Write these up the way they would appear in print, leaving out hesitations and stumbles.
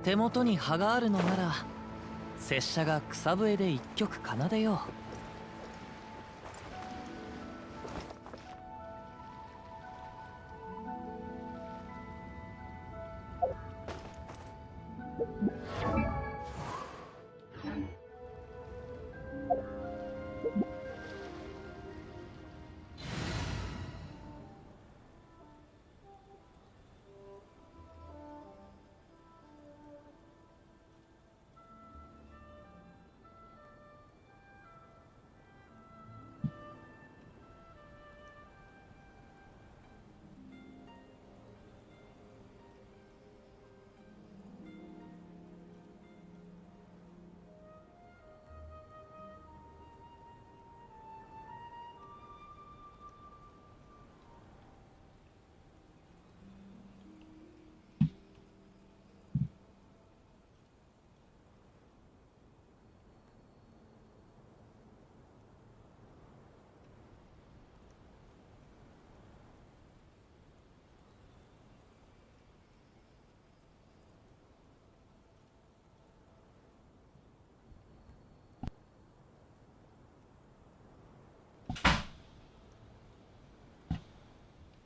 手元に葉があるのなら拙者が草笛で一曲奏でよう。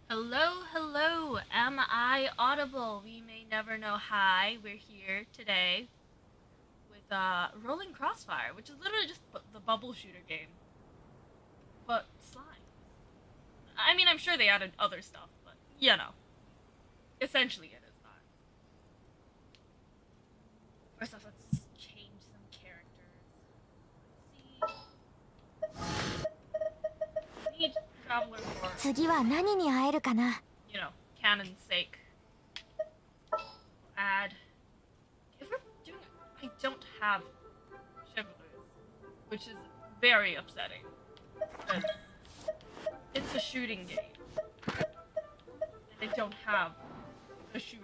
Hello, hello, am I audible? We may never know. Hi, we're here today with Rolling Crossfire, which is literally just the bubble shooter game. But slime. I mean, I'm sure they added other stuff, but, you know. Essentially it is that. First off, let's change some characters. Let's see. Need Traveler for... 次は何に会えるかな。 You know, canon's sake. Add. If we're doing it, I don't have chivalries, which is very upsetting. Because it's a shooting game, and I don't have a shooter.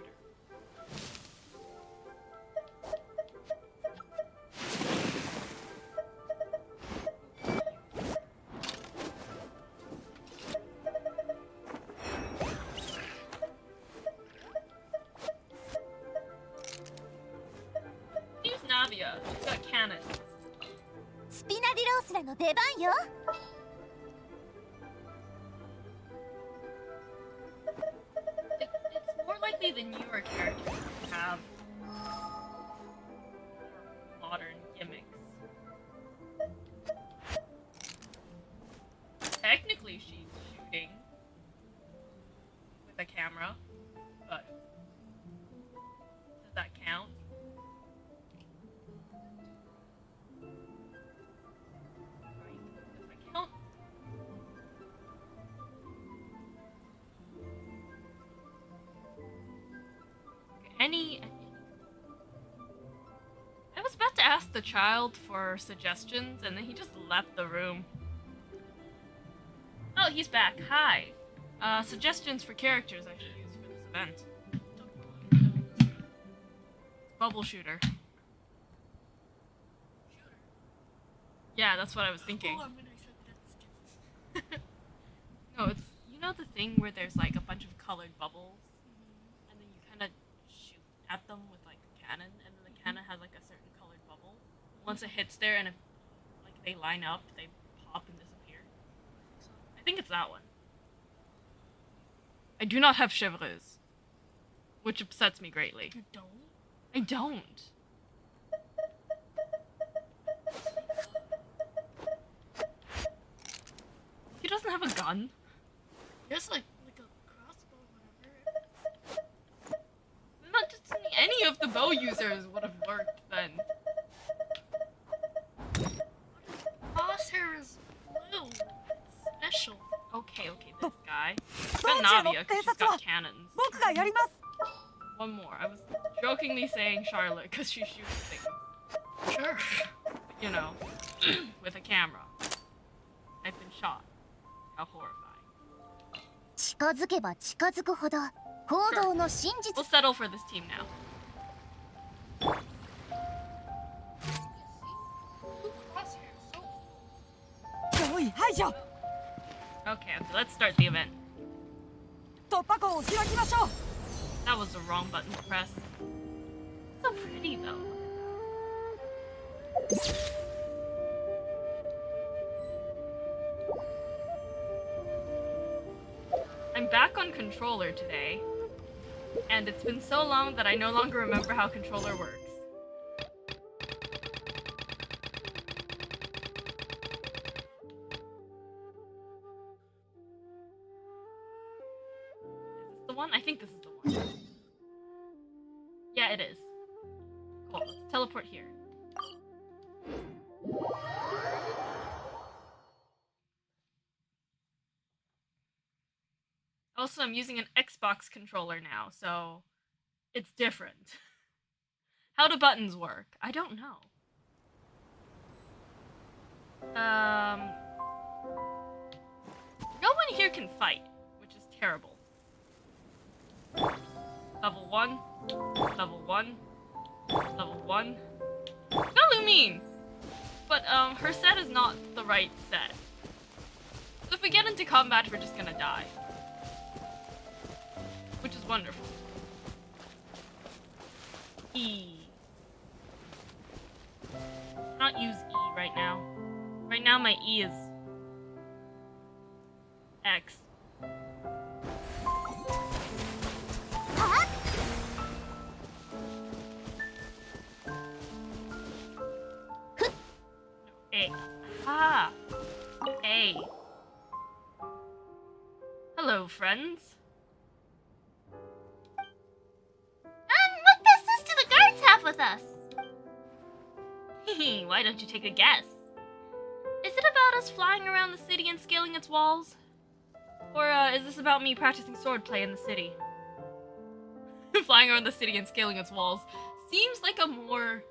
She's got cannons. スピナディロースらの出番よ。It's more likely the newer characters have modern gimmicks. Technically, she's shooting with a camera, but does that count? I was about to ask the child for suggestions, and then he just left the room. Oh, he's back. Hi. Suggestions for characters I should use for this event. Bubble shooter. Yeah, that's what I was thinking. No, it's, you know the thing where there's like a bunch of colored bubbles? And then you kind of shoot at them with like a cannon, and then the cannon has like a certain colored bubble. Once it hits there and if like they line up, they pop and disappear. I think it's that one. I do not have chevreuse, which upsets me greatly. You don't? I don't. He doesn't have a gun. He has like a crossbow or whatever. Not just any of the bow users would have worked then. Crosshair is blue. It's special. Okay, this guy. Got Navia because she's got cannons. One more. I was jokingly saying Charlotte because she shoots things. Sure. You know, with a camera. I've been shot. How horrifying. 近づけば近づくほど報道の真実。 We'll settle for this team now. Okay, let's start the event. That was the wrong button to press. It's a so pretty though. I'm back on controller today, and it's been so long that I no longer remember how controller works. Is this the one? I think this is the one. Yeah, it is. Cool, let's teleport here. Also, I'm using an Xbox controller now, so it's different. How do buttons work? I don't know. No one here can fight, which is terrible. Level 1, level 1, level 1. Not Lumine! But, her set is not the right set. So if we get into combat, we're just gonna die. Which is wonderful. E. Not use E right now. Right now my E is X. A. Ah. A. Hello, friends. What business do the guards have with us? Why don't you take a guess? Is it about us flying around the city and scaling its walls? Or is this about me practicing swordplay in the city? Flying around the city and scaling its walls seems like a more...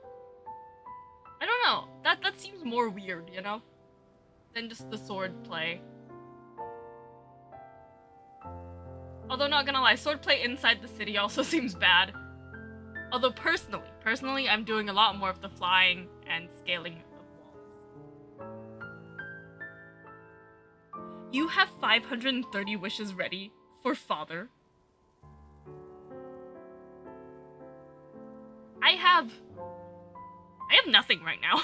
I don't know. That seems more weird, you know? Than just the swordplay. Although, not gonna lie, swordplay inside the city also seems bad. Although personally, I'm doing a lot more of the flying and scaling of walls. You have 530 wishes ready for father. I have nothing right now.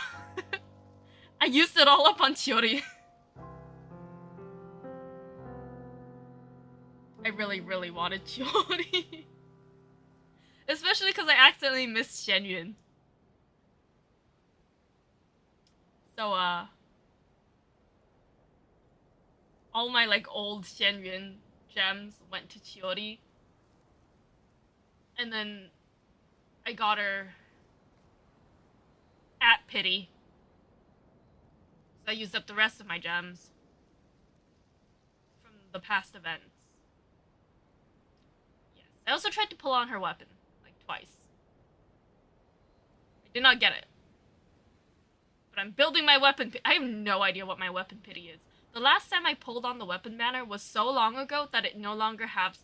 I used it all up on Chiori. I really, really wanted Chiori. Especially because I accidentally missed Chenyu. So, all my, like, old Chenyu gems went to Chiori. And then I got her at Pity. So I used up the rest of my gems from the past events. Yes. I also tried to pull on her weapon. Twice. I did not get it. But I'm building my weapon. I have no idea what my weapon pity is. The last time I pulled on the weapon banner was so long ago that it no longer has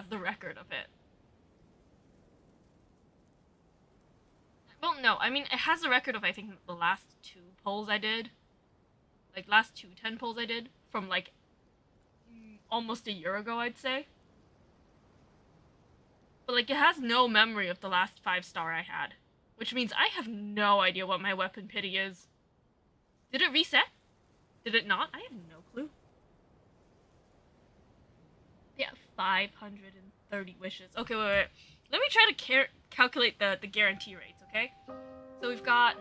the record of it. Well, no. I mean, it has the record of, I think, the last 2 pulls I did. Like, last 2 10 pulls I did. From, like, almost a year ago, I'd say. But, like, it has no memory of the last 5-star I had. Which means I have no idea what my weapon pity is. Did it reset? Did it not? I have no clue. Yeah, 530 wishes. Okay, wait. Let me try to calculate the guarantee rates, okay? So we've got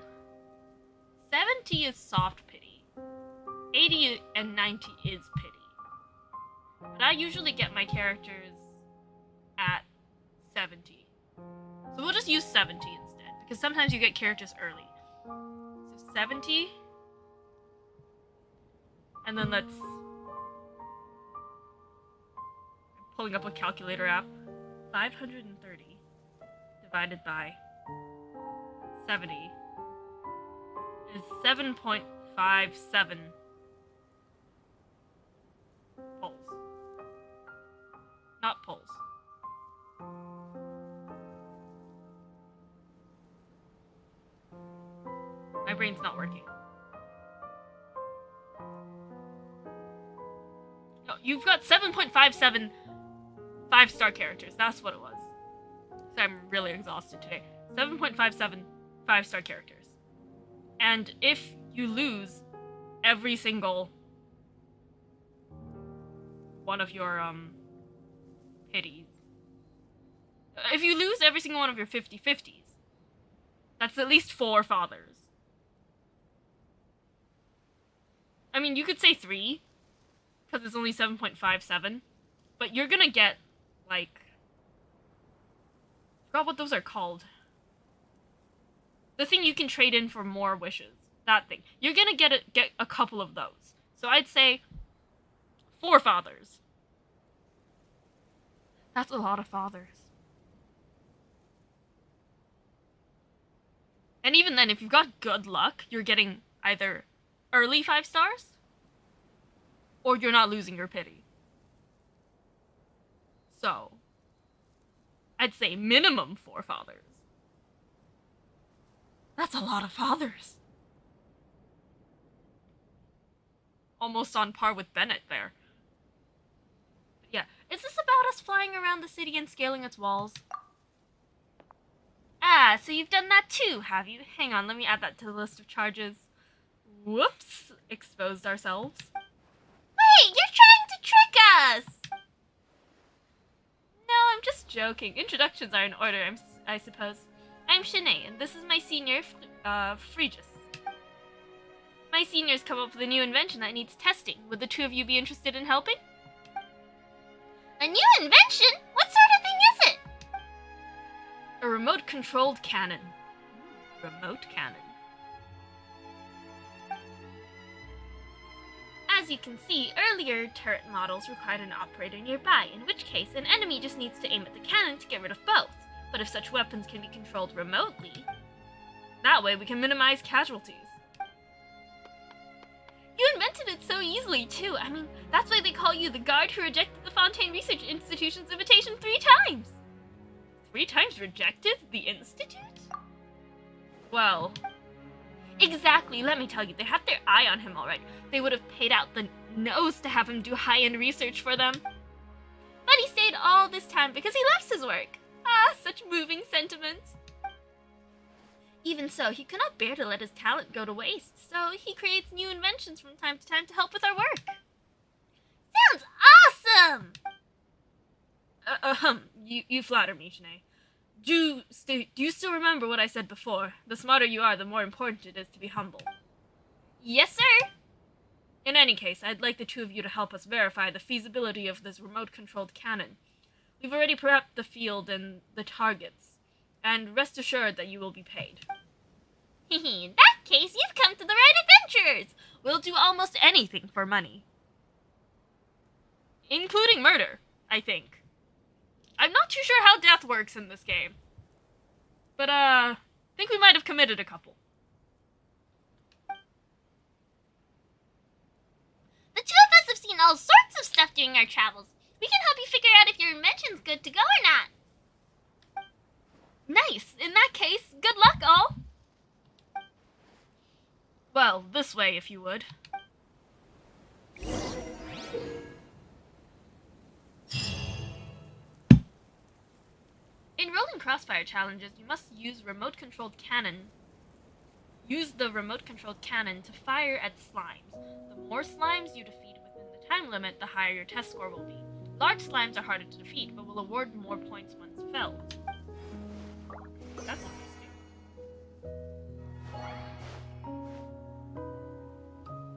70 is soft pity. 80 and 90 is pity. But I usually get my characters at 70. So we'll just use 70 instead, because sometimes you get characters early. So 70. And then let's... I'm pulling up a calculator app. 530 divided by 70 is 7.57 pulls. Not pulls. My brain's not working. No, you've got 7.57 5-star characters. That's what it was. So I'm really exhausted today. 7.57 5-star characters. And if you lose every single one of your pities, if you lose every single one of your 50/50s, that's at least 4 fathers. I mean, you could say 3, because it's only 7.57, but you're gonna get, like, I forgot what those are called. The thing you can trade in for more wishes. That thing. You're gonna get a couple of those. So I'd say 4 fathers. That's a lot of fathers. And even then, if you've got good luck, you're getting either early 5 stars, or you're not losing your pity. So, I'd say minimum 4 fathers. That's a lot of fathers. Almost on par with Bennett there. But yeah, is this about us flying around the city and scaling its walls? Ah, so you've done that too, have you? Hang on, let me add that to the list of charges. Whoops, exposed ourselves. Wait, you're trying to trick us! No, I'm just joking. Introductions are in order, I suppose. I'm Shanae, and this is my senior, Phrygus. My seniors come up with a new invention that needs testing. Would the 2 of you be interested in helping? A new invention? What sort of thing is it? A remote-controlled cannon. Remote cannon. As you can see, earlier turret models required an operator nearby, in which case an enemy just needs to aim at the cannon to get rid of both. But if such weapons can be controlled remotely, that way we can minimize casualties. You invented it so easily, too. I mean, that's why they call you the guard who rejected the Fontaine Research Institution's invitation 3 times. 3 times rejected? The Institute? Well, exactly. Let me tell you, they had their eye on him, alright. They would have paid out the nose to have him do high-end research for them. But he stayed all this time because he loves his work. Ah, such moving sentiment. Even so, he could not bear to let his talent go to waste, so he creates new inventions from time to time to help with our work. Sounds awesome! You flatter me, Shanae. Do you still remember what I said before? The smarter you are, the more important it is to be humble. Yes, sir! In any case, I'd like the 2 of you to help us verify the feasibility of this remote-controlled cannon. We've already prepped the field and the targets, and rest assured that you will be paid. In that case, you've come to the right adventurers! We'll do almost anything for money. Including murder, I think. I'm not too sure how death works in this game. But, I think we might have committed a couple. The 2 of us have seen all sorts of stuff during our travels. We can help you figure out if your invention's good to go or not. Nice. In that case, good luck, all. Well, this way, if you would. In rolling Crossfire challenges, you must use remote-controlled cannon. Use the remote-controlled cannon to fire at slimes. The more slimes you defeat within the time limit, the higher your test score will be. Large slimes are harder to defeat, but will award more points once felled. That's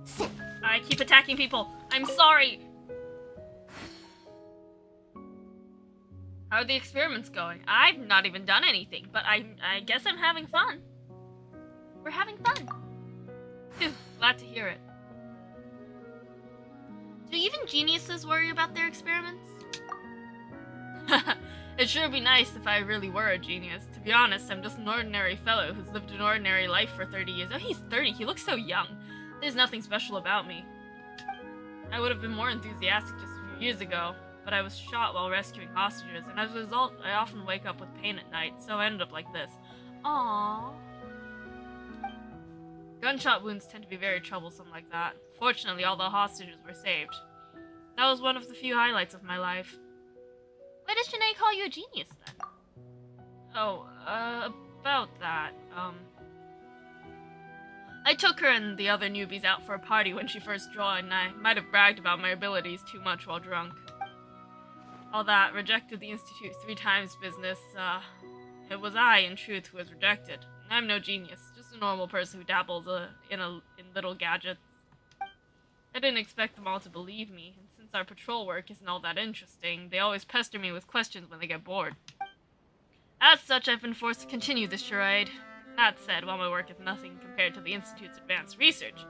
interesting. I keep attacking people. I'm sorry. How are the experiments going? I've not even done anything, but I guess I'm having fun. We're having fun. Phew, glad to hear it. Do even geniuses worry about their experiments? It'd sure be nice if I really were a genius. To be honest, I'm just an ordinary fellow who's lived an ordinary life for 30 years. Oh, he's 30. He looks so young. There's nothing special about me. I would have been more enthusiastic just a few years ago, but I was shot while rescuing hostages, and as a result, I often wake up with pain at night, so I ended up like this. Aww. Gunshot wounds tend to be very troublesome like that. Fortunately, all the hostages were saved. That was one of the few highlights of my life. Why does Shanae call you a genius, then? Oh, about that, I took her and the other newbies out for a party when she first joined, and I might have bragged about my abilities too much while drunk. All that rejected the Institute 3 times business, it was I, in truth, who was rejected. I'm no genius, just a normal person who dabbles in little gadgets. I didn't expect them all to believe me, and since our patrol work isn't all that interesting, they always pester me with questions when they get bored. As such, I've been forced to continue this charade. That said, while my work is nothing compared to the Institute's advanced research,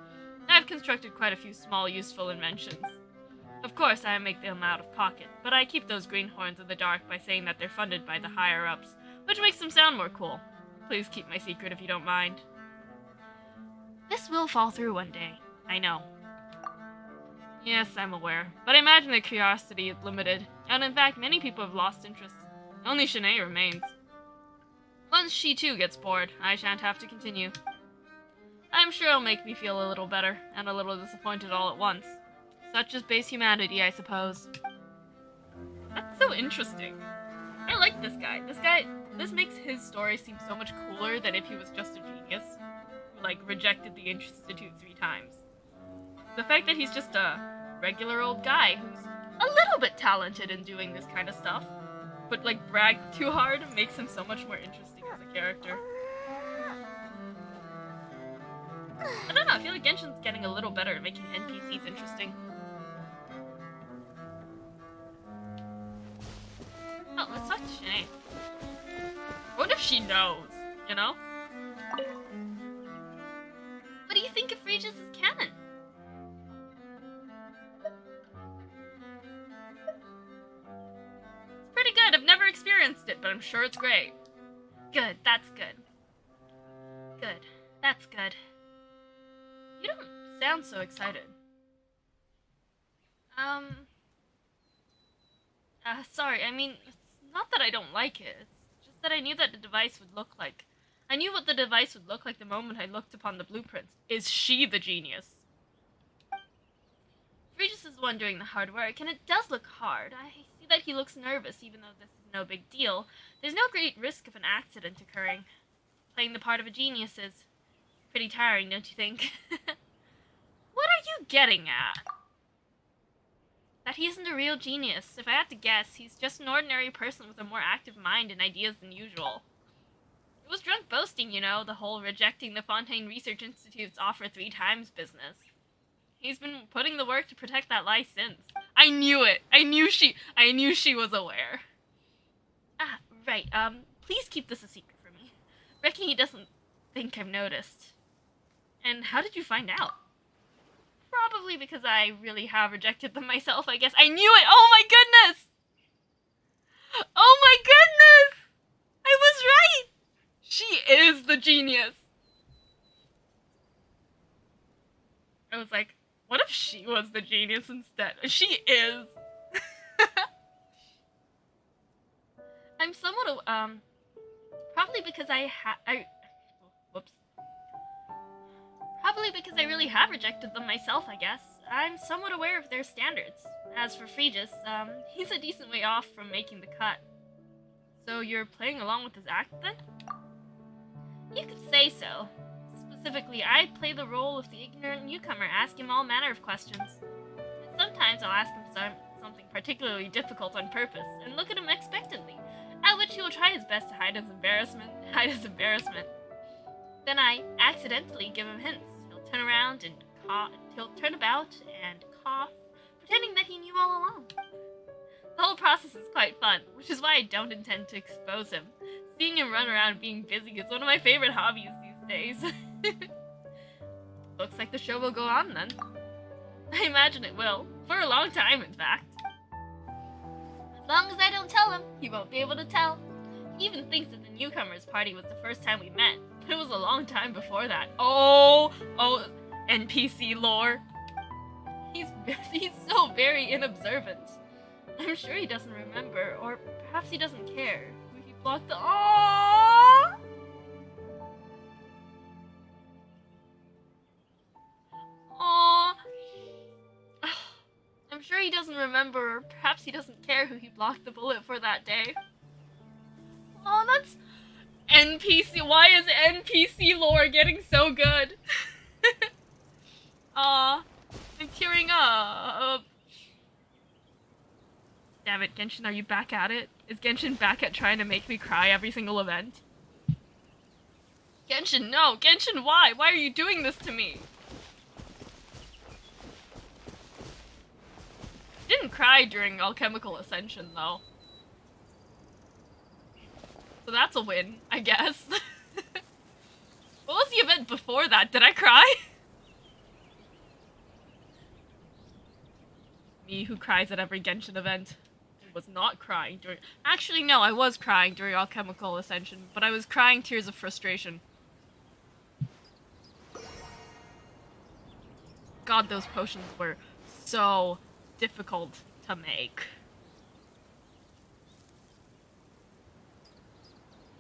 I've constructed quite a few small, useful inventions. Of course, I make them out of pocket, but I keep those greenhorns in the dark by saying that they're funded by the higher-ups, which makes them sound more cool. Please keep my secret if you don't mind. This will fall through one day, I know. Yes, I'm aware, but I imagine their curiosity is limited, and in fact, many people have lost interest. Only Shanae remains. Once she too gets bored, I shan't have to continue. I'm sure it'll make me feel a little better, and a little disappointed all at once. Such is base humanity, I suppose. That's so interesting. I like this guy. This makes his story seem so much cooler than if he was just a genius who, like, rejected the Institute 3 times. The fact that he's just a regular old guy who's a little bit talented in doing this kind of stuff, but, like, bragged too hard makes him so much more interesting as a character. I don't know, I feel like Genshin's getting a little better at making NPCs interesting. Oh, let's talk to Shanae. What if she knows, you know? What do you think of Regis' canon? It's pretty good, I've never experienced it, but I'm sure it's great. Good, that's good. Good, that's good. You don't sound so excited. Sorry, I mean, it's not that I don't like it, it's just that I knew that the device would look like. I knew what the device would look like the moment I looked upon the blueprints. Is she the genius? Regis is the one doing the hard work, and it does look hard. I see that he looks nervous, even though this is no big deal. There's no great risk of an accident occurring. Playing the part of a genius is pretty tiring, don't you think? What are you getting at? That he isn't a real genius. If I had to guess, he's just an ordinary person with a more active mind and ideas than usual. It was drunk boasting, you know, the whole rejecting the Fontaine Research Institute's offer 3 times business. He's been putting the work to protect that lie since. I knew it! I knew she was aware. Ah, right, please keep this a secret for me. Reckon he doesn't think I've noticed. And how did you find out? Probably because I really have rejected them myself, I guess. I knew it! Oh my goodness! Oh my goodness! I was right! She is the genius! I was like, what if she was the genius instead? She is! I'm somewhat, probably because Probably because I really have rejected them myself, I guess. I'm somewhat aware of their standards. As for Regis, he's a decent way off from making the cut. So you're playing along with his act, then? You could say so. Specifically, I play the role of the ignorant newcomer, ask him all manner of questions. And sometimes I'll ask him something particularly difficult on purpose, and look at him expectantly, at which he will try his best to hide his embarrassment. Then I accidentally give him hints. He'll turn around and cough. He'll turn about and cough, pretending that he knew all along. The whole process is quite fun, which is why I don't intend to expose him. Seeing him run around being busy is one of my favorite hobbies these days. Looks like the show will go on then. I imagine it will. For a long time, in fact. As long as I don't tell him, he won't be able to tell. He even thinks that the newcomers party was the first time we met. It was a long time before that. Oh, NPC lore. He's so very inobservant. I'm sure he doesn't remember, or perhaps he doesn't care. He blocked the. Aww! Aww. I'm sure he doesn't remember, or perhaps he doesn't care who he blocked the bullet for that day. Oh, that's. NPC. Why is NPC lore getting so good? Aw, I'm tearing up. Damn it, Genshin, are you back at it? Is Genshin back at trying to make me cry every single event? Genshin, no! Genshin, why? Why are you doing this to me? Didn't cry during Alchemical Ascension, though. So that's a win, I guess. What was the event before that? Did I cry? Me who cries at every Genshin event. I was not crying during... Actually, no, I was crying during Alchemical Ascension, but I was crying tears of frustration. God, those potions were so difficult to make.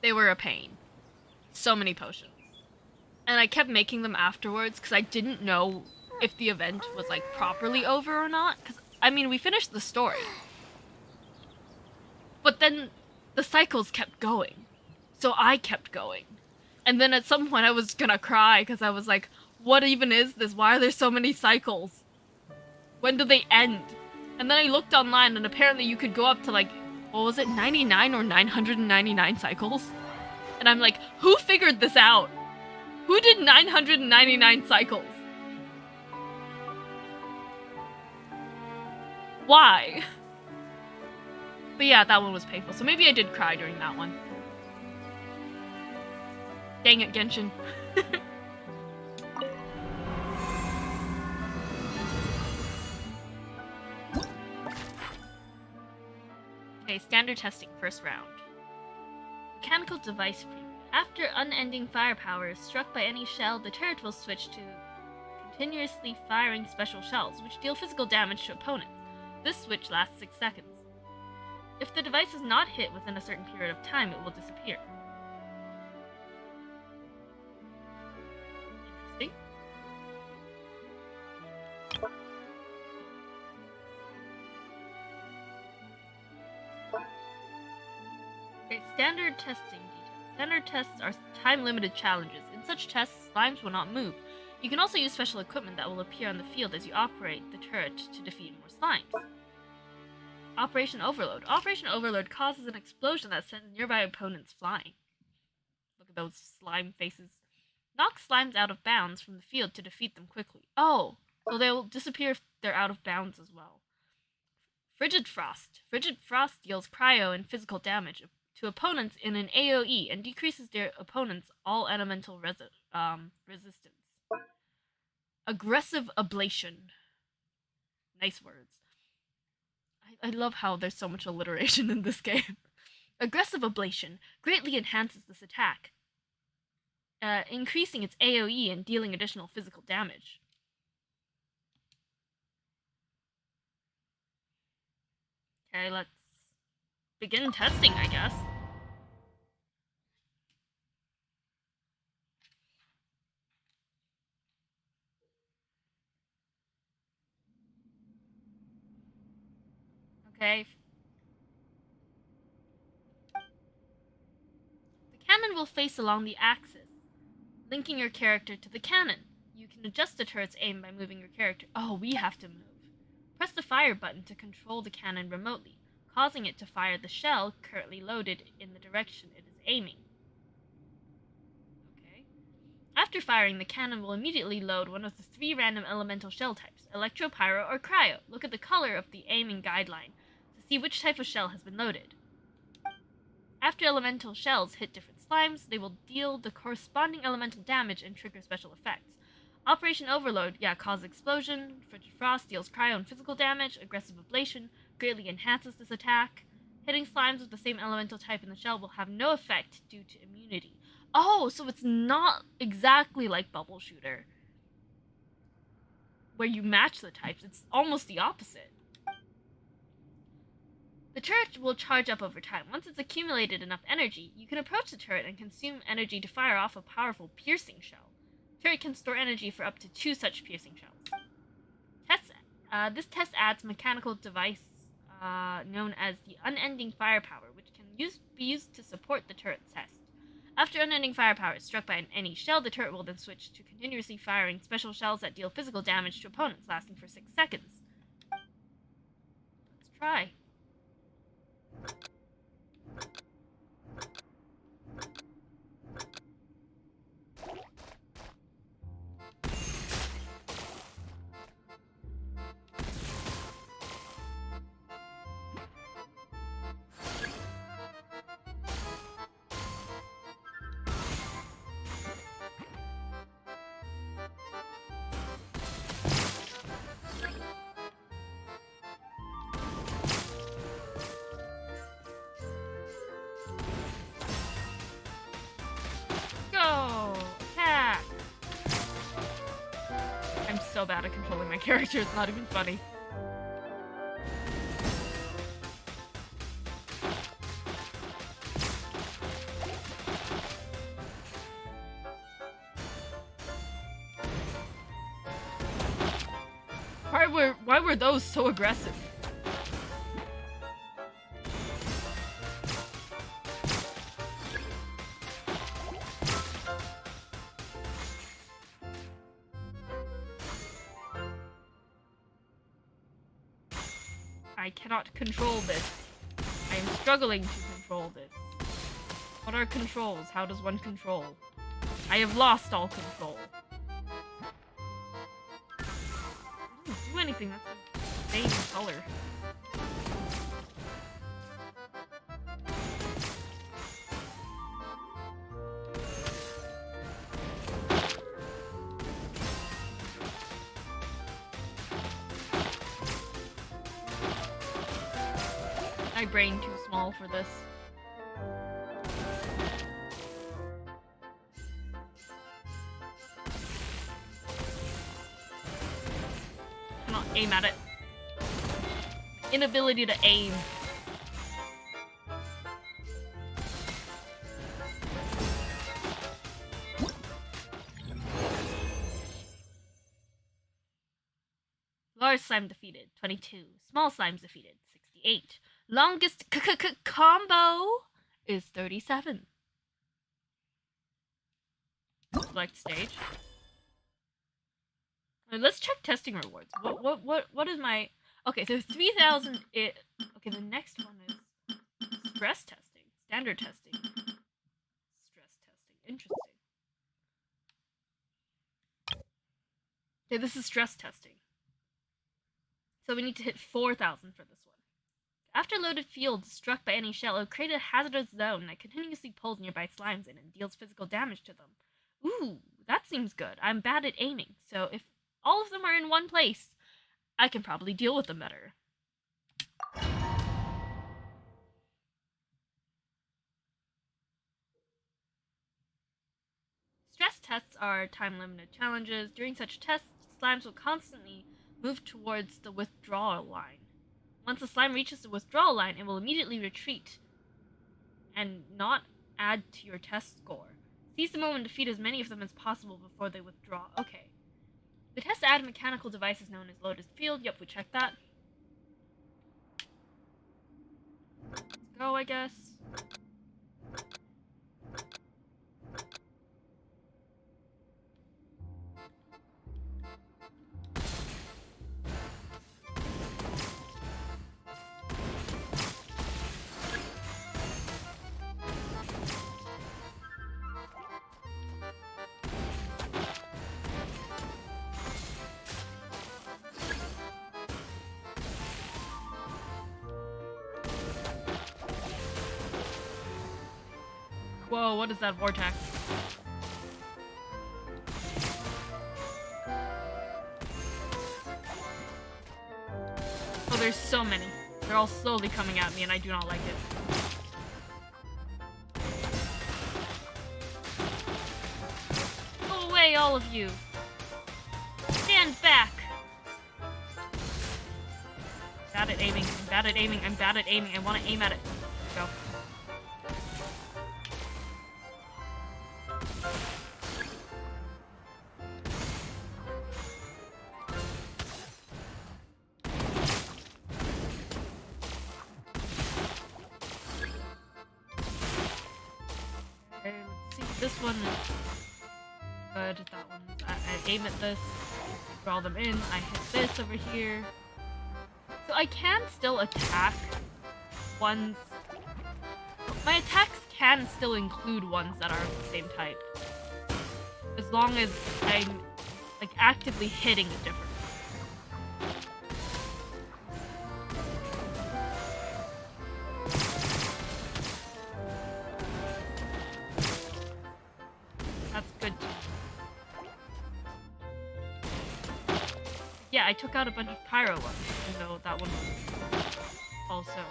They were a pain. So many potions. And I kept making them afterwards because I didn't know if the event was like properly over or not. Because, I mean, we finished the story. But then the cycles kept going. So I kept going. And then at some point I was gonna cry because I was like, what even is this? Why are there so many cycles? When do they end? And then I looked online and apparently you could go up to like, what was it, 99 or 999 cycles? And I'm like, who figured this out? Who did 999 cycles? Why? But yeah, that one was painful. So maybe I did cry during that one. Dang it, Genshin. Okay, standard testing, first round. Mechanical device preview. After unending firepower is struck by any shell, the turret will switch to continuously firing special shells, which deal physical damage to opponents. This switch lasts 6 seconds. If the device is not hit within a certain period of time, it will disappear. Interesting. Okay, standard testing details. Standard tests are time-limited challenges. In such tests, slimes will not move. You can also use special equipment that will appear on the field as you operate the turret to defeat more slimes. Operation Overload. Operation Overload causes an explosion that sends nearby opponents flying. Look at those slime faces. Knock slimes out of bounds from the field to defeat them quickly. Oh, so they will disappear if they're out of bounds as well. Frigid Frost. Frigid Frost deals cryo and physical damage to opponents in an AoE and decreases their opponent's all elemental resistance. Aggressive Ablation. Nice words. I love how there's so much alliteration in this game. Aggressive Ablation greatly enhances this attack, increasing its AoE and dealing additional physical damage. Okay, let's begin testing, I guess. Okay. The cannon will face along the axis, linking your character to the cannon. You can adjust the turret's aim by moving your character. Oh, we have to move. Press the fire button to control the cannon remotely, causing it to fire the shell currently loaded in the direction it is aiming. Okay. After firing, the cannon will immediately load one of the 3 random elemental shell types, Electro, Pyro, or Cryo. Look at the color of the aiming guideline to see which type of shell has been loaded. After elemental shells hit different slimes, they will deal the corresponding elemental damage and trigger special effects. Operation Overload, causes explosion. Frigid Frost deals cryo and physical damage. Aggressive Ablation greatly enhances this attack. Hitting slimes with the same elemental type in the shell will have no effect due to immunity. Oh, so it's not exactly like Bubble Shooter, where you match the types. It's almost the opposite. The turret will charge up over time. Once it's accumulated enough energy, you can approach the turret and consume energy to fire off a powerful piercing shell. The turret can store energy for up to 2 such piercing shells. This test adds mechanical device known as the unending firepower, which can be used to support the turret's test. After unending firepower is struck by any shell, the turret will then switch to continuously firing special shells that deal physical damage to opponents, lasting for 6 seconds. Let's try. Go! Attack! I'm so bad at controlling my character, it's not even funny. Why were those so aggressive? I cannot control this. I am struggling to control this. What are controls? How does one control? I have lost all control. It doesn't do anything, that's the same color. My brain too small for this. Cannot aim at it. Inability to aim. Large slime defeated, 22. Small slimes defeated, 68. Longest combo is 37. Select stage. Let's check testing rewards. What is my... Okay, so 3,000... Okay, the next one is stress testing. Standard testing. Stress testing. Interesting. Okay, this is stress testing. So we need to hit 4,000 for this one. After loaded field is struck by any shell, it will create a hazardous zone that continuously pulls nearby slimes in and deals physical damage to them. Ooh, that seems good. I'm bad at aiming, so if all of them are in one place, I can probably deal with them better. Stress tests are time-limited challenges. During such tests, slimes will constantly move towards the withdrawal line. Once the slime reaches the withdrawal line, it will immediately retreat and not add to your test score. Seize the moment and defeat as many of them as possible before they withdraw. Okay. The test add mechanical devices known as loaded field. Yep, we checked that. Let's go, I guess. Whoa, what is that vortex? Oh, there's so many. They're all slowly coming at me and I do not like it. Go away, all of you! Stand back! Bad at aiming, I'm bad at aiming, I'm bad at aiming. I want to aim at it. Go. This one is good. That one, I aim at this, draw them in. I hit this over here. So I can still attack ones. My attacks can still include ones that are of the same type, as long as I'm like actively hitting a different. That's good. Yeah, I took out a bunch of pyro ones, even though that one also.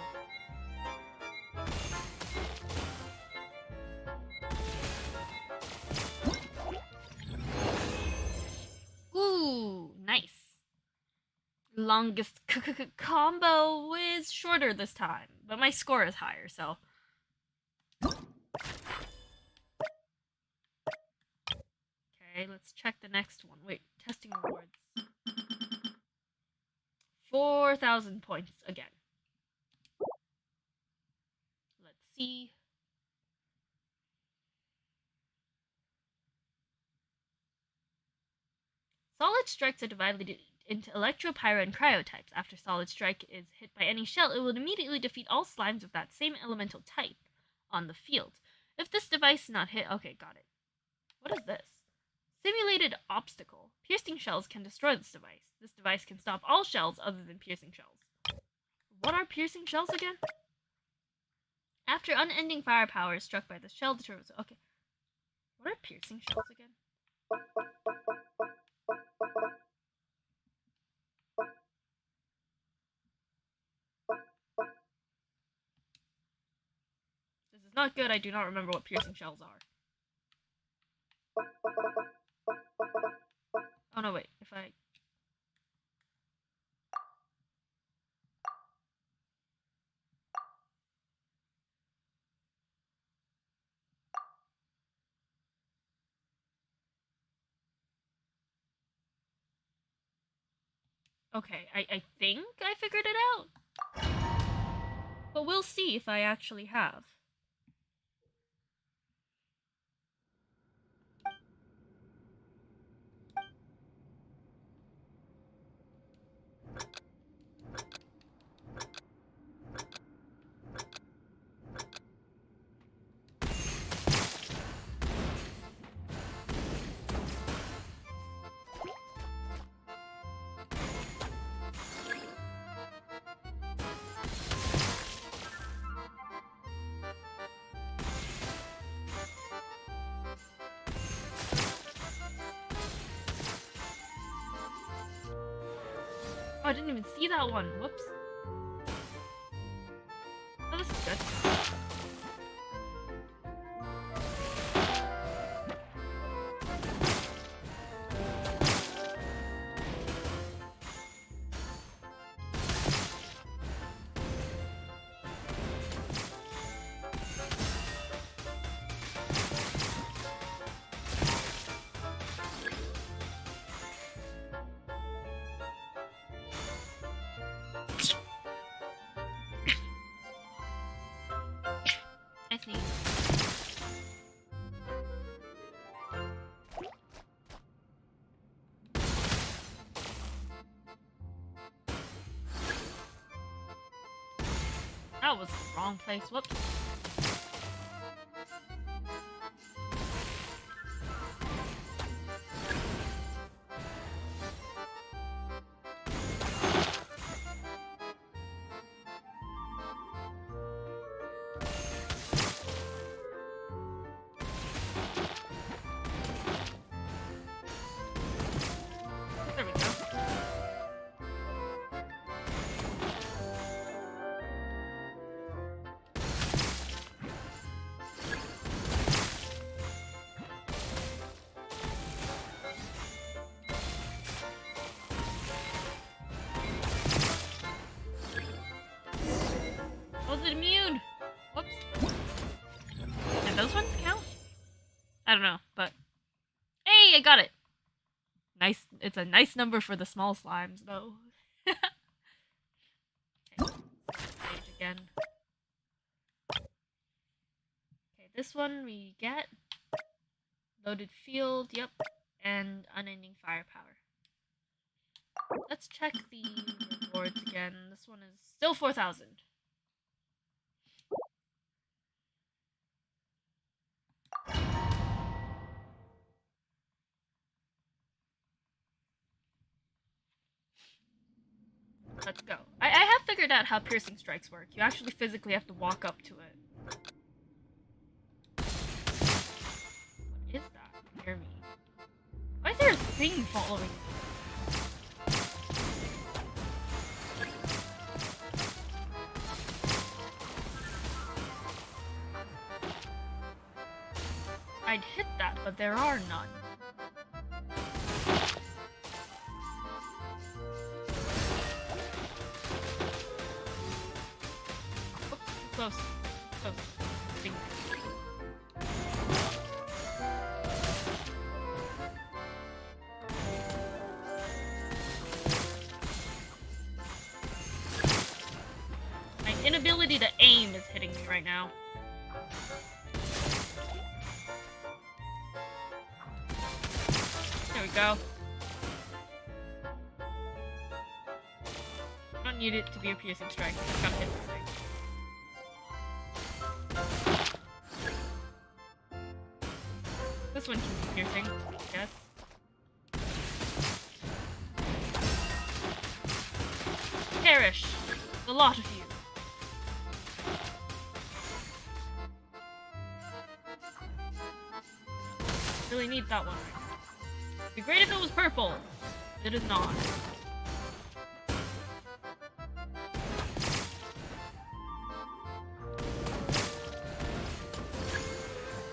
Ooh, nice. Longest combo is shorter this time, but my score is higher, so. Okay, let's check the next one. Wait, testing rewards. 4,000 points again. Let's see. Solid strikes are divided into Electro, Pyro, and Cryo types. After Solid Strike is hit by any shell, it will immediately defeat all slimes of that same elemental type on the field. If this device is not hit... Okay, got it. What is this? Simulated obstacle. Piercing shells can destroy this device. This device can stop all shells other than piercing shells. What are piercing shells again? After unending firepower is struck by the shell determines... Okay. What are piercing shells again? This is not good. I do not remember what piercing shells are. Oh no, wait. If I... Okay, I think I figured it out. But we'll see if I actually have. Oh, I didn't even see that one. Whoops. Oh, this is good. I see. That was the wrong place. Whoops. There we go. Was it immune? Whoops. Did those ones count? I don't know, but... Hey, I got it! Nice. It's a nice number for the small slimes, though. Okay. Stage again. Okay, this one we get Loaded field, yep. And unending firepower. Let's check the rewards again. This one is still 4,000. Let's go. I have figured out how piercing strikes work. You actually physically have to walk up to it. What is that near me? Why is there a thing following me? I'd hit that, but there are none. Oops, close. Close. Ding. My inability to aim is hitting me right now. There we go. I don't need it to be a piercing strike. I just gotta hit this thing. This one can be piercing, yes. Perish! The lot of you. Really need that one. It'd be great if it was purple. It is not.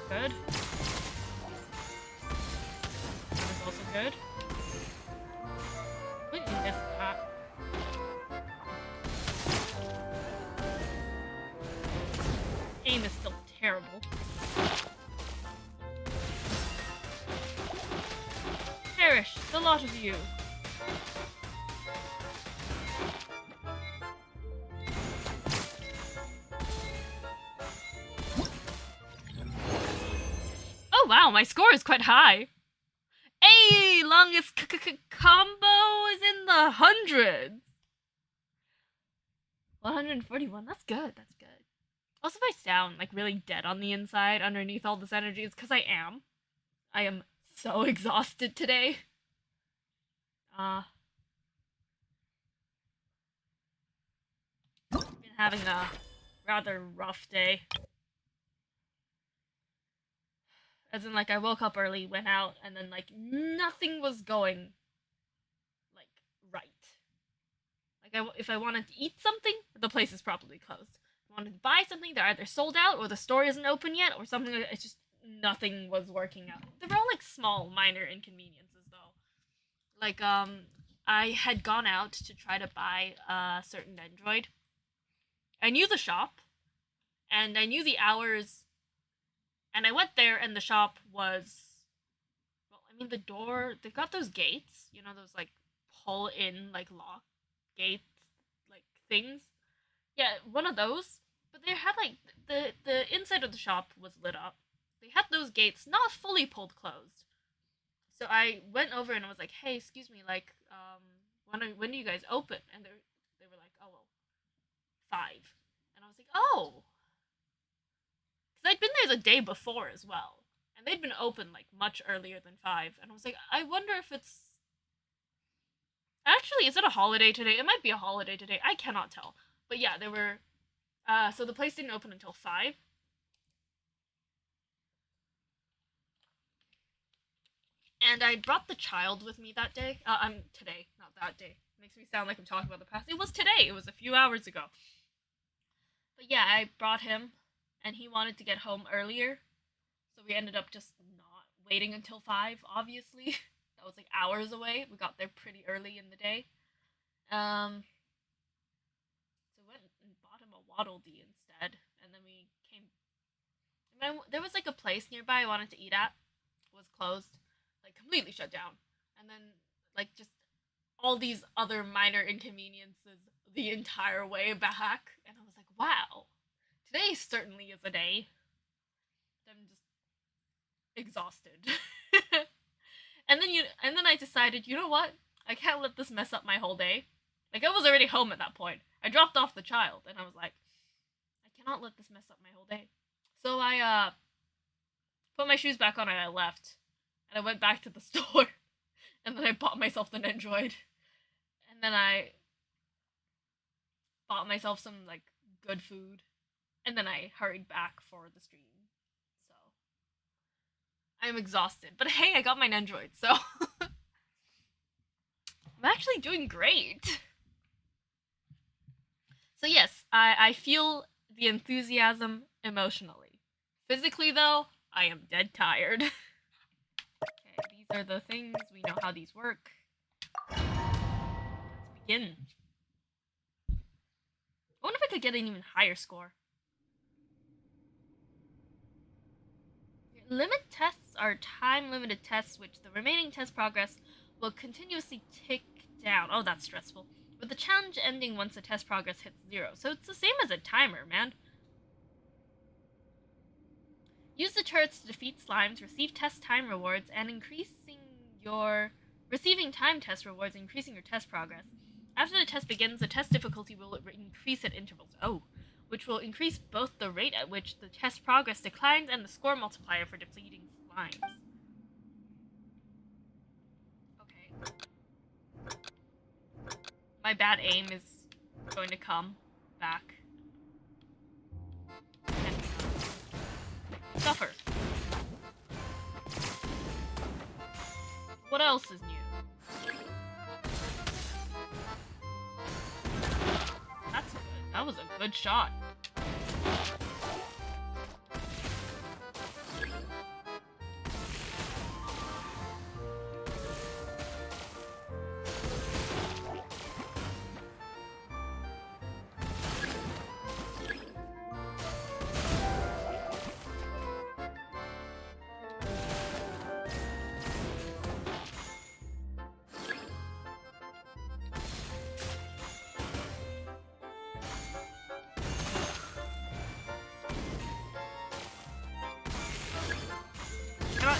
Good. That is also good. Completely missed that. Aim is still terrible. Perish, the lot of you. Oh wow, my score is quite high. Hey, longest combo is in the hundreds. 141, that's good, that's good. Also, if I sound like really dead on the inside underneath all this energy, it's because I am. I am so exhausted today. Been having a rather rough day. As in, like, I woke up early, went out, and then, like, nothing was going, like, right. Like, if I wanted to eat something, the place is probably closed. If I wanted to buy something, they're either sold out, or the store isn't open yet, or something. It's just, nothing was working out. They were all, like, small, minor inconveniences, though. Like, I had gone out to try to buy a certain Android. I knew the shop, and I knew the hours. And I went there, and the shop was, well, I mean, the door, they've got those gates, you know, those, like, pull-in, like, lock gates, like, things. Yeah, one of those. But they had, like, the inside of the shop was lit up. They had those gates not fully pulled closed. So I went over and I was like, hey, excuse me, like, when do you guys open? And they were like, oh, well, 5. And I was like, oh. I'd been there the day before as well, and they'd been open like much earlier than 5, and I was like, I wonder if it's actually, is it a holiday today? It might be a holiday today. I cannot tell, but yeah, there were. So the place didn't open until 5. And I brought the child with me that day. Today, not that day. Makes me sound like I'm talking about the past. It was today. It was a few hours ago. But yeah, I brought him. And he wanted to get home earlier, so we ended up just not waiting until 5, obviously. That was like hours away. We got there pretty early in the day. So we went and bought him a Waddle Dee instead, and then we came. And there was like a place nearby I wanted to eat at. It was closed, like completely shut down. And then like just all these other minor inconveniences the entire way back, and I was like, wow. Today certainly is a day. I'm just exhausted. and then I decided, you know what? I can't let this mess up my whole day. Like, I was already home at that point. I dropped off the child, and I was like, I cannot let this mess up my whole day. So I put my shoes back on and I left. And I went back to the store. And then I bought myself the Nendroid. And then I bought myself some, like, good food. And then I hurried back for the stream. So I'm exhausted. But hey, I got my Nendroid, so I'm actually doing great. So yes, I feel the enthusiasm emotionally. Physically, though, I am dead tired. Okay, these are the things. We know how these work. Let's begin. I wonder if I could get an even higher score. Limit tests are time-limited tests which the remaining test progress will continuously tick down. Oh, that's stressful. With the challenge ending once the test progress hits 0. So it's the same as a timer, man. Use the turrets to defeat slimes, receive test time rewards, and receiving time test rewards, increasing your test progress. After the test begins, the test difficulty will increase at intervals. Oh. Which will increase both the rate at which the test progress declines and the score multiplier for defeating slimes. Okay. My bad aim is going to come back. And suffer. What else is new? That's good. That was a good shot.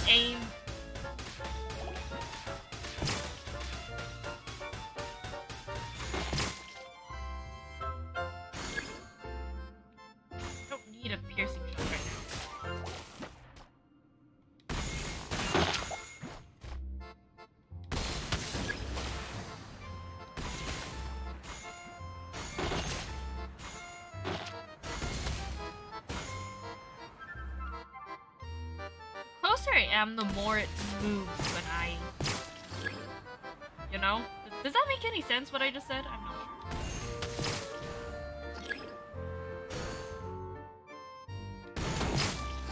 Aim. I don't need a piercing shot right now. The closer I am, the more it moves when I... You know? Does that make any sense, what I just said? I'm not sure.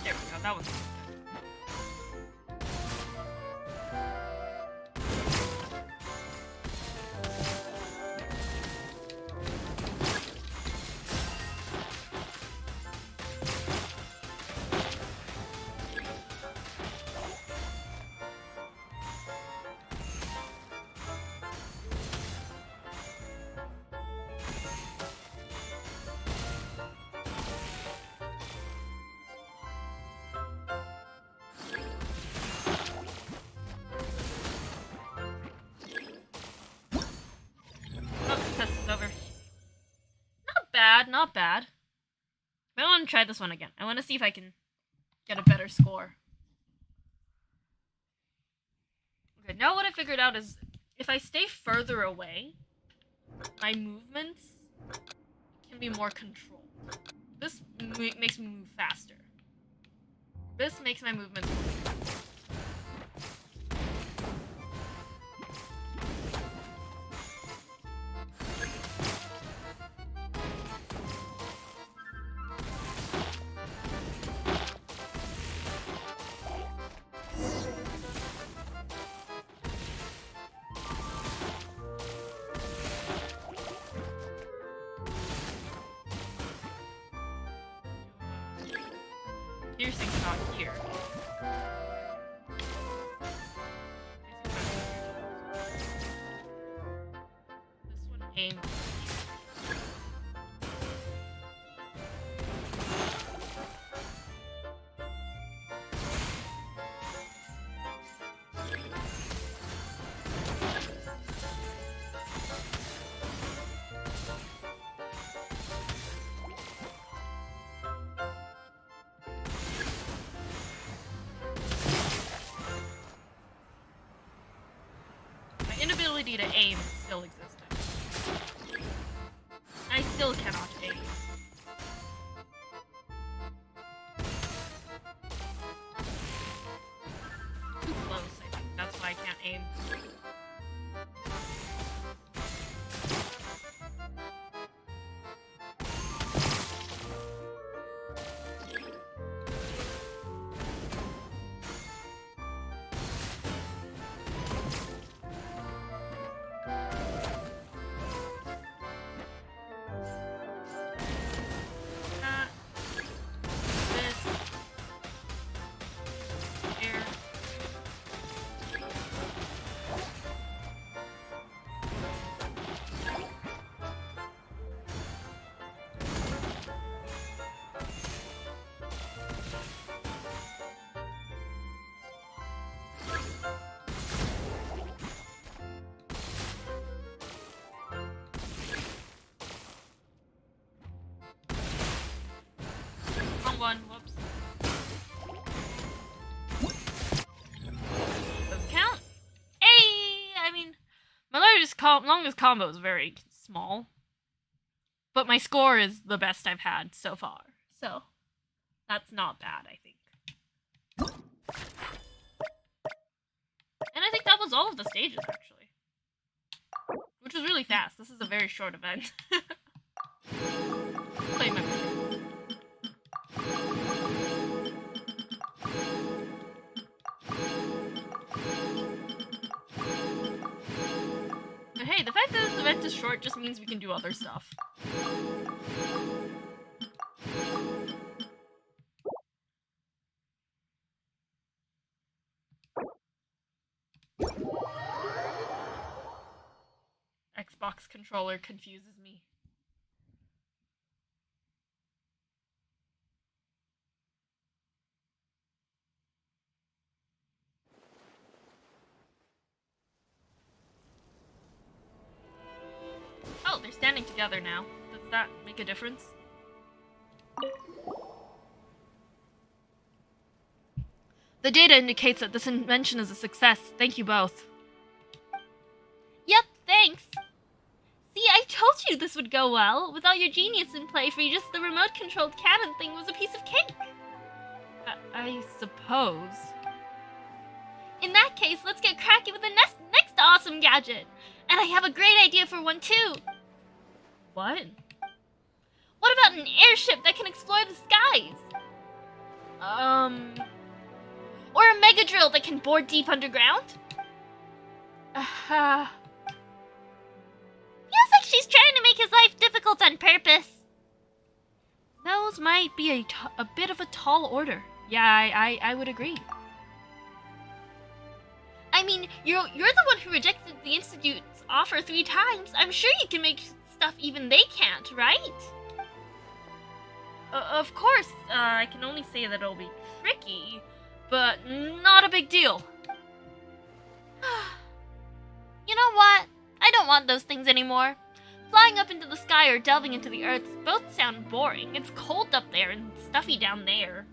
There we go, that was good. Not bad. I want to try this one again. I want to see if I can get a better score. Okay, now what I figured out is if I stay further away, my movements can be more controlled. This makes me move faster. This makes my movements more faster. Piercing's not here. This one aimed. ability to aim still existed. I still cannot aim. Too close, I think. That's why I can't aim. One. Whoops. Does it count? Hey! I mean, my longest combo is very small. But my score is the best I've had so far. So, that's not bad, I think. And I think that was all of the stages, actually. Which was really fast. This is a very short event. Play my But hey, the fact that this event is short just means we can do other stuff. Xbox controller confuses me. Oh, they're standing together now. Does that make a difference? The data indicates that this invention is a success. Thank you both. Yep, thanks. See, I told you this would go well. With all your genius in play for you, just the remote-controlled cannon thing was a piece of cake. I suppose. In that case, let's get cracking with the next awesome gadget. And I have a great idea for one, too. What? What about an airship that can explore the skies? Or a mega drill that can bore deep underground? Feels like she's trying to make his life difficult on purpose. Those might be a bit of a tall order. Yeah, I would agree. I mean, you're the one who rejected the Institute's offer 3 times. I'm sure you can make stuff even they can't, right? Of course, I can only say that it'll be tricky, but not a big deal. You know what? I don't want those things anymore. Flying up into the sky or delving into the earth both sound boring. It's cold up there and stuffy down there.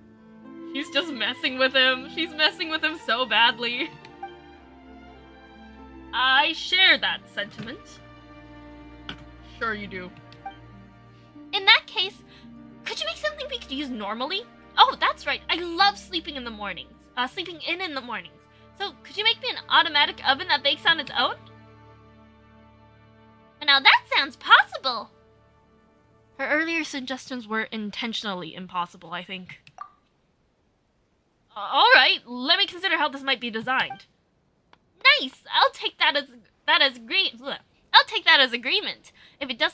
She's just messing with him. She's messing with him so badly. I share that sentiment. Sure you do. In that case, could you make something we could use normally? Oh, that's right. I love sleeping in the mornings. Sleeping in the mornings. So, could you make me an automatic oven that bakes on its own? Now that sounds possible. Her earlier suggestions were intentionally impossible, I think. Alright, let me consider how this might be designed. Nice! I'll take that as agreement. If it does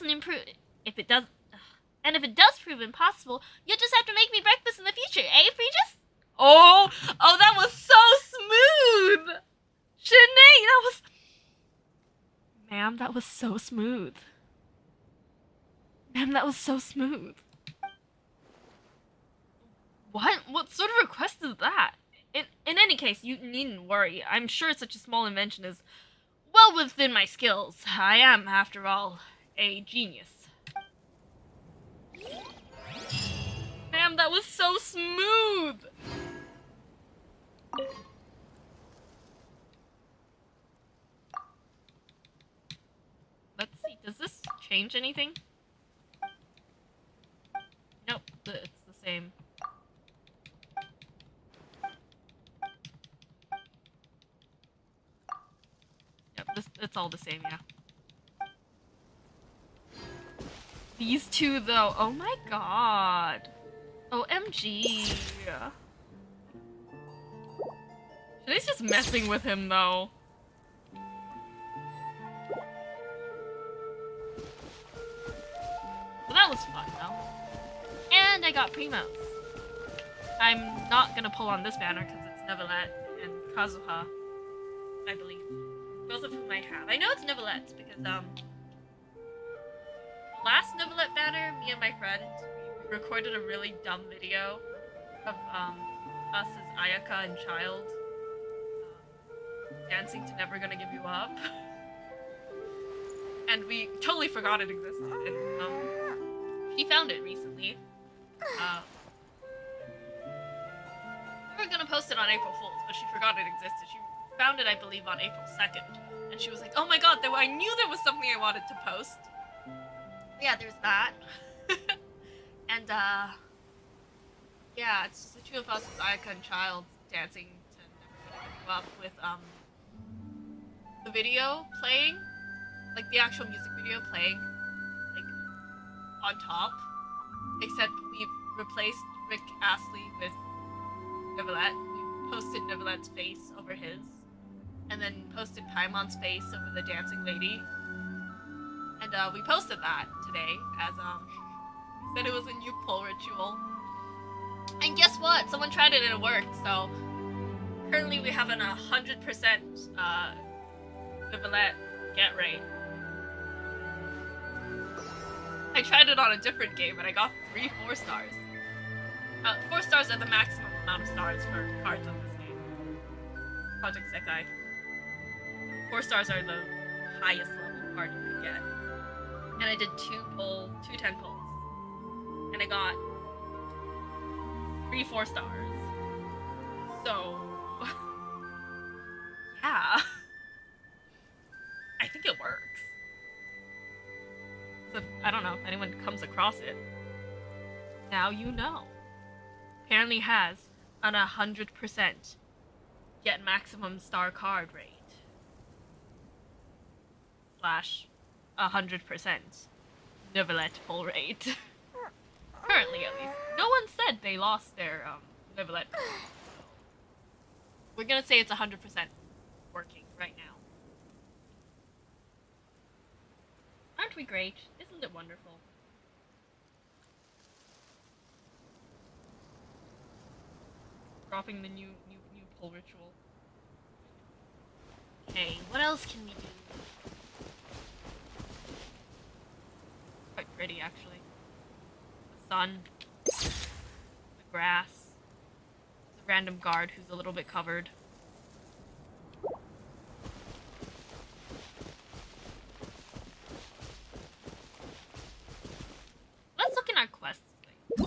prove impossible, you'll just have to make me breakfast in the future, eh, Regis? Oh, that was so smooth! Shanae, Ma'am, that was so smooth. Ma'am, that was so smooth. What? What sort of request is that? In any case, you needn't worry. I'm sure such a small invention is well within my skills. I am, after all, a genius. Ma'am, that was so smooth! change anything? Nope, it's the same. Yep, it's all the same, yeah. These two, though, oh my god. OMG. Shaday's just messing with him, though. Well, that was fun, though. And I got Primos. I'm not gonna pull on this banner because it's Neverlet and Kazuha, I believe. Both of whom I have. I know it's Neverlet's because, the last Neverlet banner, me and my friend, we recorded a really dumb video of, us as Ayaka and Child, dancing to Never Gonna Give You Up. And we totally forgot it existed, and, she found it recently. We were gonna post it on April Fool's, but she forgot it existed. She found it, I believe, on April 2nd. And she was like, oh my god, I knew there was something I wanted to post. Yeah, there's that. And, yeah, it's just the two of us as Ayaka and Child dancing to Never Gonna Give You Up with, the video playing, like the actual music video playing, like, on top. Except we've replaced Rick Astley with Neverlet. We posted Neverlet's face over his, and then posted Paimon's face over the dancing lady. And we posted that today as said it was a new pull ritual. And guess what? Someone tried it and it worked. So currently we have an 100% Neverlet get rate. I tried it on a different game and I got 3 4-stars. 4 stars are the maximum amount of stars for cards in this game. Project Sekai. 4 stars are the highest level card you could get. And I did 2 10 pulls. And I got 3 4 stars. So yeah. I think it works. So, I don't know if anyone comes across it. Now you know. Apparently has an 100% get maximum star card rate. / 100% Neverlet full rate. Currently, at least. No one said they lost their Neverlet. So we're gonna say it's 100% working right now. Aren't we great? Isn't it wonderful? Dropping the new pull ritual. Okay, what else can we do? Quite pretty, actually. The sun, the grass, the random guard who's a little bit covered. Let's look in our quests thing.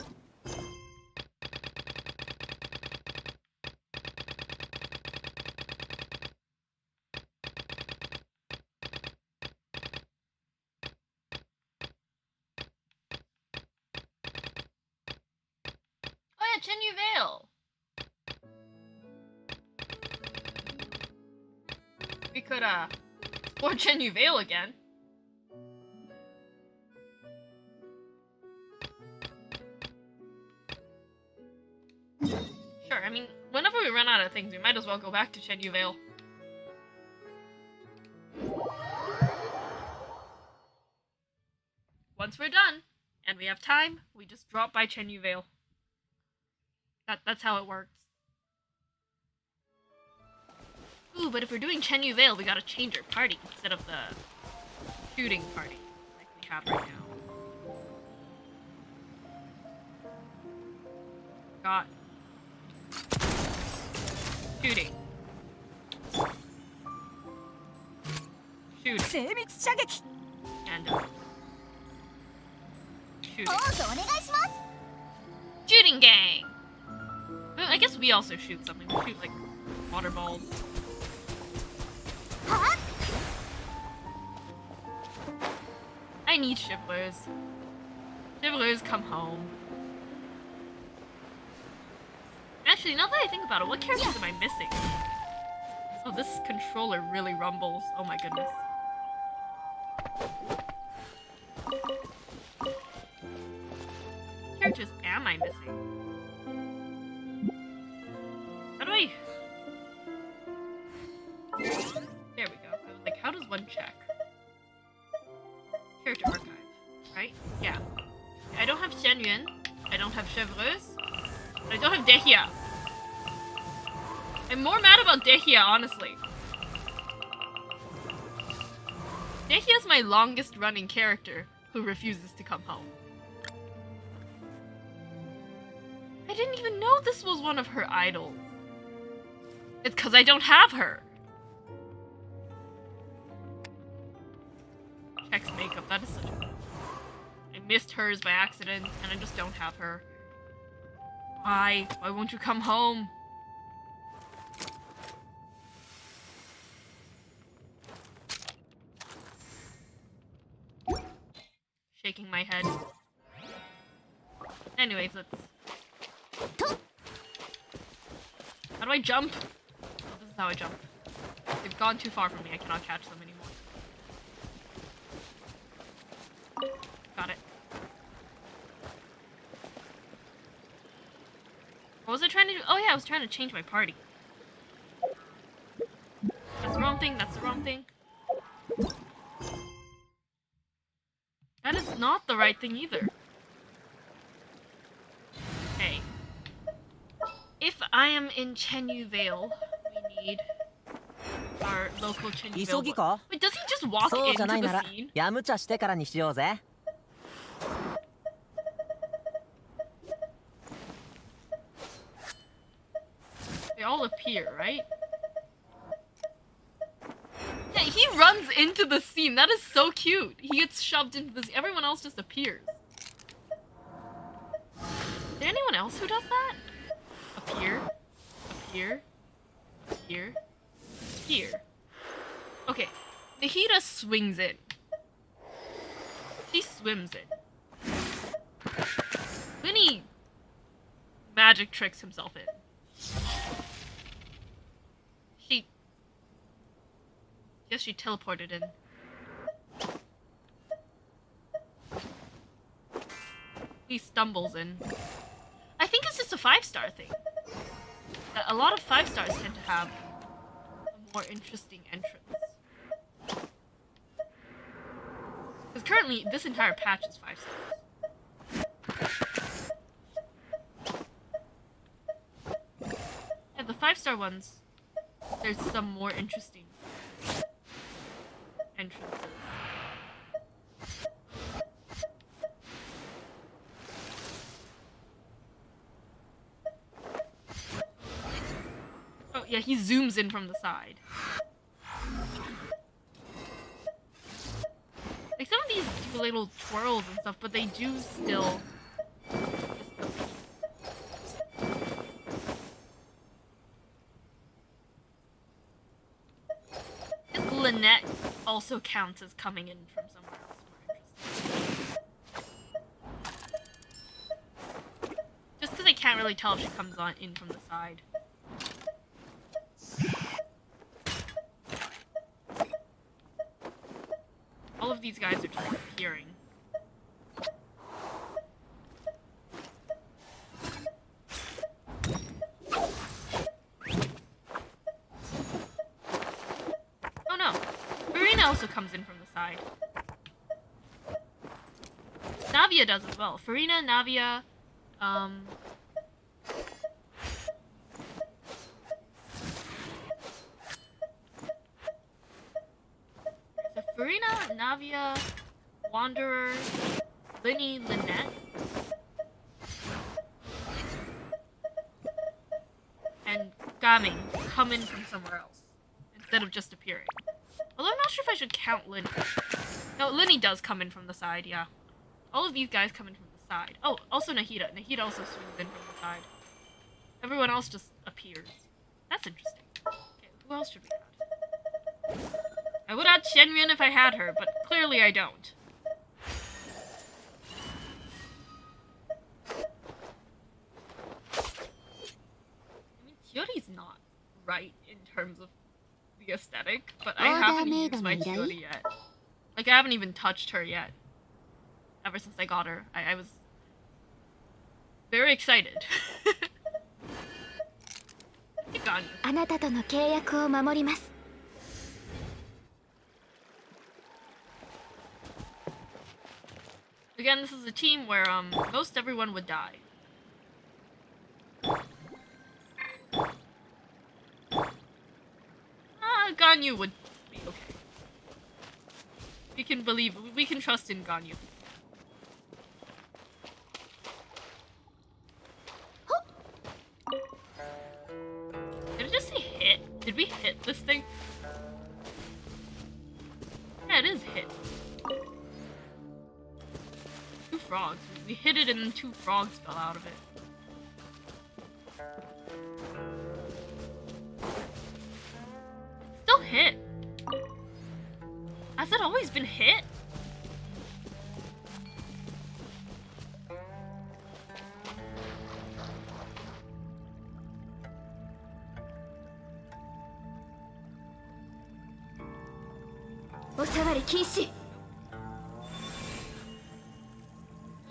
Oh yeah, Chenyu Vale. We could explore Chenyu Vale again. Sure, I mean, whenever we run out of things, we might as well go back to Chenyu Vale. Once we're done, and we have time, we just drop by Chenyu Vale. That's how it works. Ooh, but if we're doing Chenyu Vale, we gotta change our party instead of the shooting party like we have right now. Got shooting. Shooting. And shooting. Shooting gang! Well, I guess we also shoot something. We shoot, like, water balls. I I need chivalers. Chivalers, come home. Actually, now that I think about it, what characters am I missing? Oh, this controller really rumbles. Oh my goodness. What characters am I missing? How do I... There we go. I was like, how does one check? Character archive, right? Yeah. I don't have Chenyu. I don't have Chevreuse. I don't have Dehia. I'm more mad about Dehia, honestly. Dehia is my longest running character who refuses to come home. I didn't even know this was one of her idols. It's because I don't have her. Checks makeup, that is such a... I missed hers by accident, and I just don't have her. Why? Why won't you come home? Shaking my head. Anyways, let's... How do I jump? Oh, this is how I jump. They've gone too far from me, I cannot catch them anymore. Got it. What was I trying to do? Oh yeah, I was trying to change my party. That's the wrong thing, that's the wrong thing. That is not the right thing either. Okay. If I am in Chenyu Vale, we need our local Chenyu Vale. Wait, does he just walk into the scene? やむちゃしてからにしようぜ。 They all appear, right? Yeah, he runs into the scene. That is so cute. He gets shoved into the scene. Everyone else just appears. Is there anyone else who does that? Appear. Appear. Appear. Appear. Okay. Nahida swings in. She swims in. Winnie magic tricks himself in. Yes, she teleported in. He stumbles in. I think it's just a 5-star thing. A lot of 5-stars tend to have a more interesting entrance. Because currently, this entire patch is 5 stars. And the 5-star ones, there's some more interesting entrances. Oh yeah, he zooms in from the side. Like some of these do little twirls and stuff, but they do still Lynette also counts as coming in from somewhere else. Just because I can't really tell if she comes on in from the side. All of these guys are just appearing. Also comes in from the side. Navia does as well. Farina, Navia, so Farina, Navia, Wanderer, Linny, Lynette, and Gaming come in from somewhere else instead of just appearing. Although I'm not sure if I should count Linny. No, Linny does come in from the side, yeah. All of these guys come in from the side. Oh, also Nahida. Nahida also swings in from the side. Everyone else just appears. That's interesting. Okay, who else should we add? I would add Chenyu if I had her, but clearly I don't. Kyoto's not right in terms of the aesthetic, but I haven't used my Kyoto yet. Like, I haven't even touched her yet. Ever since I got her. I was very excited. Gone. あなたとの契約を守ります。 Again, this is a team where most everyone would die. Ganyu would be okay. We can trust in Ganyu. Did it just say hit? Did we hit this thing? Yeah, it is hit. 2 frogs. We hit it and then 2 frogs fell out of it. Still hit. Has it always been hit?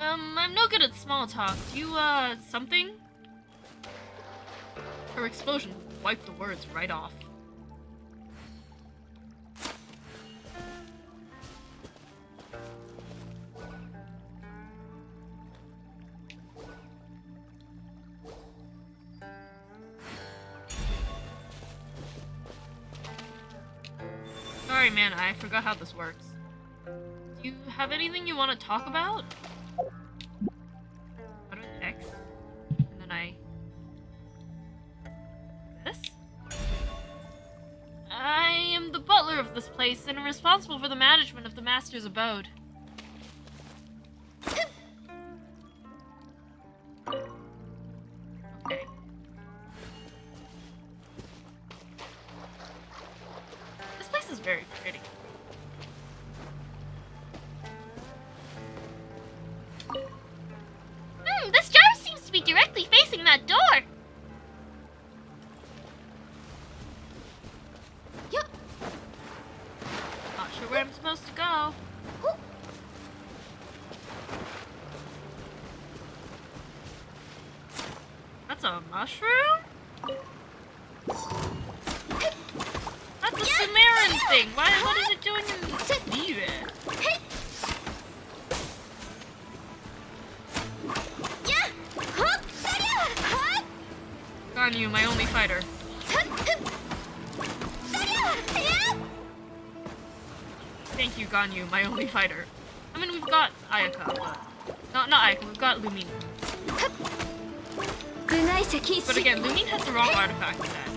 I'm no good at small talk. Do you, something? Her explosion wiped the words right off. Sorry, man, I forgot how this works. Do you have anything you want to talk about? How do I X? And then I... This? I am the butler of this place and am responsible for the management of the master's abode. Okay. This place is very pretty. This jar seems to be directly facing that door. Not sure where I'm supposed to go. That's a mushroom? That's a Sumerian thing. What is it doing in Tibet? Ganyu, my only fighter. Thank you, Ganyu, my only fighter. I mean, we've got Ayaka, but... Not Ayaka, we've got Lumine. But again, Lumine has the wrong artifact for that.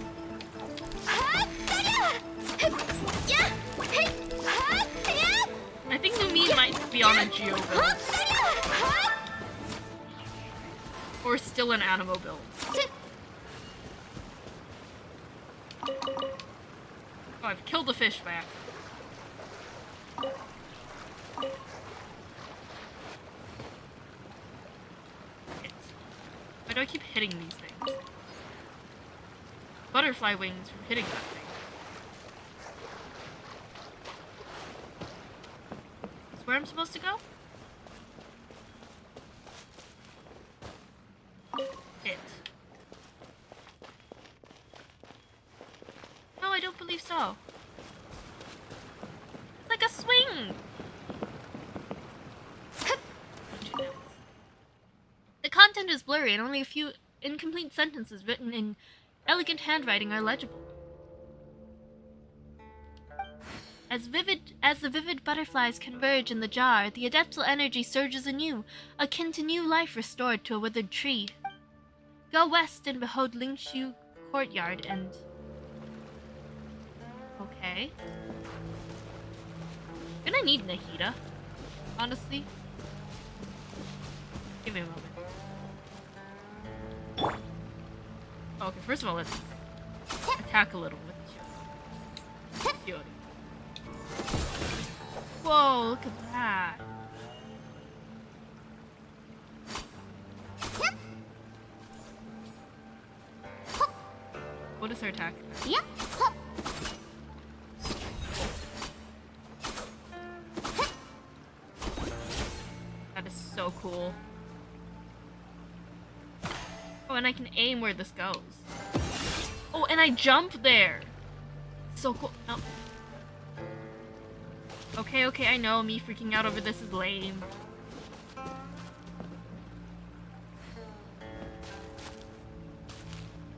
I think Lumine might be on a Geo build. Or still an Animo build. Oh, I've killed a fish by accident. Why do I keep hitting these things? Butterfly wings from hitting that thing. Is where I'm supposed to go? Hit. No, I don't believe so. It's like a swing! The content is blurry and only a few incomplete sentences written in elegant handwriting are legible. As the vivid butterflies converge in the jar, the adeptal energy surges anew, akin to new life restored to a withered tree. Go west and behold Lingshu Courtyard and... Okay. I'm gonna need Nahida, honestly. Give me a moment. Okay, first of all, let's attack a little with Kyoto. Whoa, look at that. is her attack? いやはっ That is so cool. Oh, and I can aim where this goes. Oh, and I jump there. So cool. No. Okay, okay, I know me freaking out over this is lame.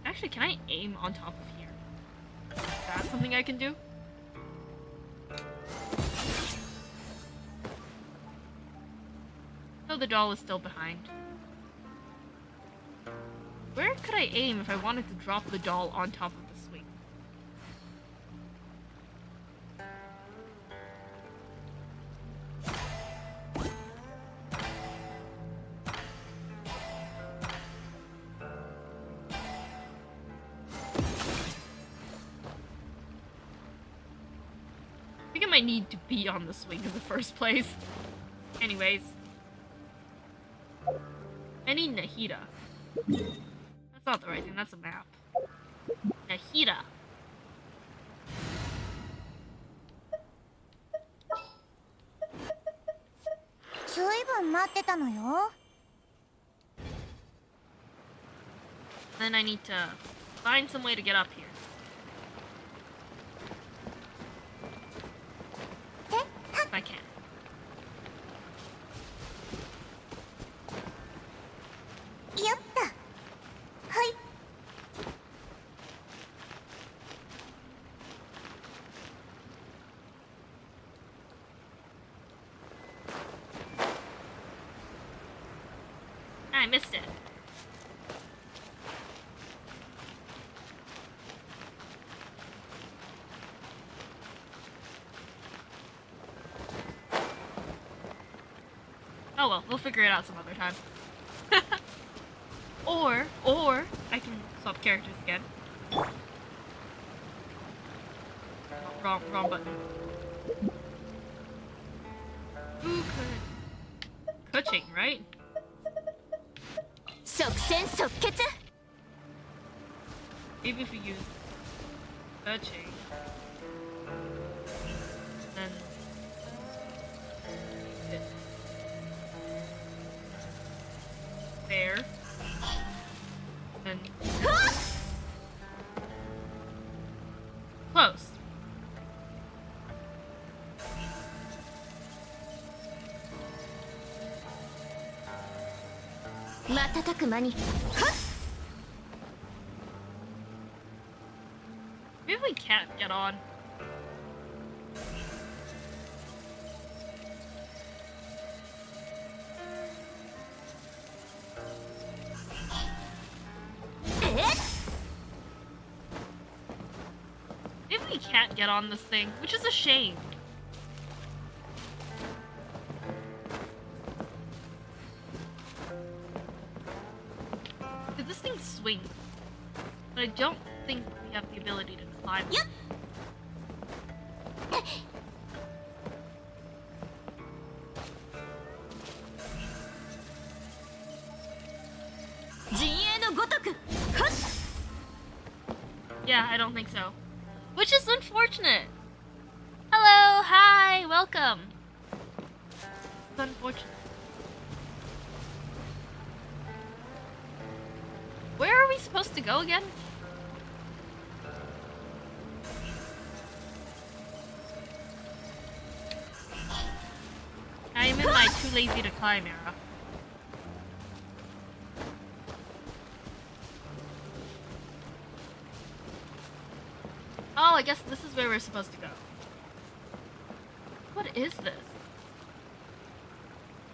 Actually, can I aim on top of here? Is that something I can do? No, the doll is still behind. Where could I aim if I wanted to drop the doll on top of the swing? I think I might need to be on the swing in the first place. Anyways. I need Nahida. That's not the right thing, that's a map. Nahida. Then I need to find some way to get up here. If I can. I missed it. Oh well, we'll figure it out some other time. or I can swap characters again. Oh, wrong button. Who could? Kuching, right? 即戦即決 Maybe if we use Kuching, then there, then close. Maybe we can't get on. Maybe we can't get on this thing, which is a shame. Because this thing swings, but I don't think we have the ability to climb. Yep. Yeah, I don't think so. Which is unfortunate. Hello, hi, welcome. It's unfortunate. Where are we supposed to go again? I am in my too lazy to climb era. Oh, I guess this is where we're supposed to go. What is this?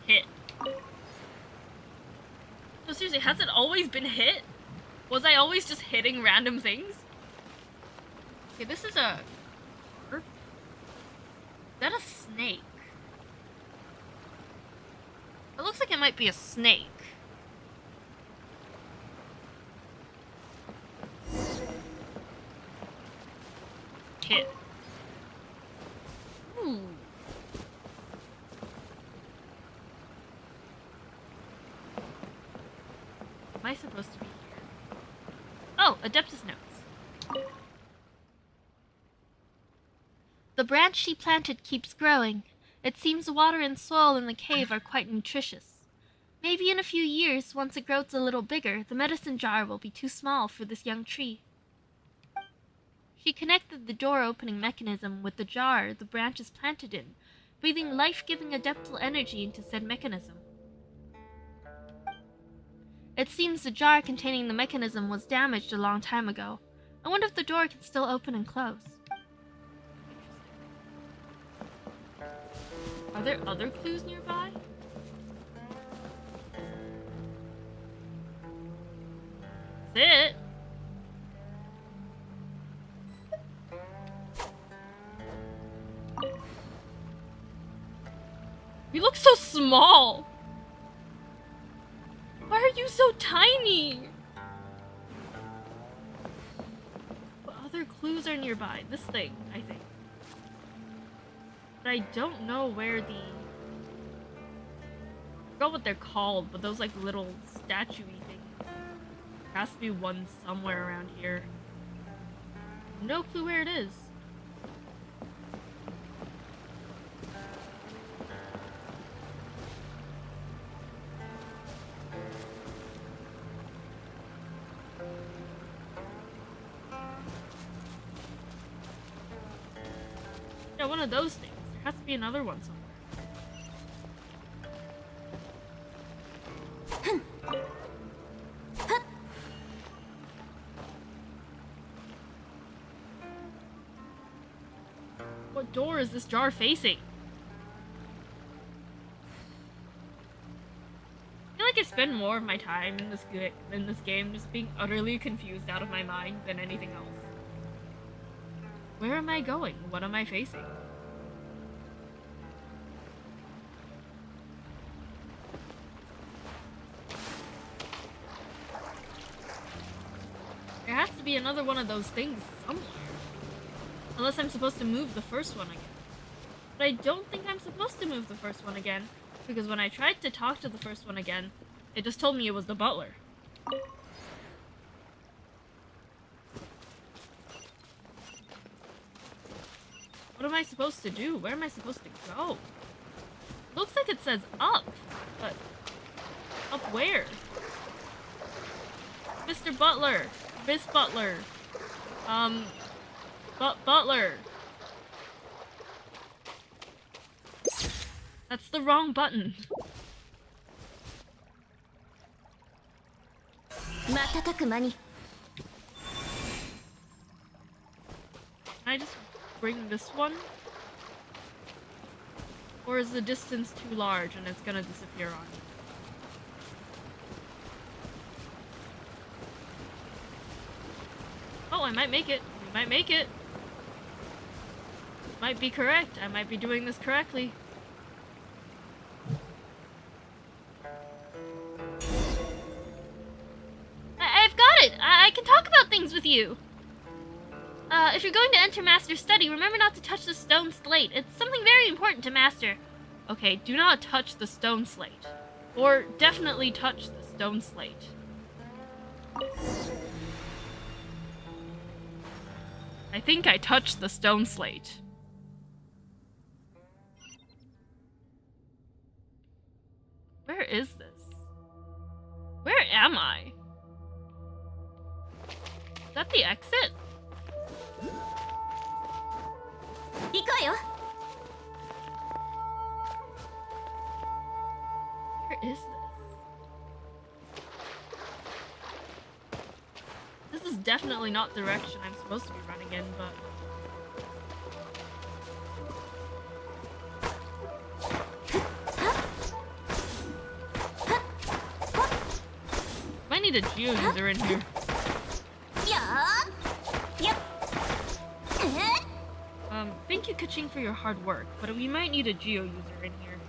Hit. No, seriously, has it always been hit? Was I always just hitting random things? Okay, this is a... Is that a snake? It looks like it might be a snake. Hit. Ooh. Am I supposed to be here? Oh, Adeptus notes. The branch she planted keeps growing. It seems water and soil in the cave are quite nutritious. Maybe in a few years, once it grows a little bigger, the medicine jar will be too small for this young tree. She connected the door-opening mechanism with the jar the branch is planted in, breathing life-giving adeptal energy into said mechanism. It seems the jar containing the mechanism was damaged a long time ago. I wonder if the door can still open and close. Are there other clues nearby? That's it. You look so small. Why are you so tiny? What other clues are nearby? This thing, I think. But I don't know where the... I forgot what they're called, but those like little statue-y things. There has to be one somewhere around here. No clue where it is. Yeah, one of those things. There has to be another one somewhere. What door is this jar facing? I feel like I spend more of my time in this game just being utterly confused out of my mind than anything else. Where am I going? What am I facing? There has to be another one of those things somewhere. Unless I'm supposed to move the first one again. But I don't think I'm supposed to move the first one again, because when I tried to talk to the first one again, it just told me it was the butler. What am I supposed to do? Where am I supposed to go? Looks like it says up, but up where? Mr. Butler! Miss Butler! Butler! That's the wrong button. Can I just bring this one? Or is the distance too large and it's gonna disappear on me? Oh, I might make it. We might make it. Might be correct. I might be doing this correctly. I've got it! I can talk about things with you! If you're going to enter Master's study, remember not to touch the stone slate. It's something very important to Master. Okay, do not touch the stone slate. Or definitely touch the stone slate. I think I touched the stone slate. Where is this? Where am I? Is that the exit? Where is this? This is definitely not the direction I'm supposed to be running in, but... Might need a Geo user in here. Thank you, Kaching, for your hard work, but we might need a Geo user in here.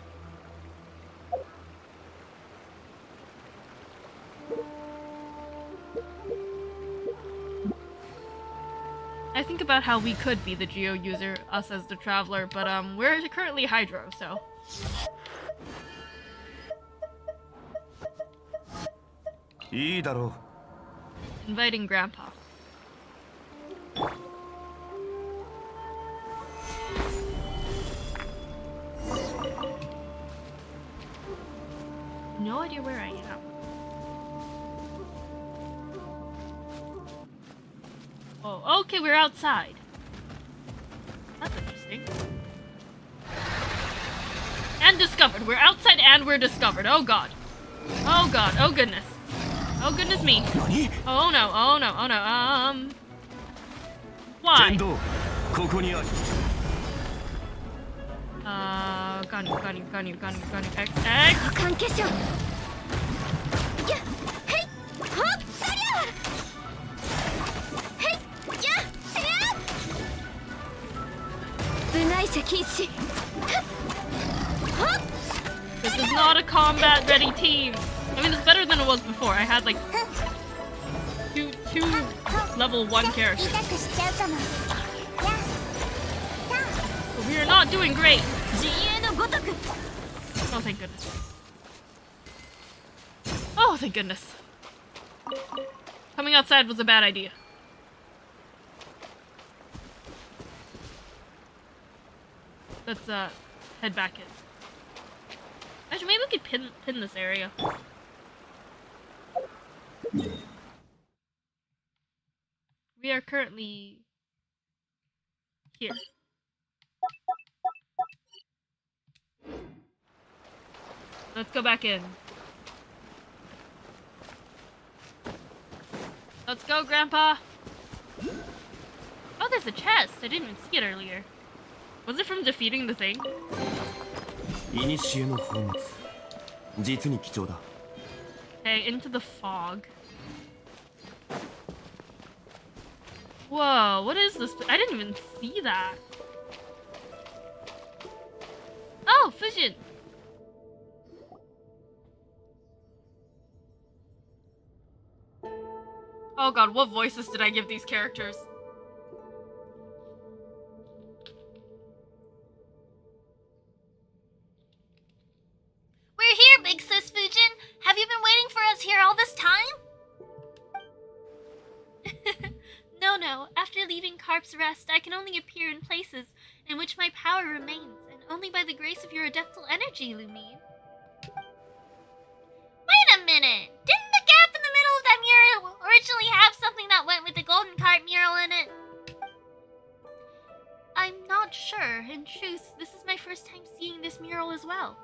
I think about how we could be the Geo user, us as the Traveler, but we're currently Hydro, so... Inviting Grandpa. no idea where I am. Oh, okay, we're outside. That's interesting. And discovered. We're outside and we're discovered. Oh god. Oh god. Oh goodness. Oh goodness me. Oh no. Oh no. Oh no. Why? Gun you. X. 関係者。いや、へい、ほっとりゃ。へい、じゃ、てや。部外者禁止。This is not a combat ready team. I mean, it's better than it was before. I had like two level 1 characters. 痛くしちゃうかも。But we are not doing great. 陣営のごとく。 Oh, thank goodness. Oh, thank goodness. Coming outside was a bad idea. Let's head back in. Actually, maybe we could pin this area. We are currently here. Let's go back in. Let's go, Grandpa! Oh, there's a chest! I didn't even see it earlier. Was it from defeating the thing? 古の宝物、実に貴重だ。 Okay, into the fog. Whoa, what is this? I didn't even see that. Oh, Fusion! Oh god, what voices did I give these characters? We're here, Big Sis Fujin. Have you been waiting for us here all this time? No. After leaving Carp's Rest, I can only appear in places in which my power remains, and only by the grace of your adeptal energy, Lumine. Wait a minute! Didn't the gap in the middle of that mural originally have something that went with the Golden Carp mural in it? I'm not sure. In truth, this is my first time seeing this mural as well.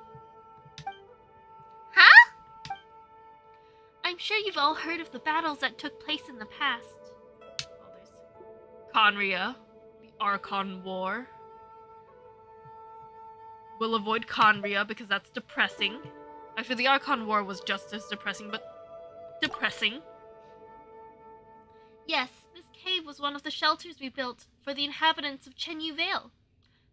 Huh? I'm sure you've all heard of the battles that took place in the past. Oh, there's Conria, the Archon War. We'll avoid Conria because that's depressing. Actually, the Archon War was just as depressing, but depressing. Yes, this cave was one of the shelters we built for the inhabitants of Chenyu Vale,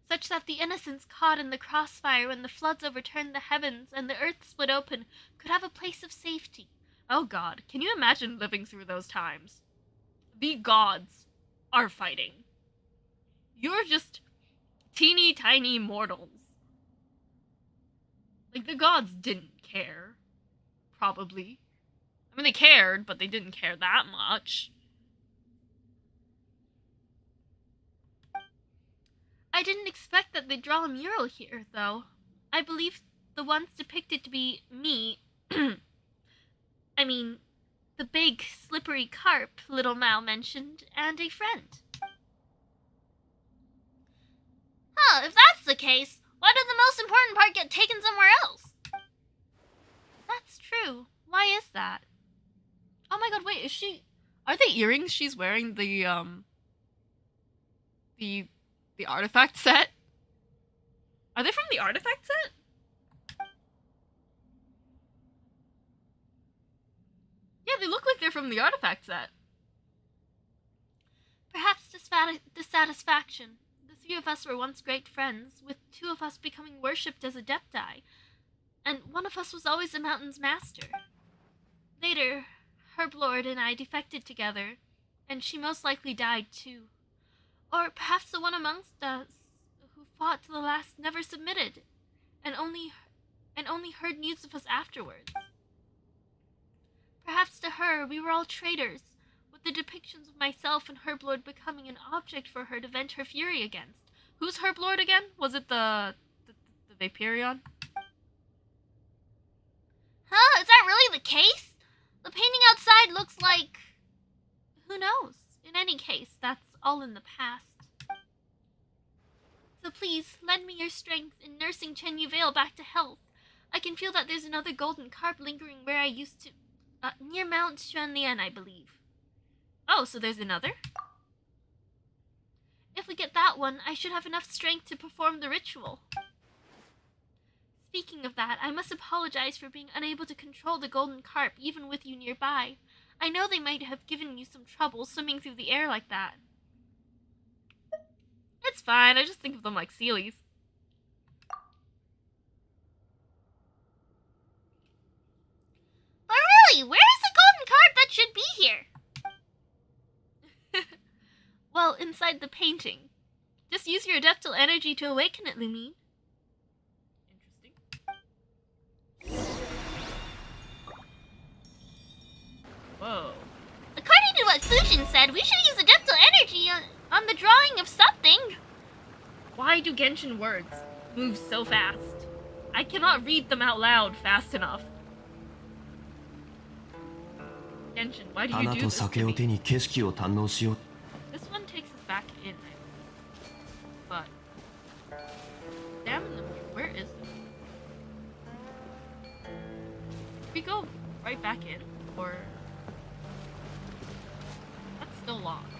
such that the innocents caught in the crossfire when the floods overturned the heavens and the earth split open could have a place of safety. Oh god, can you imagine living through those times? The gods are fighting. You're just teeny tiny mortals. Like, the gods didn't care. Probably. I mean, they cared, but they didn't care that much. I didn't expect that they'd draw a mural here, though. I believe the ones depicted to be me. I mean, the big, slippery carp Little Mao mentioned, and a friend. Huh, if that's the case, why did the most important part get taken somewhere else? That's true. Why is that? Oh my god, wait, is she... Are they earrings she's wearing the artifact set? Are they from the artifact set? Yeah, they look like they're from the artifact set. Perhaps dissatisfaction. The three of us were once great friends, with two of us becoming worshipped as adepti, and one of us was always the mountain's master. Later, Herblord and I defected together, and she most likely died too. Or perhaps the one amongst us who fought to the last never submitted, and only heard news of us afterwards. Perhaps to her we were all traitors, with the depictions of myself and Herblord becoming an object for her to vent her fury against. Who's Herblord again? Was it the Vaporeon? Huh, really the case? The painting outside looks like... Who knows? In any case, that's all in the past. So please, lend me your strength in nursing Chenyu Vale back to health. I can feel that there's another golden carp lingering where I used to... near Mount Xuanlian, I believe. Oh, so there's another? If we get that one, I should have enough strength to perform the ritual. Speaking of that, I must apologize for being unable to control the golden carp even with you nearby. I know they might have given you some trouble swimming through the air like that. It's fine, I just think of them like sealies. But really, where is the golden carp that should be here? Well, inside the painting. Just use your adeptal energy to awaken it, Lumine. Whoa. According to what Fujin said, we should use adeptal energy on the drawing of something. Why do Genshin words move so fast? I cannot read them out loud fast enough. Genshin, why do you do this to me? This one takes us back in, but damn the where is it? We go right back in, or that's still locked.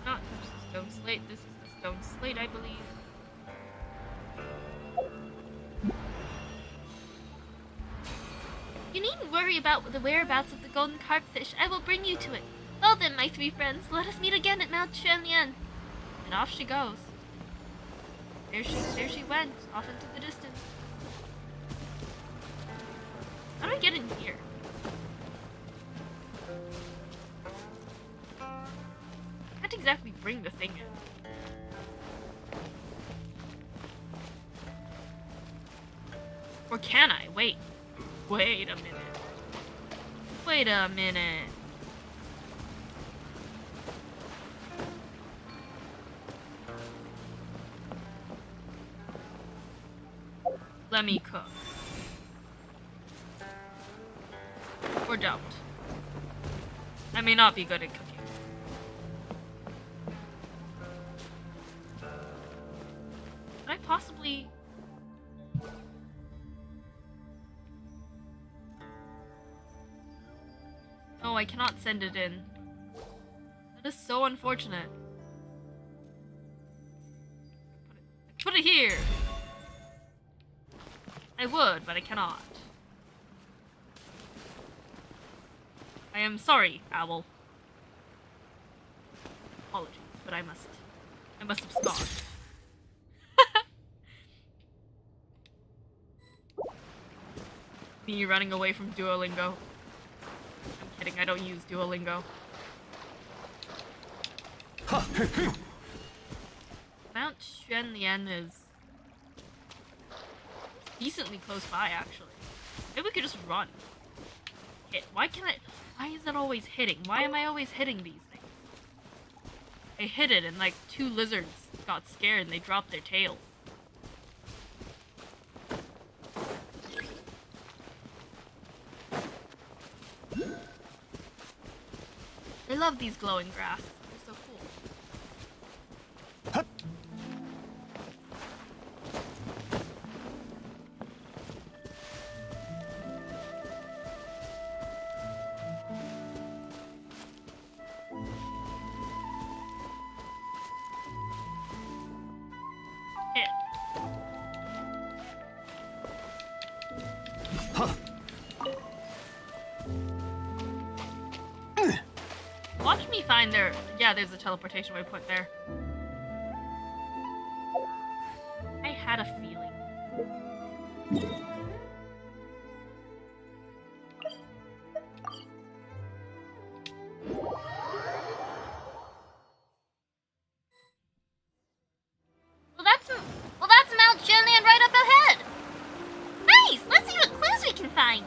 Not touch the stone slate. This is the stone slate, I believe. You needn't worry about the whereabouts of the golden carpfish. I will bring you to it. Well then, my three friends, let us meet again at Mount Xuanlian. And off she goes. There she went, off into the distance. How do I get in here? I can't exactly bring the thing in. Or can I? Wait a minute. Wait a minute. Let me cook. Or don't. I may not be good at cooking. Could I possibly... No, I cannot send it in. That is so unfortunate. Put it here! I would, but I cannot. I am sorry, Owl. Apologies, but I must abscond. Me running away from Duolingo. I'm kidding, I don't use Duolingo. Mount Xuanlian is decently close by, actually. Maybe we could just run. Hit. Why is that always hitting? Why am I always hitting these things? I hit it and like 2 lizards got scared and they dropped their tails. I love these glowing grass. They're so cool. Watch me find their... Yeah, there's a teleportation waypoint there. I had a feeling. Well, that's Mount Xuanlian right up ahead. Nice! Let's see what clues we can find.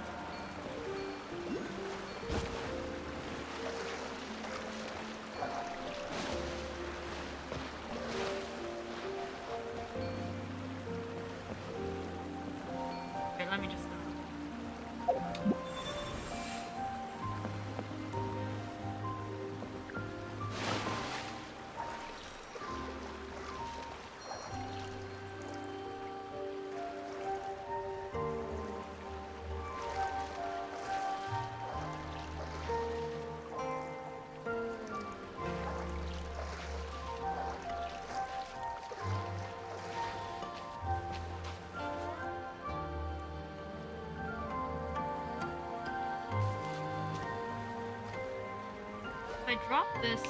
I drop this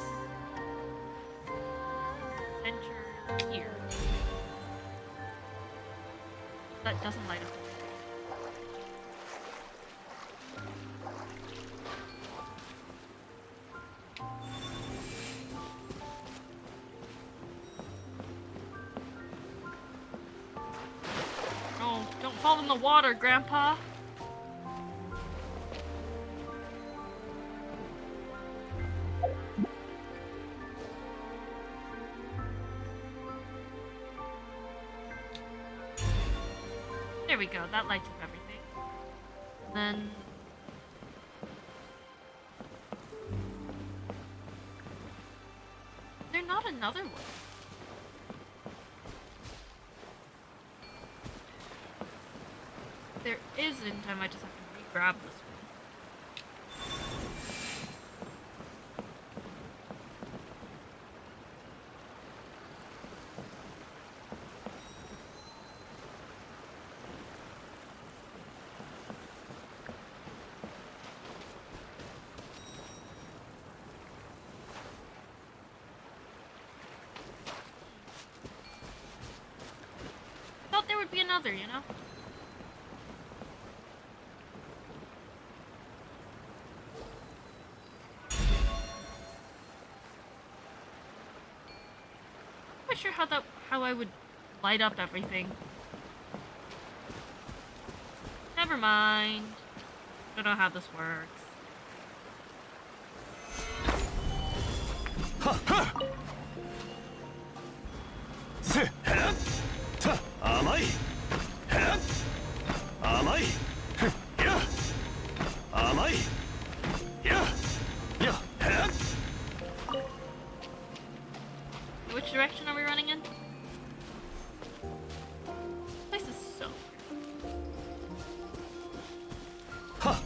center here, that doesn't light up. No, don't fall in the water, Grandpa. There we go, that lights up everything. And then... Is there not another one? There isn't, I might just have to re-grab this one. Thought there would be another, you know? Not sure how I would light up everything. Never mind. Don't know how this works. Ha ha! Se, ha! Ta, amai! Ha! Amai! Ya! Amai! Ya! Ya! Ha! Which direction are we running in? This place is so weird. Ha!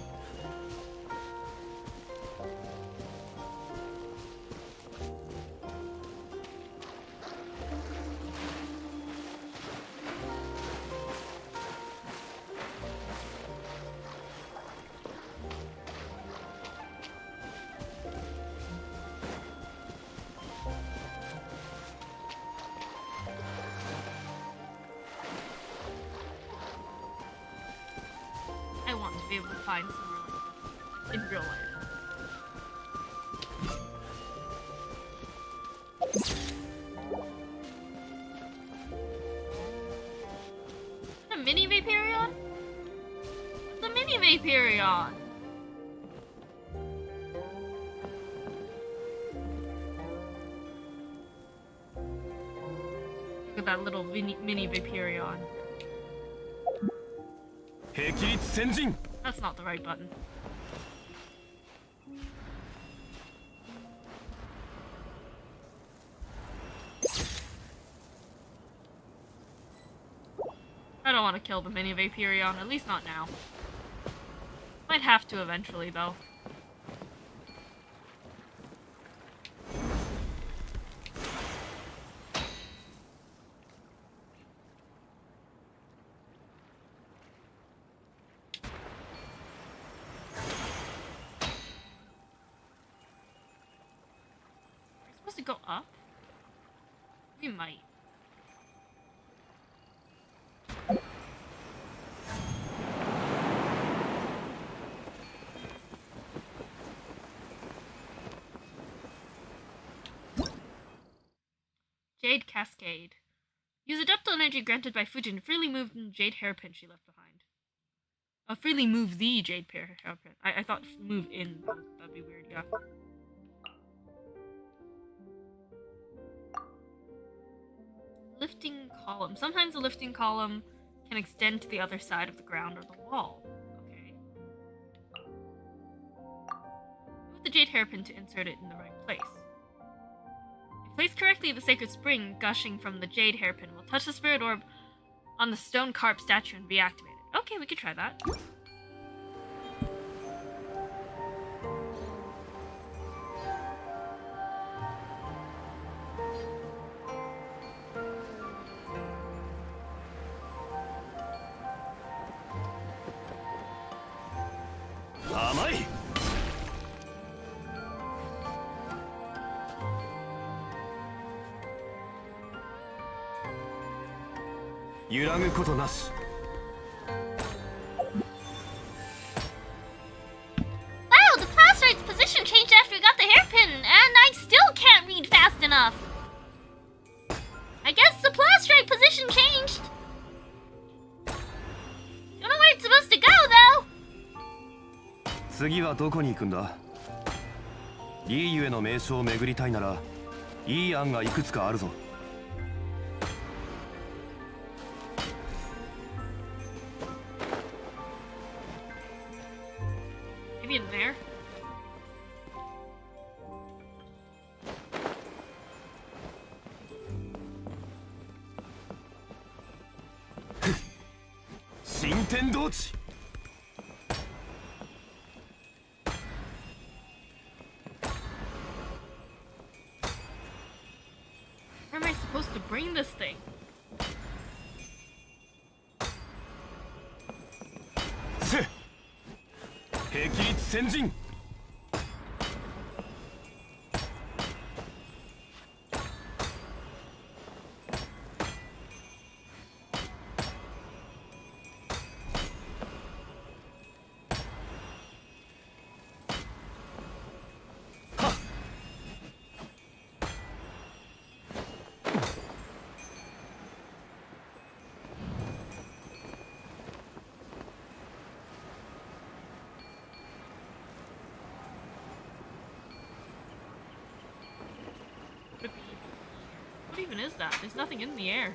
I want to be able to find somewhere like this in real life. Is that a mini Vaporeon? It's a mini Vaporeon! Look at that little mini Vaporeon. 霹靂先陣 That's not the right button. I don't want to kill the mini Vaporeon, at least not now. Might have to eventually, though. Supposed to go up? We might. Jade Cascade. Use adeptal energy granted by Fujin to freely move the jade hairpin she left behind. Freely move the jade hairpin. I thought move in. That'd be weird, yeah. Lifting column. Sometimes the lifting column can extend to the other side of the ground or the wall. Okay. Move the jade hairpin to insert it in the right place. If placed correctly, the sacred spring gushing from the jade hairpin will touch the spirit orb on the stone carp statue and be activated. Okay, we could try that. 揺らぐことなし。 Wow, the Plasterite's position changed after we got the hairpin, and I still can't read fast enough. I guess the Plasterite position changed. Don't know where it's supposed to go, though. 次はどこに行くんだ？いいゆえの名所を巡りたいなら、いい案がいくつかあるぞ。 Maybe in there? 新天道地。 Where am I supposed to bring this thing? せ。霹靂先陣。 What even is that? There's nothing in the air.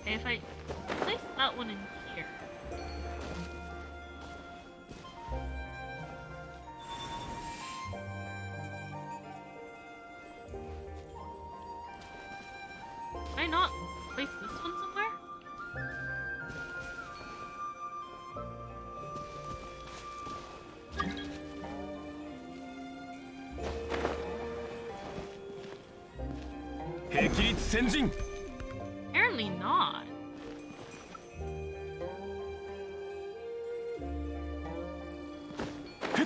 Okay, if I place that one in here. Can I not place this one somewhere? Apparently not. I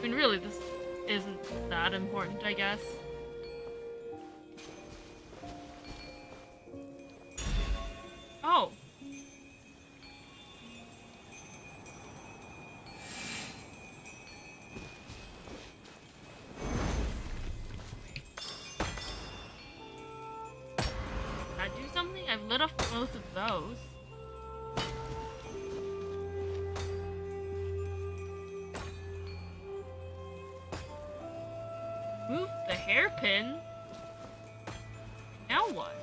mean, really, this isn't that important, I guess. Oh. Do something? I've lit off both of those. Move the hairpin? Now what?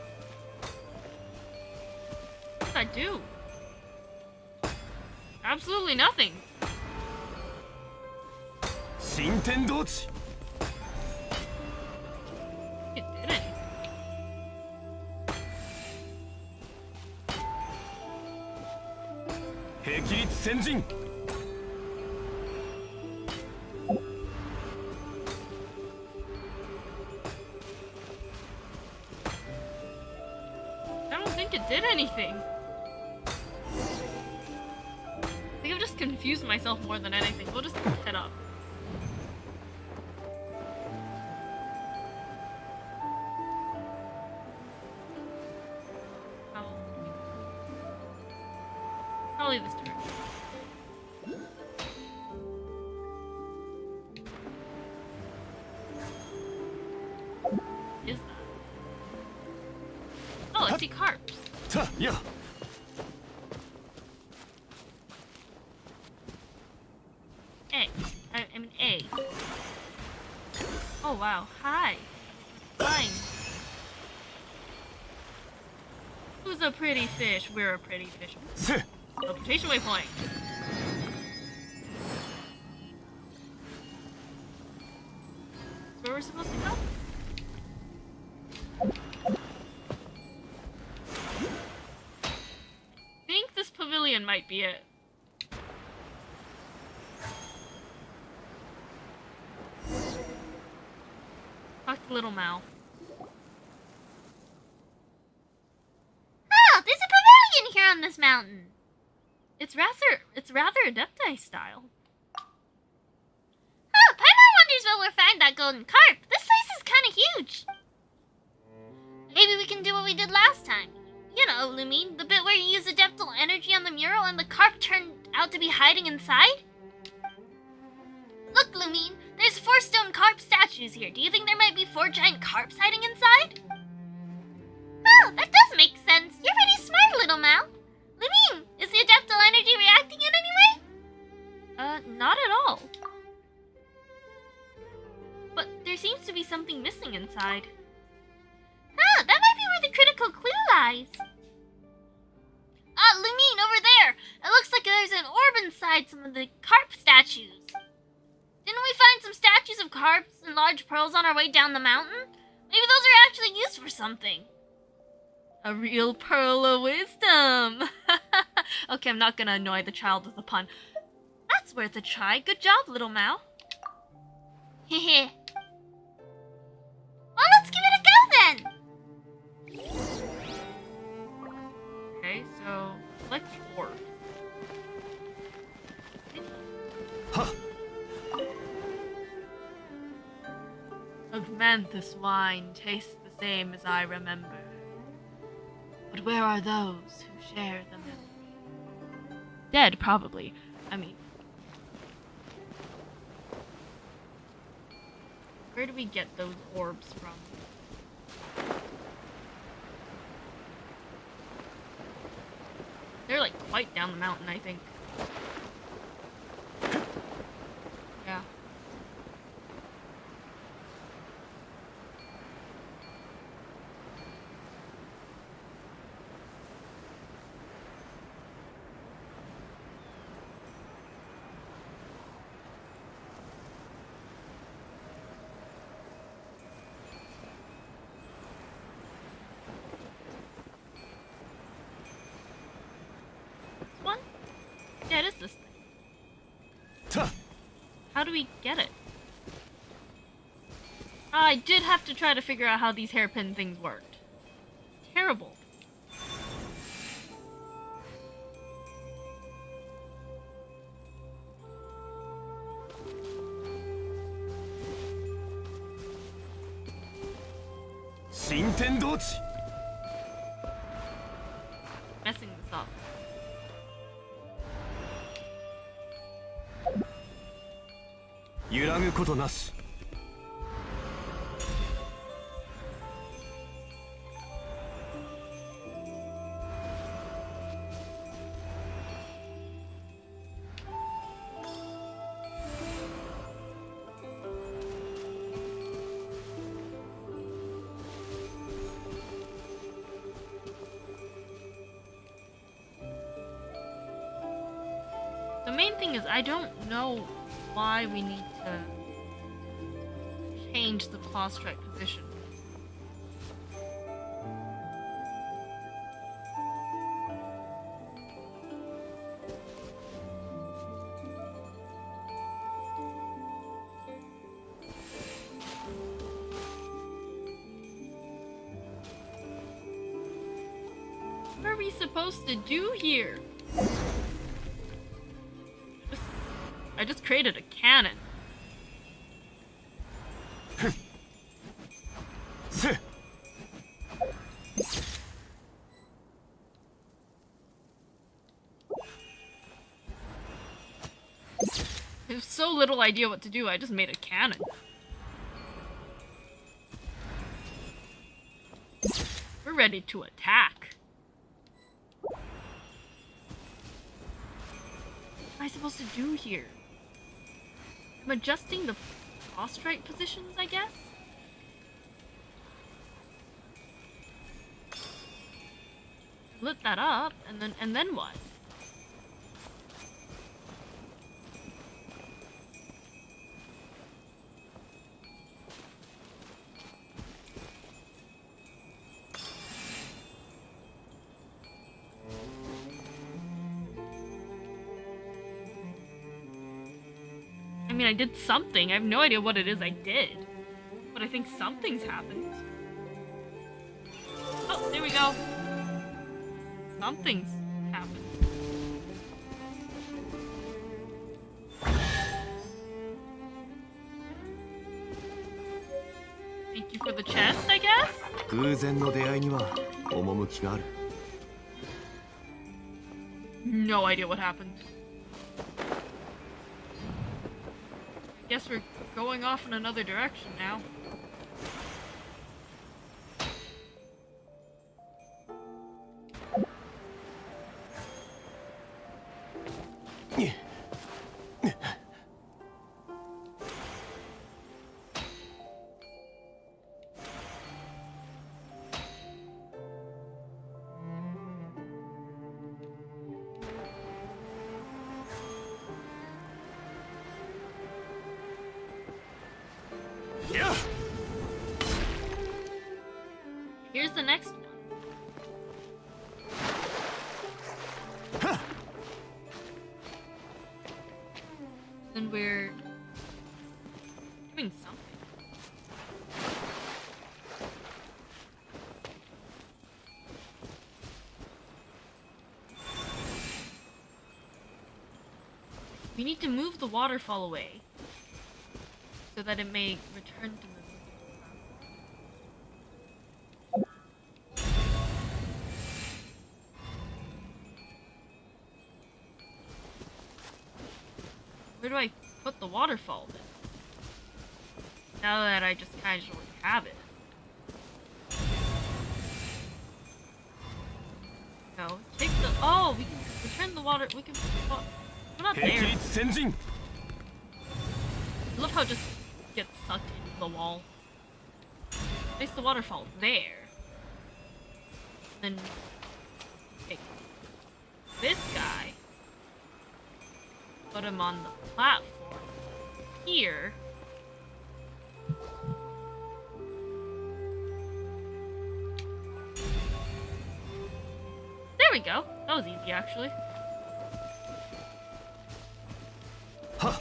What did I do? Absolutely nothing. 新天道地。 It did anything. I don't think it did anything. I think I've just confused myself more than anything. We'll just head up. I'll leave this to her. Is that? Oh, I see carps. Yeah. A. I mean A. Oh wow. Hi. Flying. Who's a pretty fish? We're a pretty fish. Teleportation waypoint. we're supposed to go? I think this pavilion might be it. Talk to Little Mal. Oh, there's a pavilion here on this mountain. It's rather Adepti style. Oh, Paimon wonders where we'll find that golden carp. This place is kind of huge. Maybe we can do what we did last time. You know, Lumine, the bit where you use adeptal energy on the mural and the carp turned out to be hiding inside? Look, Lumine, there's 4 stone carp statues here. Do you think there might be 4 giant carps hiding inside? Oh, that does make sense. You're pretty smart, Little Mal. Lumine, is the adeptal energy reacting in any way? Not at all. But there seems to be something missing inside. Oh, that might be where the critical clue lies. Ah, Lumine, over there. It looks like there's an orb inside some of the carp statues. Didn't we find some statues of carps and large pearls on our way down the mountain? Maybe those are actually used for something. A real pearl of wisdom. Okay, I'm not gonna annoy the child with a pun. That's worth a try. Good job, Little Mal. Hehe. Well, let's give it a go then. Okay, so select orb. Huh. Of Manthus wine tastes the same as I remember. But where are those who share the memory? Dead, probably. I mean, where do we get those orbs from? They're like quite down the mountain, I think. Yeah. One? Yeah, it is this thing. Tuh. How do we get it? I did have to try to figure out how these hairpin things worked. It's terrible. Messing this up. The main thing is I don't know why we need to change the claw strike position. What are we supposed to do here? I just created a cannon. I have so little idea what to do, I just made a cannon. We're ready to attack. What am I supposed to do here? I'm adjusting the claw strike positions, I guess? Lit that up, and then what? mean, I did something. I have no idea what it is I did. But I think something's happened. Oh, there we go. Something's happened. Thank you for the chest, I guess? 偶然の出会いには趣がある。 No idea what happened. Guess we're going off in another direction now. Here's the next one. And we're doing something. We need to move the waterfall away so that it may return to the Where do I put the waterfall then? Now that I just casually have it. No, take the. Oh, we can return the water. We can. Well, we're not there. 兵器率先進 I love how it just gets sucked into the wall. Place the waterfall there. Then take this guy. Put him on the platform here. There we go. That was easy, actually. Huh.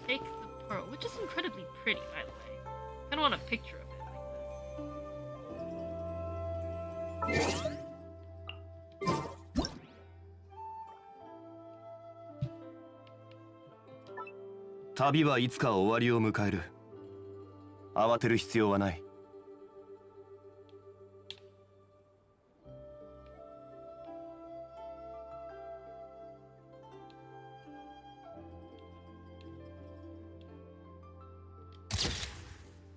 Take the pearl, which is incredibly pretty, by the way. I don't want a picture of it like this.旅はいつか終わりを迎える。慌てる必要はない。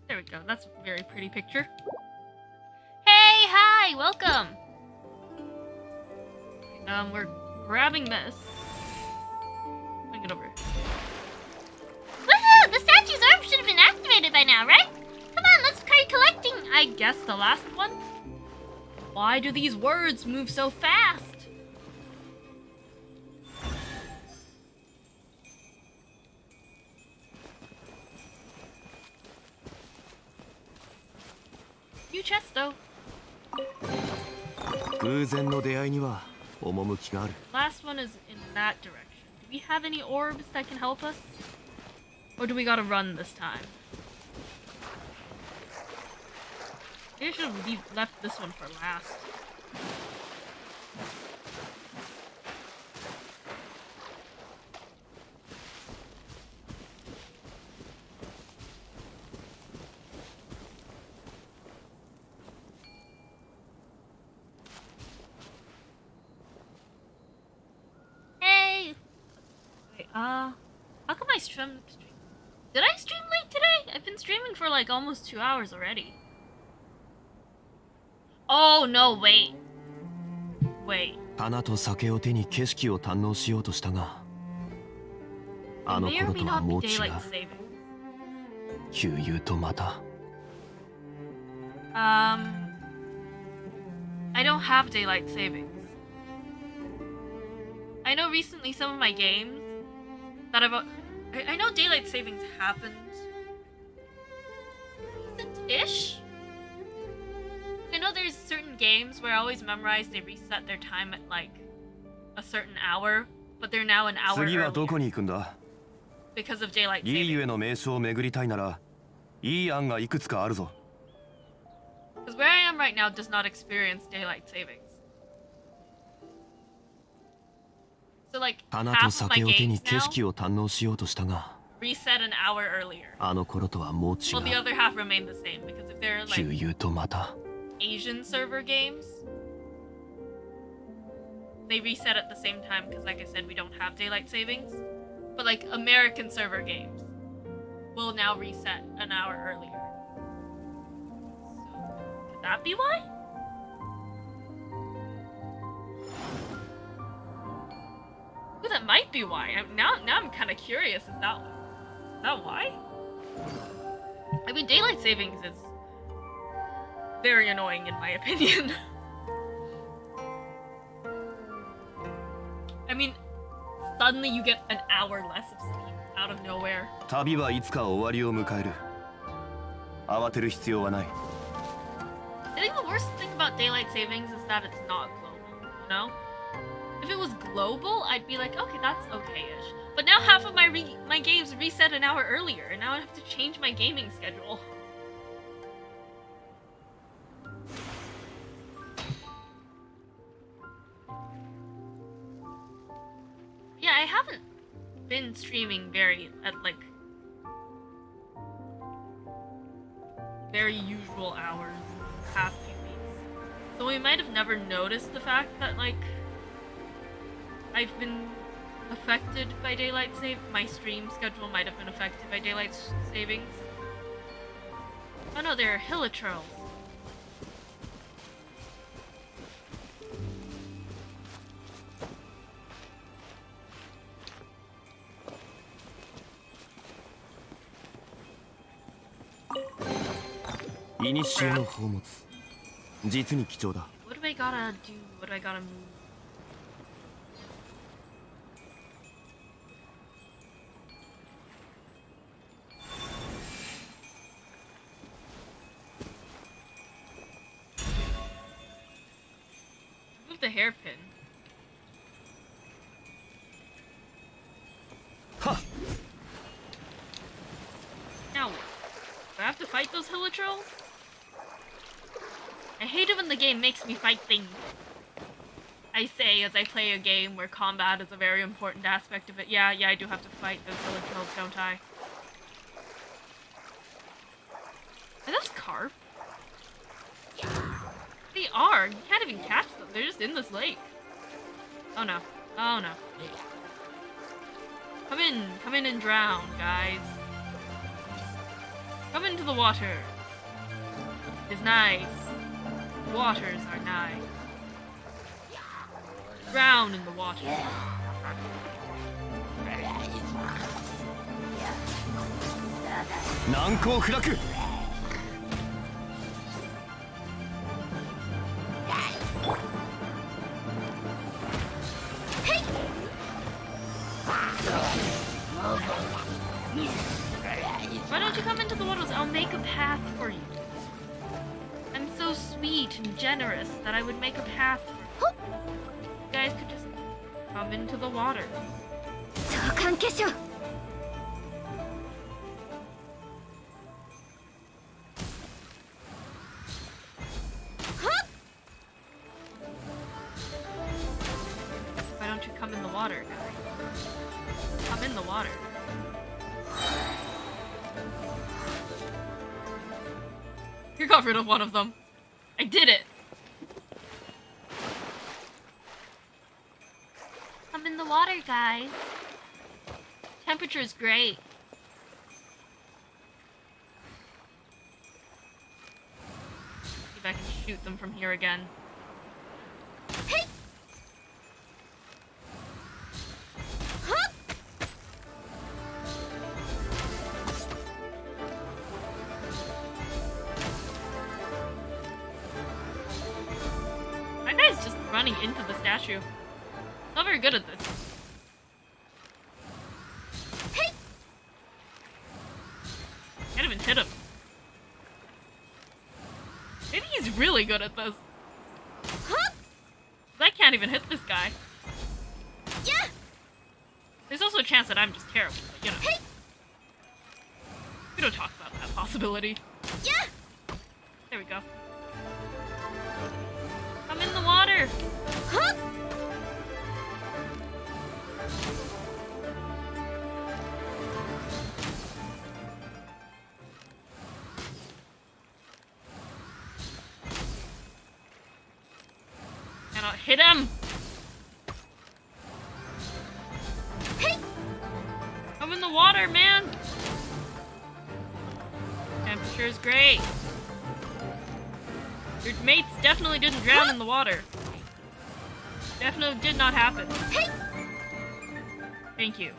There we go. That's a very pretty picture. Hey, hi, welcome. We're grabbing this. Bring it over. Woohoo! The statue's arm should have been activated by now, right? Come on, let's start collecting. I guess the last one? Why do these words move so fast? New chest, though. 偶然の出会いには趣がある。 Last one is in that direction. Do we have any orbs that can help us? Or do we gotta run this time? Maybe I should have left this one for last. Hey! Wait, how come I Did I stream late today? I've been streaming for like almost 2 hours already. Oh, no, wait. Wait. 花と酒を手に景色を堪能しようとしたが、あ It の may or 頃 may とは not も be う違 daylight う。 savings. 悠々とまた。I don't have daylight savings. I know recently some of my games that I know daylight savings happened recent-ish. I know there's certain games where I always memorize they reset their time at like a certain hour, but they're now an hour 次はどこ earlier に行くんだ because of daylight いいゆ savings. えの名所を巡りたいならいい案がいくつかあるぞ Because where I am right now does not experience daylight savings. So like 花と half of my 酒を手に games 景 now 色を堪能しようとしたが reset an hour earlier. あの頃とはもう違 Well, the う other half remain the same because if they're 旧 like 友とまた Asian server games, they reset at the same time because, like I said, we don't have daylight savings. But like American server games will now reset an hour earlier. So, could that be why? Ooh, that might be why. Now I'm kind of curious. Is that why? I mean, daylight savings is very annoying in my opinion. I mean, suddenly you get an hour less of sleep out of nowhere. 旅はいつか終わりを迎える慌てる必要はない I think the worst thing about daylight savings is that it's not global, you know? If it was global, I'd be like, okay, that's okay-ish. But now half of my games reset an hour earlier, and now I have to change my gaming schedule. Yeah, I haven't been streaming at like very usual hours the past few weeks. So we might have never noticed the fact that like I've been affected by daylight my stream schedule might have been affected by daylight savings. Oh no, they're hilichurls.古の宝物実に貴重だ What do I gotta do? What do I gotta move? Move the hairpin. Huh. Now what? Do I have to fight those hilichurls? I hate it when the game makes me fight things. I say as I play a game where combat is a very important aspect of it. Yeah, I do have to fight those hilichurls, don't I? Are those carp? They are. You can't even catch them. They're just in this lake. Oh no. Oh no. Come in and drown, guys. Come into the water. It's nice. The waters are nice. Drown in the water. Why don't you come into the waters? I'll make a path for you. I'm so sweet and generous that I would make a path for you. You guys could just come into the water. Why don't you come in the water, guys? Come in the water. You got rid of one of them. I did it. I'm in the water, guys. Temperature is great. See if I can shoot them from here again. Hey! My guy's just running into the statue. Not very good at this. Hey! Can't even hit him. Maybe he's really good at this. can't even hit this guy. Yeah. There's also a chance that I'm just terrible, but you know. Hey. We don't talk about that possibility. Yeah. There we go. I'm in the water. Huh? Cannot hit him. Hey. I'm in the water, man. Temperature is great. Your mates definitely didn't drown in the water. Definitely did not happen. Hey. Thank you.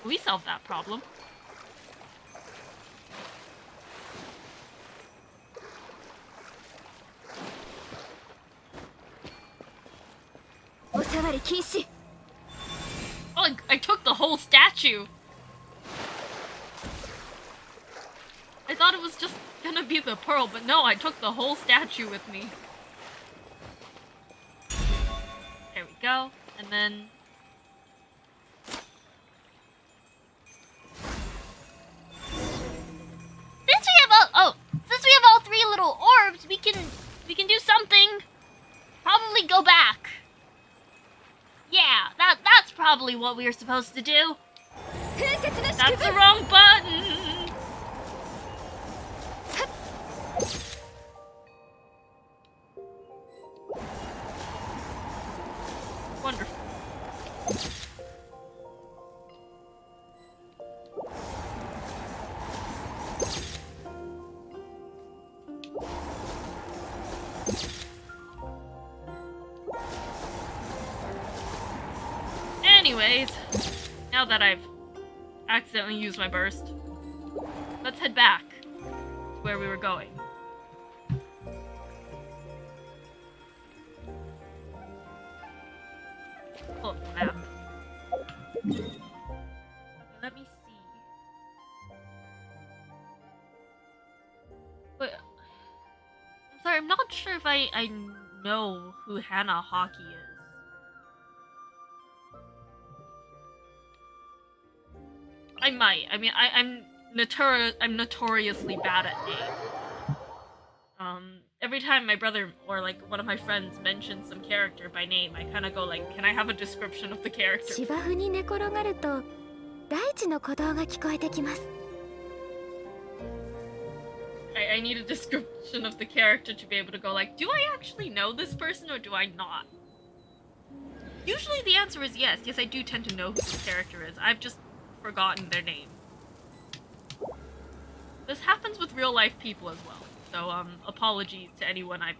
We solved that problem. Oh, I took the whole statue. I thought it was just gonna be the pearl, but no, I took the whole statue with me. There we go. And then... Since we have all 3 little orbs, we can do something. Probably go back. Yeah, that's probably what we were supposed to do. That's the wrong button! Wonderful. Anyways, now that I've accidentally used my burst, let's head back to where we were going. Pull up the map. Let me see. Wait, I'm sorry, I'm not sure if I know who Hana Hockey is. I might. I mean, I'm notoriously bad at names. Every time my brother or like one of my friends mentions some character by name, I kind of go like, "Can I have a description of the character?" 芝生に寝転がると大地の鼓動が聞こえてきます。 I need a description of the character to be able to go like, do I actually know this person or do I not? Usually the answer is yes. Yes, I do tend to know who this character is. I've just forgotten their name. This happens with real life people as well. So, apologies to anyone I've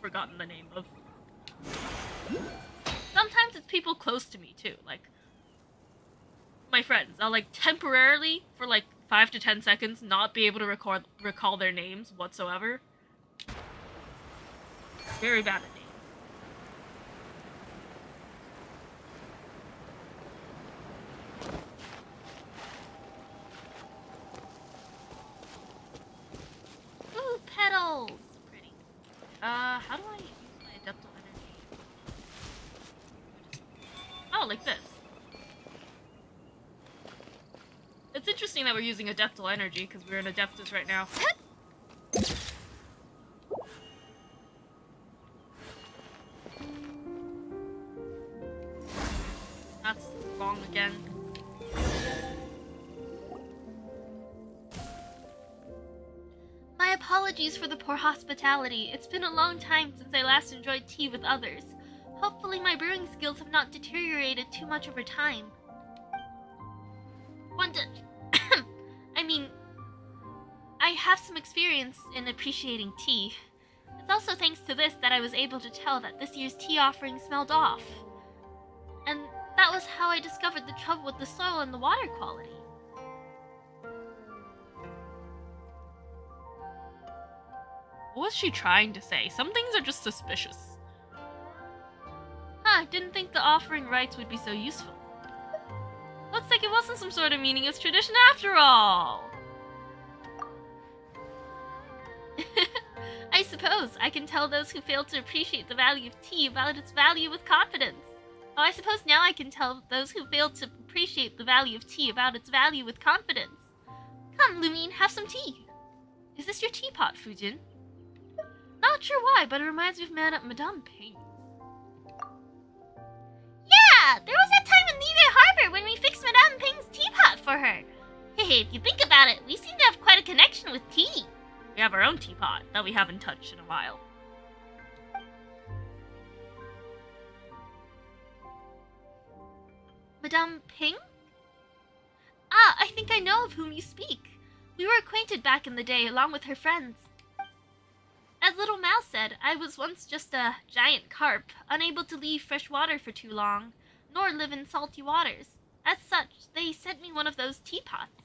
forgotten the name of. Sometimes it's people close to me too, like my friends. I'll like temporarily, for like 5 to 10 seconds, not be able to recall their names whatsoever. Very bad at names. Ooh, petals! Pretty. How do I use my adeptal energy? Oh, like this. It's interesting that we're using adeptal energy because we're in Adeptus right now. That's wrong again. My apologies for the poor hospitality. It's been a long time since I last enjoyed tea with others. Hopefully my brewing skills have not deteriorated too much over time. I mean, I have some experience in appreciating tea. It's also thanks to this that I was able to tell that this year's tea offering smelled off. And that was how I discovered the trouble with the soil and the water quality. What was she trying to say? Some things are just suspicious. Huh, didn't think the offering rites would be so useful. Looks like it wasn't some sort of meaningless tradition after all. I suppose I can tell those who fail to appreciate the value of tea about its value with confidence. Oh, I suppose now I can tell those who fail to appreciate the value of tea about its value with confidence. Come, Lumine, have some tea. Is this your teapot, Fujin? Not sure why, but it reminds me of Madame Ping's. Yeah, there was that time in Liyue Harbor when we fixed Madame Ping's teapot for her. Hey, if you think about it, we seem to have quite a connection with tea. We have our own teapot that we haven't touched in a while. Madame Ping? Ah, I think I know of whom you speak. We were acquainted back in the day along with her friends. As Little Mouse said, I was once just a giant carp, unable to leave fresh water for too long, nor live in salty waters. As such, they sent me one of those teapots.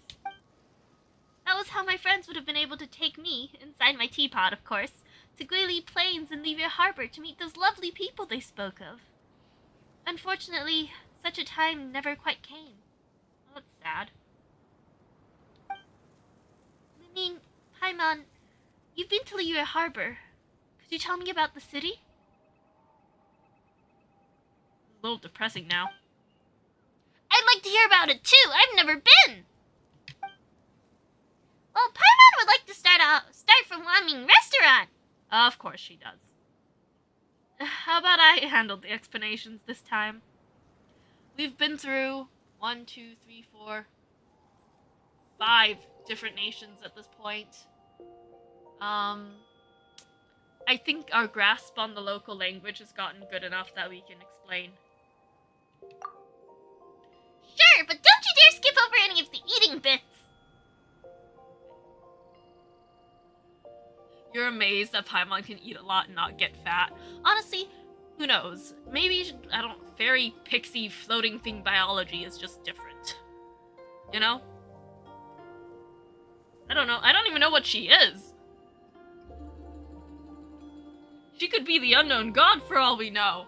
That was how my friends would have been able to take me, inside my teapot of course, to Guili Plains and Liyue Harbor to meet those lovely people they spoke of. Unfortunately, such a time never quite came. Oh, that's sad. Lumine, Paimon, you've been to Liyue Harbor. Could you tell me about the city? It's a little depressing now. I'd like to hear about it too. I've never been. Well, Paimon would like to start from Wanming Restaurant. Of course she does. How about I handle the explanations this time? We've been through 1, 2, 3, 4, 5 different nations at this point. I think our grasp on the local language has gotten good enough that we can explain. Sure, but don't you dare skip over any of the eating bits! You're amazed that Paimon can eat a lot and not get fat. Honestly, who knows? Maybe, fairy, pixie, floating thing biology is just different. You know? I don't know. I don't even know what she is. She could be the unknown god for all we know.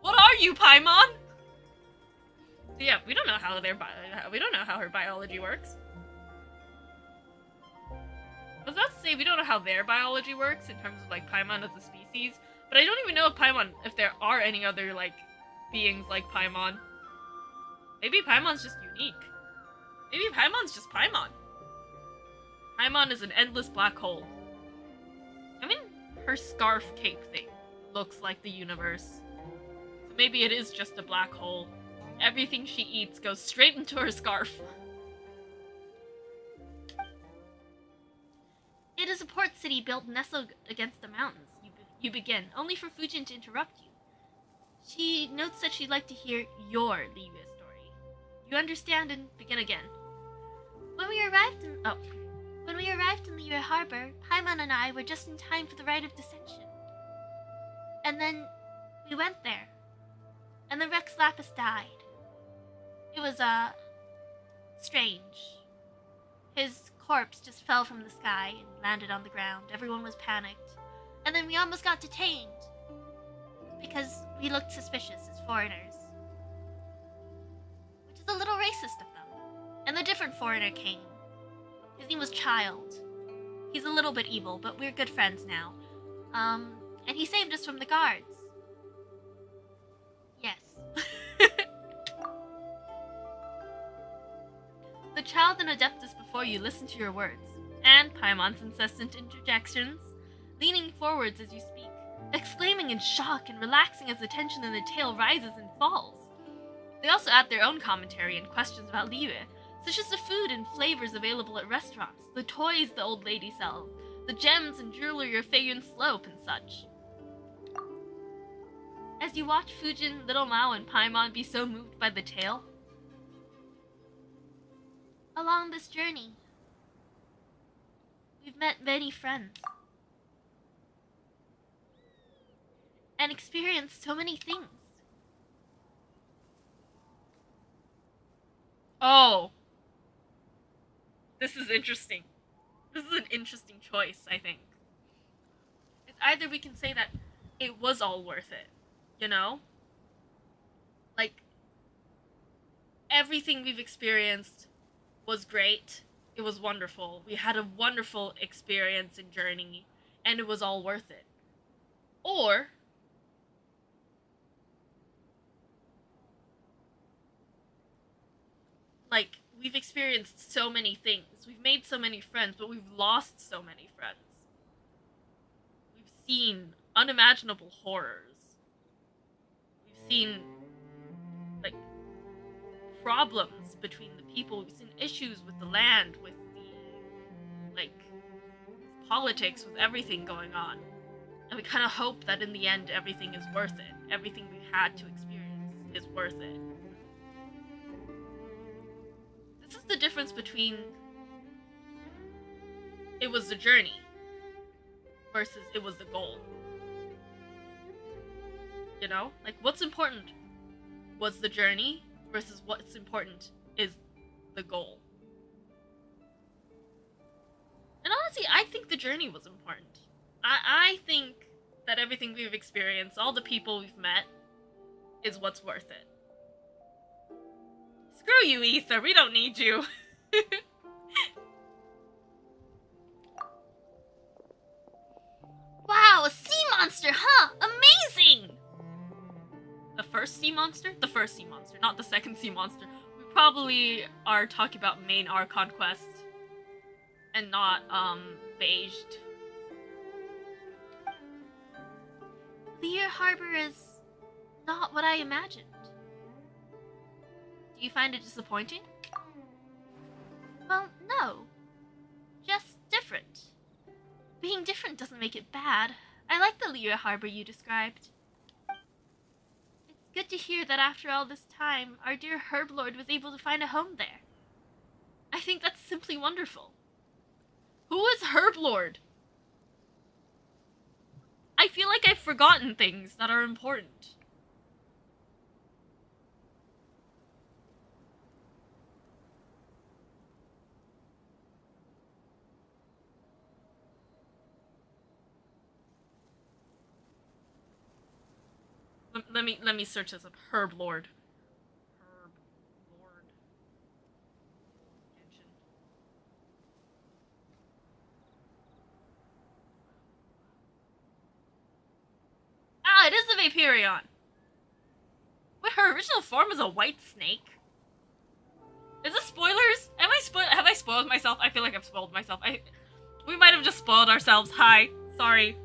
What are you, Paimon? So yeah, we don't know how her biology works. I was about to say we don't know how their biology works in terms of like Paimon as a species, but I don't even know if there are any other like beings like Paimon. Maybe Paimon's just unique. Maybe Paimon's just Paimon. Paimon is an endless black hole. I mean, her scarf cape thing looks like the universe. So maybe it is just a black hole. Everything she eats goes straight into her scarf. It is a port city built nestled against the mountains. You begin, only for Fujin to interrupt you. She notes that she'd like to hear your Liyue story. You understand and begin again. When we arrived in Liyue Harbor, Paimon and I were just in time for the rite of dissension. And then we went there, and the Rex Lapis died. It was, strange. His corpse just fell from the sky and landed on the ground. Everyone was panicked. And then we almost got detained. Because we looked suspicious as foreigners. Which is a little racist of them. And the different foreigner came. His name was Child. He's a little bit evil, but we're good friends now. And he saved us from the guards. Yes. The Child and Adeptus before you listen to your words, and Paimon's incessant interjections, leaning forwards as you speak, exclaiming in shock and relaxing as the tension in the tale rises and falls. They also add their own commentary and questions about Liyue, such as the food and flavors available at restaurants, the toys the old lady sells, the gems and jewelry of Feiyun Slope and such. As you watch Fujin, Little Mao, and Paimon be so moved by the tale, along this journey, we've met many friends and experienced so many things. Oh. This is interesting. This is an interesting choice, I think. It's either we can say that it was all worth it, you know? Like, everything we've experienced was great. It was wonderful. We had a wonderful experience and journey. and it was all worth it. Or like, we've experienced so many things. We've made so many friends, but we've lost so many friends. We've seen unimaginable horrors. We've seen, like, problems between the people. We've seen issues with the land, with the, like, with politics, with everything going on. And we kind of hope that in the end everything is worth it. Everything we've had to experience is worth it. This is the difference between it was the journey versus it was the goal. You know? Like, what's important was the journey versus what's important is the goal. And honestly, I think the journey was important. I think that everything we've experienced, all the people we've met, is what's worth it. Screw you, Ether. We don't need you. Wow, a sea monster, huh? Amazing! The first sea monster? The first sea monster, not the second sea monster. We probably are talking about main Archon quest and not, Beiged. Lear Harbor is not what I imagined. Do you find it disappointing? Well, no. Just different. Being different doesn't make it bad. I like the Lear Harbor you described. It's good to hear that after all this time, our dear Herblord was able to find a home there. I think that's simply wonderful. Who is Herblord? I feel like I've forgotten things that are important. Let me search this up. Herblord. Herblord. Genshin. Ah, it is the Vaporeon. Wait, her original form is a white snake? Is this spoilers? Have I spoiled myself? I feel like I've spoiled myself. We might have just spoiled ourselves. Hi. Sorry.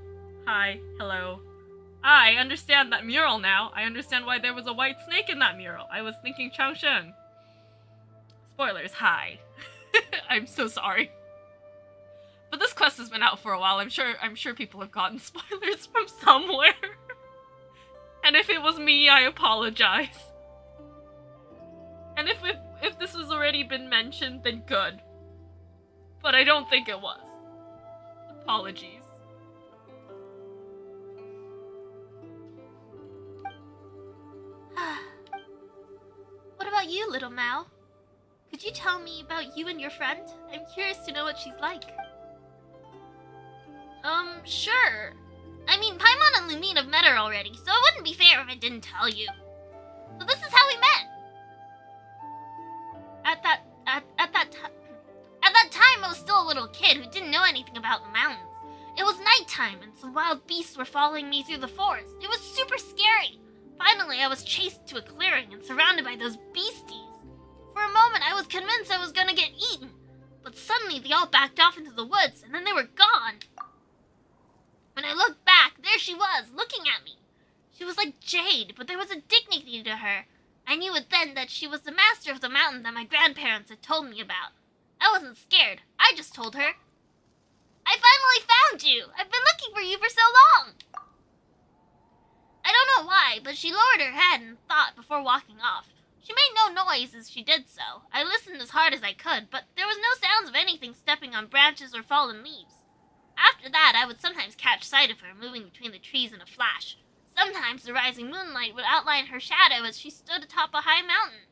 Hi. Hello. I understand that mural now. I understand why there was a white snake in that mural. I was thinking Changsheng. Spoilers, hi. I'm so sorry. But this quest has been out for a while. I'm sure people have gotten spoilers from somewhere. And if it was me, I apologize. And if this has already been mentioned, then good. But I don't think it was. Apologies. What about you, little Mal? Could you tell me about you and your friend? I'm curious to know what she's like. Sure. I mean, Paimon and Lumine have met her already, so it wouldn't be fair if I didn't tell you. So this is how we met. At that time, I was still a little kid who didn't know anything about the mountains. It was nighttime, and some wild beasts were following me through the forest. It was super scary. Finally, I was chased to a clearing and surrounded by those beasties. For a moment, I was convinced I was gonna get eaten. But suddenly, they all backed off into the woods, and then they were gone. When I looked back, there she was, looking at me. She was like Jade, but there was a dignity to her. I knew it then that she was the master of the mountain that my grandparents had told me about. I wasn't scared. I just told her, I finally found you! I've been looking for you for so long! I don't know why, but she lowered her head and thought before walking off. She made no noise as she did so. I listened as hard as I could, but there was no sounds of anything stepping on branches or fallen leaves. After that, I would sometimes catch sight of her moving between the trees in a flash. Sometimes the rising moonlight would outline her shadow as she stood atop a high mountain.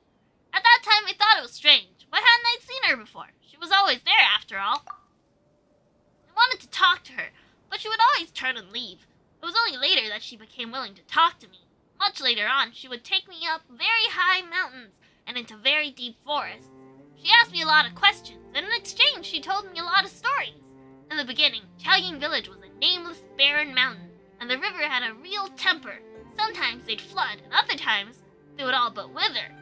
At that time, I thought it was strange. Why hadn't I seen her before? She was always there, after all. I wanted to talk to her, but she would always turn and leave. It was only later that she became willing to talk to me. Much later on, she would take me up very high mountains and into very deep forests. She asked me a lot of questions, and in exchange, she told me a lot of stories. In the beginning, Chaoying Village was a nameless barren mountain, and the river had a real temper. Sometimes they'd flood, and other times they would all but wither.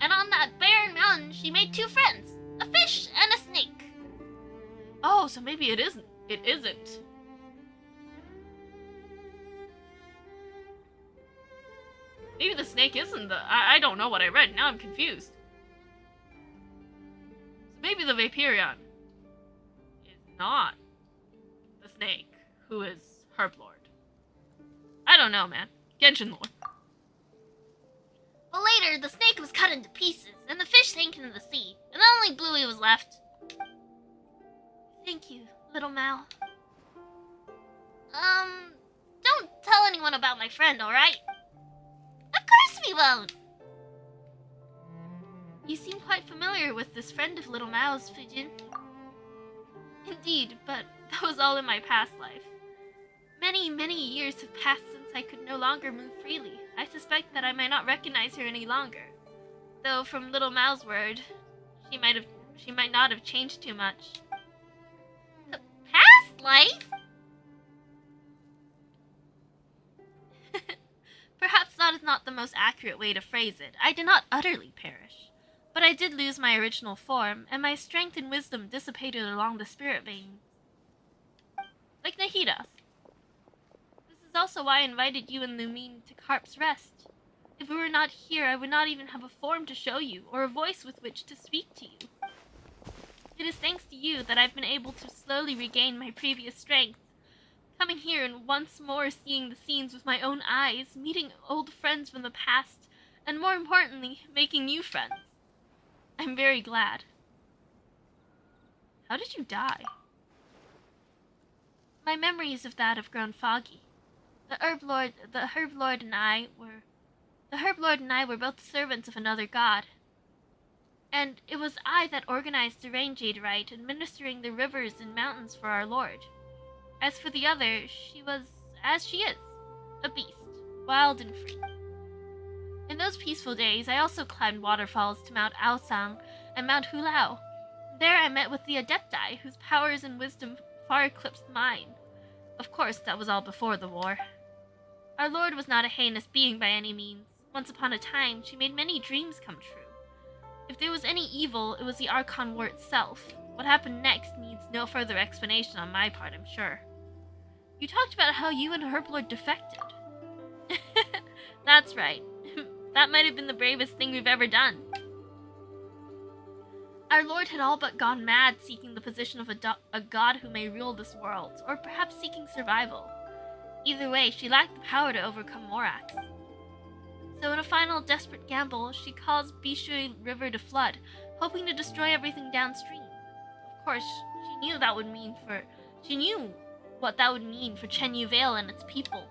And on that barren mountain, she made 2 friends, a fish and a snake. Oh, so maybe it isn't. It isn't. Maybe the snake isn't the... I don't know what I read. Now I'm confused. So maybe the Vaporeon is not the snake who is Herblord. I don't know, man. Genshin lore. But later, the snake was cut into pieces, and the fish sank into the sea, and only Bluey was left. Thank you, little Mal. Don't tell anyone about my friend, alright? Of course we won't! You seem quite familiar with this friend of little Mal's, Fujin. Indeed, but that was all in my past life. Many, many years have passed since I could no longer move freely. I suspect that I might not recognize her any longer. Though from little Mal's word, she might not have changed too much. The past life? Perhaps that is not the most accurate way to phrase it. I did not utterly perish. But I did lose my original form, and my strength and wisdom dissipated along the spirit veins. Like Nahida's. This is also why I invited you and Lumine to Carp's Rest. If we were not here, I would not even have a form to show you, or a voice with which to speak to you. It is thanks to you that I've been able to slowly regain my previous strength. Coming here and once more seeing the scenes with my own eyes, meeting old friends from the past, and more importantly, making new friends. I'm very glad. How did you die? My memories of that have grown foggy. The Herb Lord and I were both servants of another god. And it was I that organized the Rain Jade Rite, administering the rivers and mountains for our lord. As for the other, she was, as she is, a beast, wild and free. In those peaceful days, I also climbed waterfalls to Mount Aosang and Mount Hulao. There I met with the Adepti, whose powers and wisdom far eclipsed mine. Of course, that was all before the war. Our lord was not a heinous being by any means. Once upon a time, she made many dreams come true. If there was any evil, it was the Archon War itself. What happened next needs no further explanation on my part, I'm sure. You talked about how you and Herblord defected. That's right. That might have been the bravest thing we've ever done. Our lord had all but gone mad seeking the position of a god who may rule this world, or perhaps seeking survival. Either way, she lacked the power to overcome Morax. So in a final desperate gamble, she caused Bishui River to flood, hoping to destroy everything downstream. Of course, she knew what that would mean for Chenyu Vale and its people.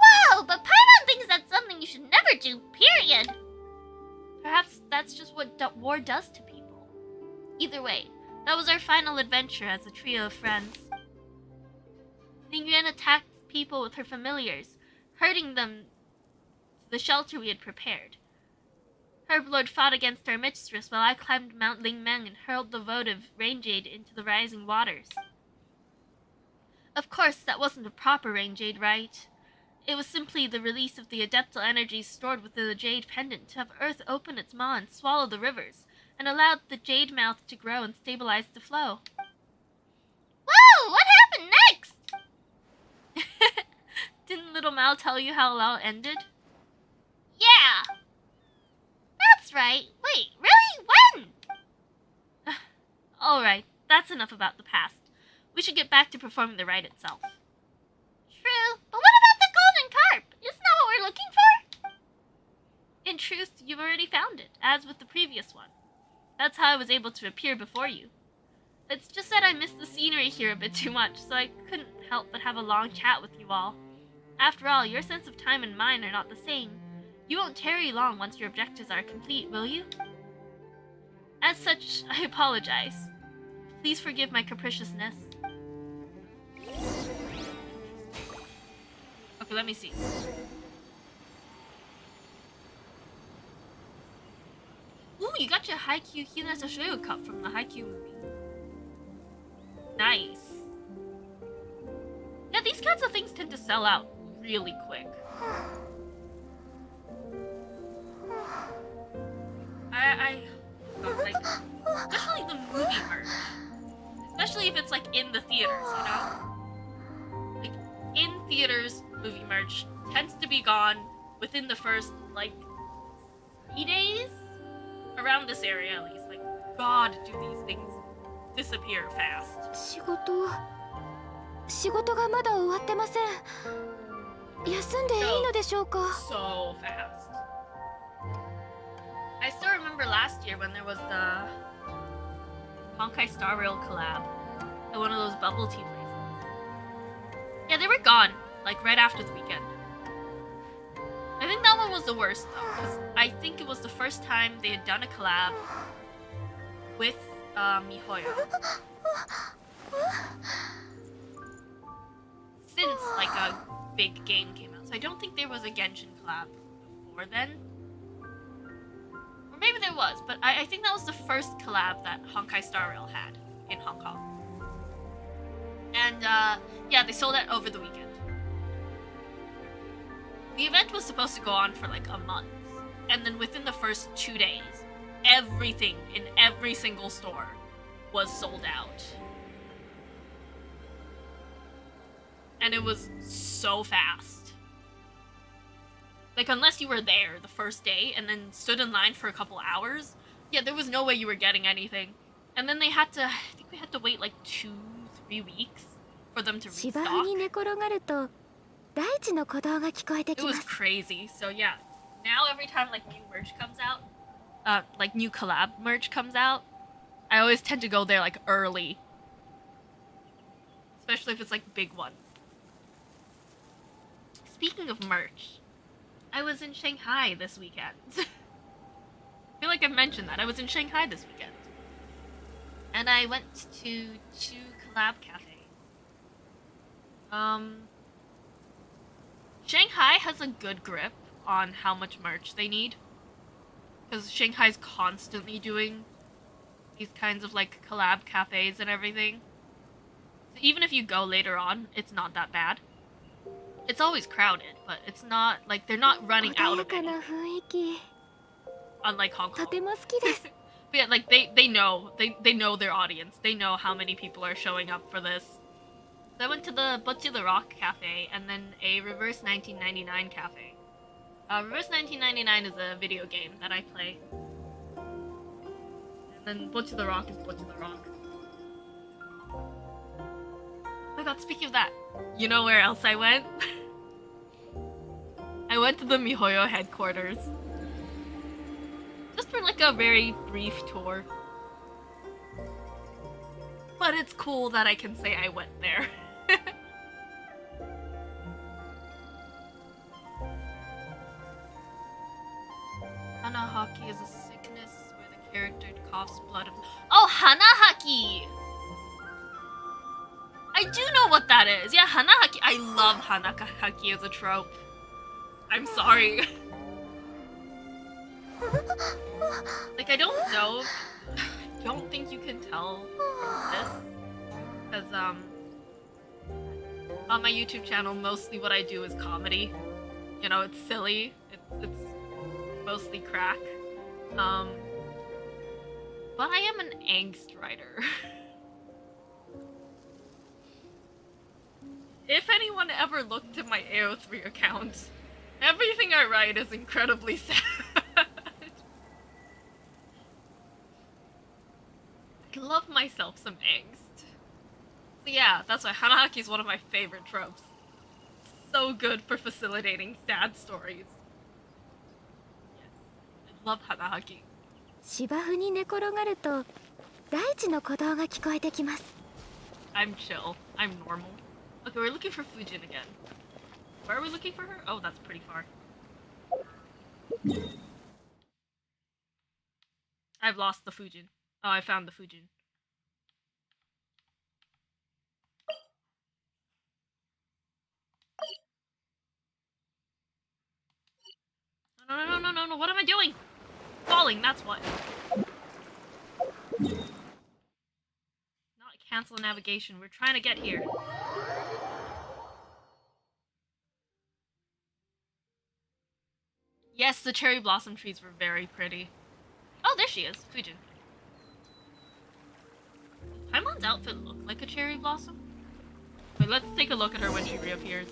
Wow, but Paimon thinks that's something you should never do, period. Perhaps that's just what war does to people. Either way, that was our final adventure as a trio of friends. Ningyuan attacked people with her familiars, herding them to the shelter we had prepared. Herblord fought against our mistress while I climbed Mount Lingmeng and hurled the votive Rain Jade into the rising waters. Of course, that wasn't a proper Rain Jade rite. It was simply the release of the adeptal energies stored within the Jade Pendant to have Earth open its maw and swallow the rivers, and allowed the Jade Mouth to grow and stabilize the flow. Whoa, what happened next? Didn't Little Mal tell you how it all ended? Yeah. That's right. Wait, really? When? Alright, that's enough about the past. We should get back to performing the rite itself. True, but what about the golden carp? Isn't that what we're looking for? In truth, you've already found it, as with the previous one. That's how I was able to appear before you. It's just that I missed the scenery here a bit too much, so I couldn't help but have a long chat with you all. After all, your sense of time and mine are not the same. You won't tarry long once your objectives are complete, will you? As such, I apologize. Please forgive my capriciousness. Okay, let me see. Ooh, you got your Haikyuu Hinata Shoyo cup from the Haikyuu movie. Nice. tend to sell out really quick. Like, especially the movie merch. Especially if it's like in the theaters, you know? Like, in theaters, movie merch tends to be gone within the first, like, 3 days? Around this area, at least. Like, God, do these things disappear fast. 仕事がまだ終わってません。休んでいいのでしょうか？ So fast. I still remember last year when there was the Honkai Star Rail collab at one of those bubble tea places. Yeah, they were gone, like right after the weekend. I think that one was the worst though, because I think it was the first time they had done a collab with MiHoYo. Since like a big game came out. So I don't think there was a Genshin collab before then. Or maybe there was, but I think that was the first collab that Honkai Star Rail had in Hong Kong. And yeah, they sold it over the weekend. The event was supposed to go on for like a month. And then within the first 2 days, everything in every single store was sold out. And it was so fast. Like, unless you were there the first day and then stood in line for a couple hours, yeah, there was no way you were getting anything. And then they had to, I think we had to wait like 2-3 weeks for them to restock. It was crazy. So yeah, now every time like new merch comes out, like new collab merch comes out, I always tend to go there like early. Especially if it's like big ones. Speaking of merch, I was in Shanghai this weekend. I feel like I've mentioned that. I was in Shanghai this weekend. And I went to 2 collab cafes. Shanghai has a good grip on how much merch they need. Because Shanghai's constantly doing these kinds of like collab cafes and everything. So even if you go later on, it's not that bad. It's always crowded, but it's not like they're not running out of anything. Unlike Hong Kong. But yeah, like they know their audience. They know how many people are showing up for this. So I went to the Bocce the Rock cafe and then a Reverse 1999 cafe. Reverse 1999 is a video game that I play. And then Bocce the Rock is Bocce the Rock. Oh my god, speaking of that, you know where else I went? I went to the MiHoYo headquarters. Just for like a very brief tour. But it's cool that I can say I went there. Hanahaki is a sickness where the character coughs blood of... Oh, Hanahaki! I do know what that is. Yeah, Hanahaki. I love Hanahaki as a trope. I'm sorry. Like, I don't know. I don't think you can tell from this. Because, on my YouTube channel, mostly what I do is comedy. You know, it's silly. It's mostly crack. But I am an angst writer. If anyone ever looked at my AO3 account, everything I write is incredibly sad. I love myself some angst. So yeah, that's why Hanahaki is one of my favorite tropes. So good for facilitating sad stories. Yes, I love Hanahaki. 芝生に寝転がると大地の鼓動が聞こえてきます。 I'm chill. I'm normal. Okay, we're looking for Fujin again. Where are we looking for her? Oh, that's pretty far. I've lost the Fujin. Oh, I found the Fujin. No, what am I doing? Falling, that's what. Not cancel navigation, we're trying to get here. Yes, the cherry blossom trees were very pretty. Oh, there she is, Fujin. Does Paimon's outfit look like a cherry blossom? Wait, let's take a look at her when she reappears.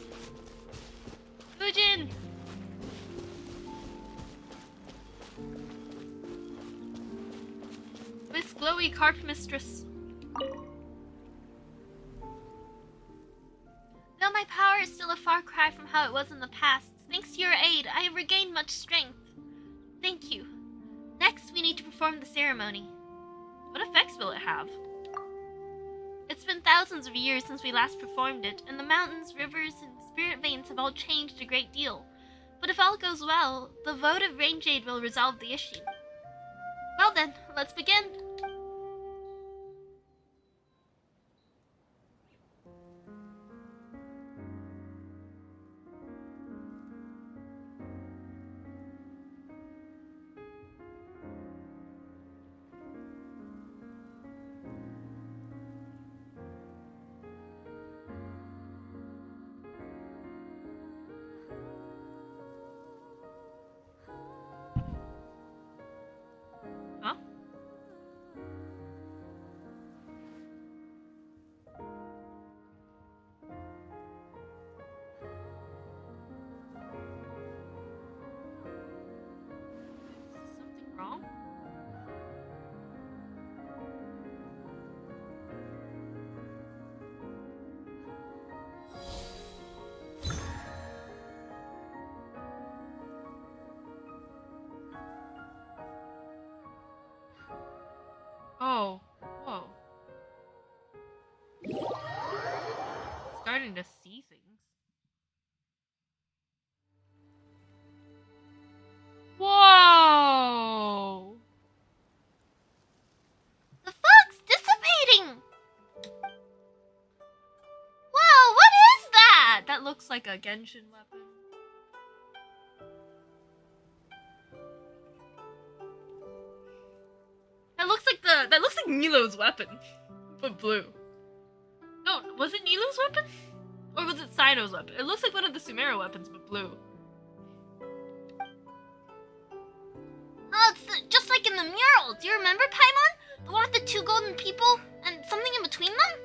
Fujin! Miss Glowy Carp Mistress. Though my power is still a far cry from how it was in the past, thanks to your aid, I have regained much strength. Thank you. Next, we need to perform the ceremony. What effects will it have? It's been thousands of years since we last performed it, and the mountains, rivers, and spirit veins have all changed a great deal. But if all goes well, the vote of Rain Jade will resolve the issue. Well then, let's begin. Huh? Is something wrong? Oh, whoa. Starting to see things. Whoa! The fog's dissipating! Whoa, what is that? That looks like a Genshin weapon. That looks like Nilo's weapon, but blue. No, was it Nilo's weapon? Or was it Sino's weapon? It looks like one of the Sumeru weapons, but blue. Oh, it's just like in the mural. Do you remember, Paimon? The one with the two golden people and something in between them?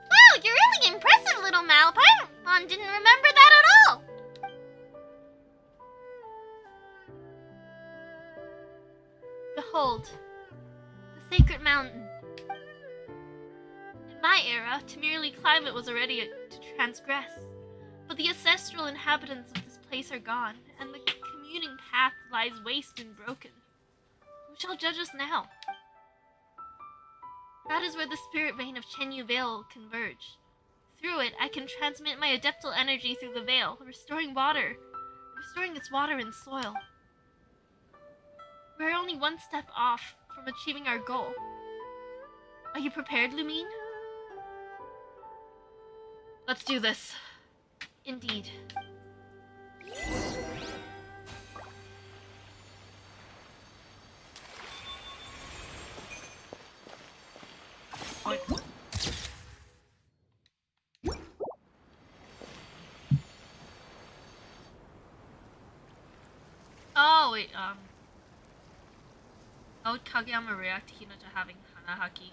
Wow, you're really impressive, little Mal. Paimon didn't remember that at all. Behold, the sacred mountain. In my era, to merely climb it was already to transgress. But the ancestral inhabitants of this place are gone, and the commuting path lies waste and broken. Who shall judge us now? That is where the spirit vein of Chenyu Vale converge. Through it, I can transmit my adeptal energy through the veil, restoring its water and soil. We're only one step off from achieving our goal. Are you prepared, Lumine? Let's do this. Indeed. Wait. Oh, wait, how would Kageyama react to Hinata having Hanahaki?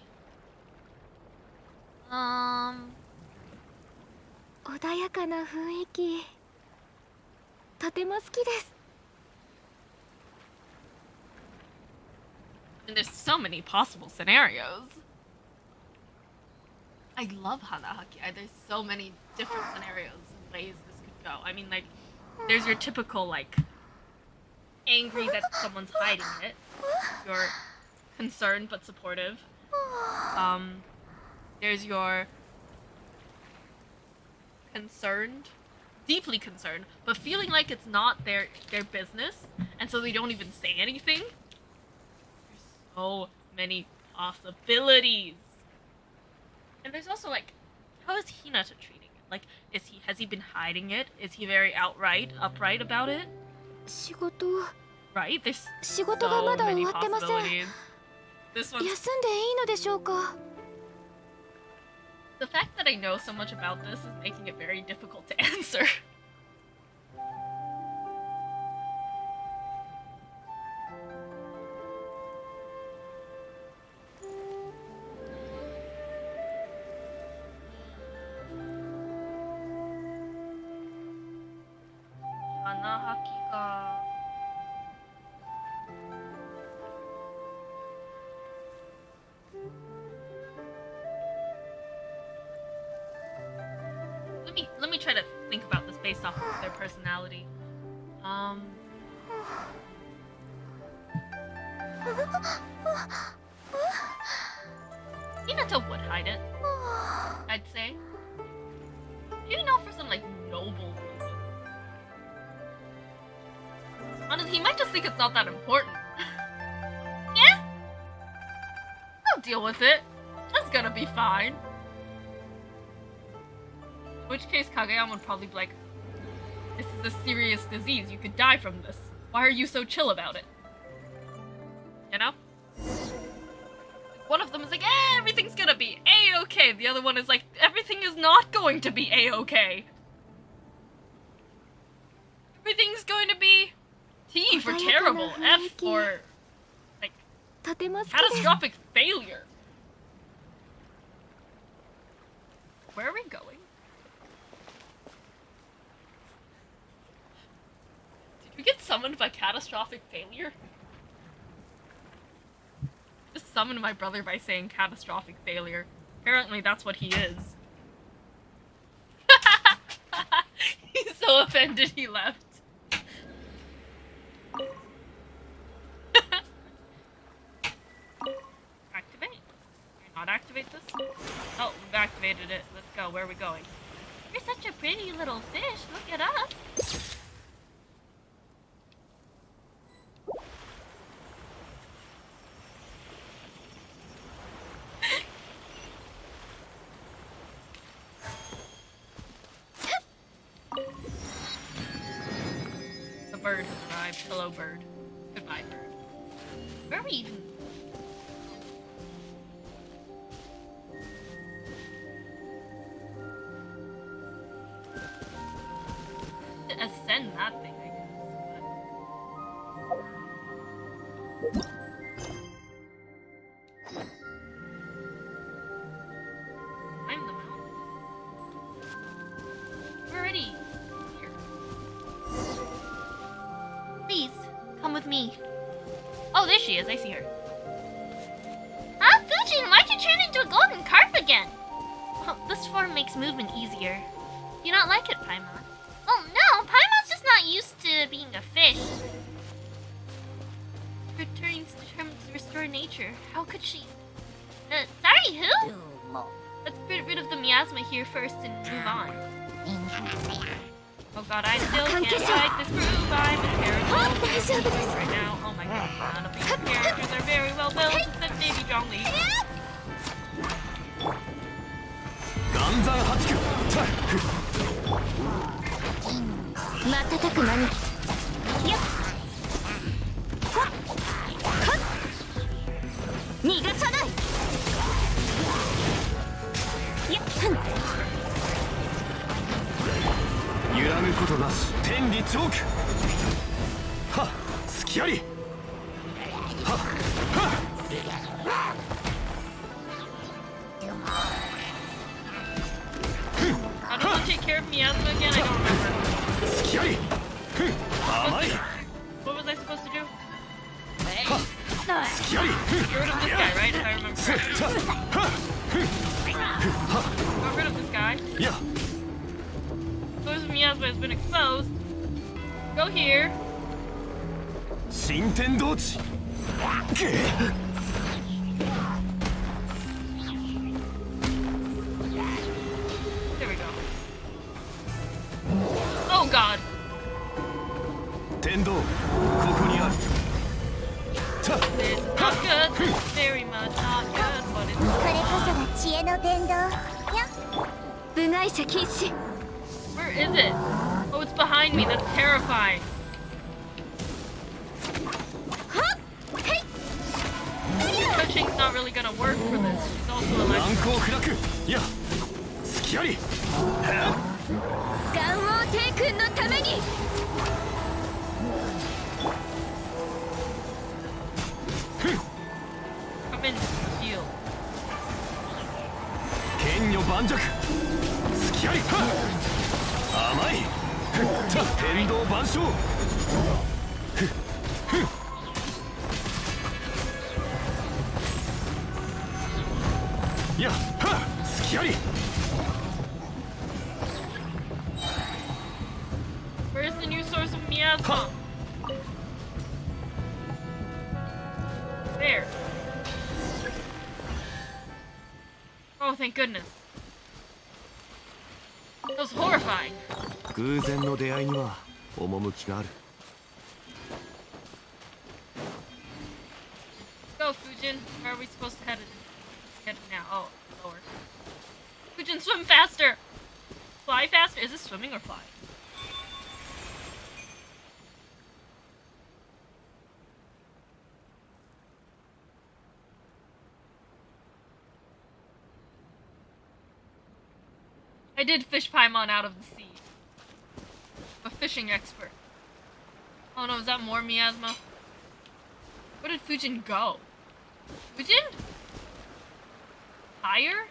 穏やかな雰囲気とても好きです And there's so many possible scenarios. I love Hanahaki. There's so many different scenarios and ways this could go. I mean, like, there's your typical, like, angry that someone's hiding it. You're concerned but supportive. There's your concerned, deeply concerned, but feeling like it's not their business, and so they don't even say anything. There's so many possibilities. And there's also, like, how is Hinata treating it? Like, has he been hiding it? Is he very upright about it? 仕事 Right? There's 仕事が so まだ終 many わってません possibilities. This 休ん one's でいいのでしょうか the fact that I know so much about this is making it very difficult to answer. な、覇気か。Let me try to think about this based off of their personality. Hinata would hide it, I'd say. Maybe not for some like noble reasons. Honestly, he might just think it's not that important. Yeah? I'll deal with it. That's gonna be fine. In which case, Kageyama would probably be like, this is a serious disease. You could die from this. Why are you so chill about it? You know? One of them is like, everything's gonna be A-okay. The other one is like, everything is not going to be A-okay. Everything's going to be T for terrible, F for, like, catastrophic failure. Where are we going? Did we get summoned by catastrophic failure? Just summoned my brother by saying catastrophic failure. Apparently that's what he is. He's so offended he left. Activate? Can I not activate this? Oh, we've activated it. Let's go. Where are we going? You're such a pretty little fish. Look at us. The bird has arrived. Hello, bird. Goodbye, bird. Where are we even? To ascend that thing, I guess. Climb the mountain. We're already here. Please, come with me. Oh, there she is. I see her. Huh? Fujin, why'd you turn into a golden carp again? Well, this form makes movement easier. Do you not like it, Paimon? Oh no, Paimon's just not used to being a fish. Her turning's determined to restore nature. How could she? Sorry, who? Let's get rid of the miasma here first and move on. Oh god, I still can't fight this group. I'm in terrible right now. Oh my god, none of these characters are very well built except maybe Zhongli. 岩山八九瞬く間によっはっはっ逃がさないやっふん揺らぐことなし天理チョークはっ隙ありはっはっ How do you take care of miasma again? I don't remember. 隙あり甘い What was I supposed to do? 隙あり Get rid of this guy, right? If I remember correctly. Got rid of this guy. いや Source of miasma has been exposed. Go here. 新天道地 There we go. Oh god. 天道ここにある This is not good. This is very much not good. What is これこそが知恵の伝道よ部外者禁止 Where is it? Oh, it's behind me. That's terrifying. はっへい Touching's not really gonna work for this. She's also 難 electric. 攻不落いや隙あり元王帝君のために Come in, heal. 剣女盤石隙あり甘い天道万象やっはっ隙あり Where's the new source of miasma? There. Oh, thank goodness. That was horrifying. 偶然の出会いには趣がある Let's go, Fujin. Where are we supposed to head now? Oh, lower. Fujin, swim faster! Fly faster? Is this swimming or flying? I did fish Paimon out of the sea. I'm a fishing expert. Oh no, is that more miasma? Where did Fujin go? Fujin? Higher?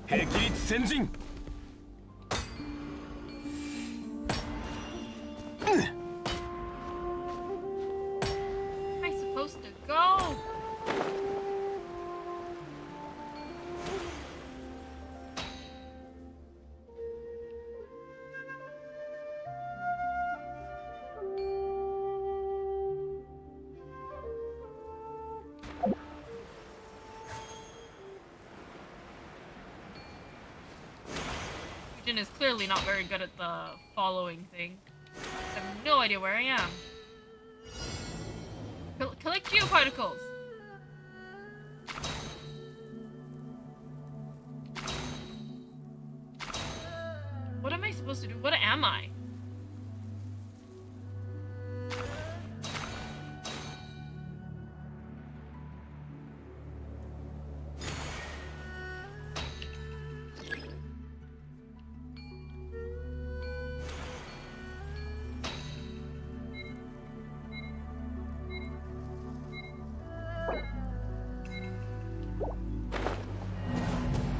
Hekilitsu Senjin! Where am I supposed to go? Fujin is clearly not very good at the following thing. I have no idea where I am. Collect geoparticles! What am I supposed to do? What am I?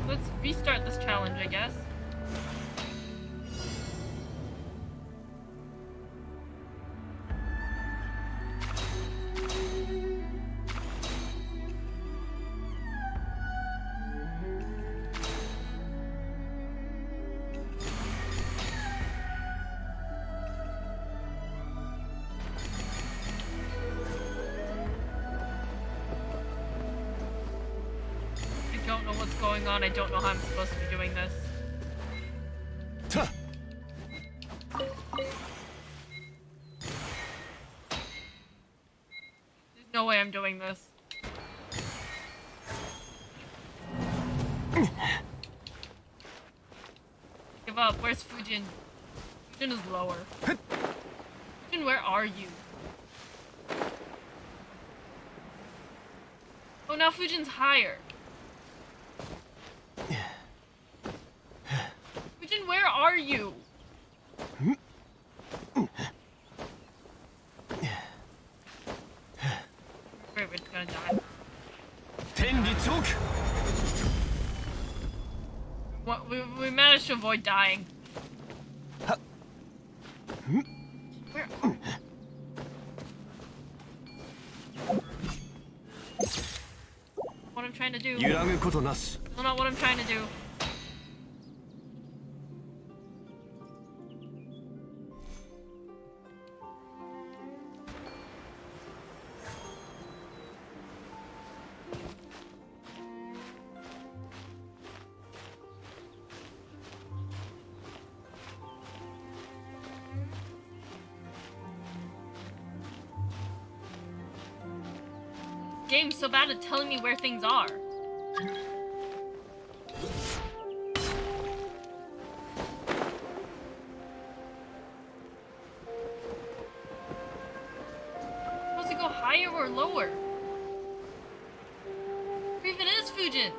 Let's restart this challenge, I guess. I don't know what's going on. I don't know how I'm supposed to be doing this. Tuh. There's no way I'm doing this. Give up. Where's Fujin? Fujin is lower. Fujin, where are you? Oh, now Fujin's higher. Fujin, where are you? Wait, we're gonna die. Tenri choke! What, we managed to avoid dying. Where? What I'm trying to do. 揺らぐことなし That's not what I'm trying to do. Game's so bad at telling me where things are. Supposed to go higher or lower? Fujin.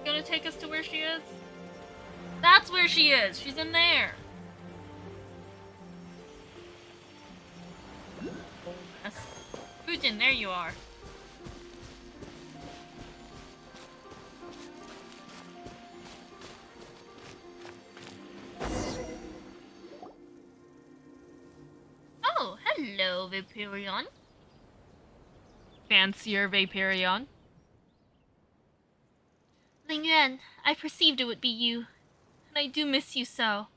Gonna take us to where she is? That's where she is! She's in there! Yes. Fujin, there you are. Oh, hello, Vaporeon. Fancier Vaporeon. Ling Yuan, I perceived it would be you, and I do miss you so.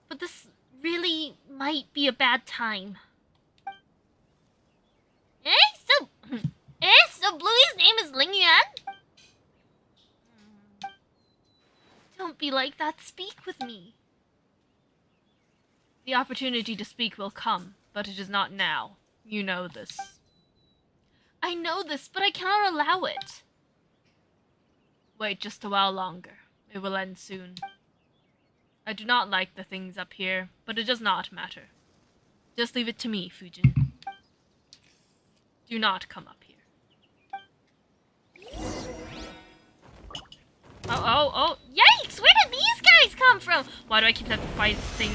But this really might be a bad time. So Bluey's name is Ling Yuan? Don't be like that, speak with me. The opportunity to speak will come, but it is not now. You know this. I know this, but I cannot allow it. Wait just a while longer. It will end soon. I do not like the things up here, but it does not matter. Just leave it to me, Fujin. Do not come up here. Oh, yikes! Where did these guys come from? Why do I keep having to fight things?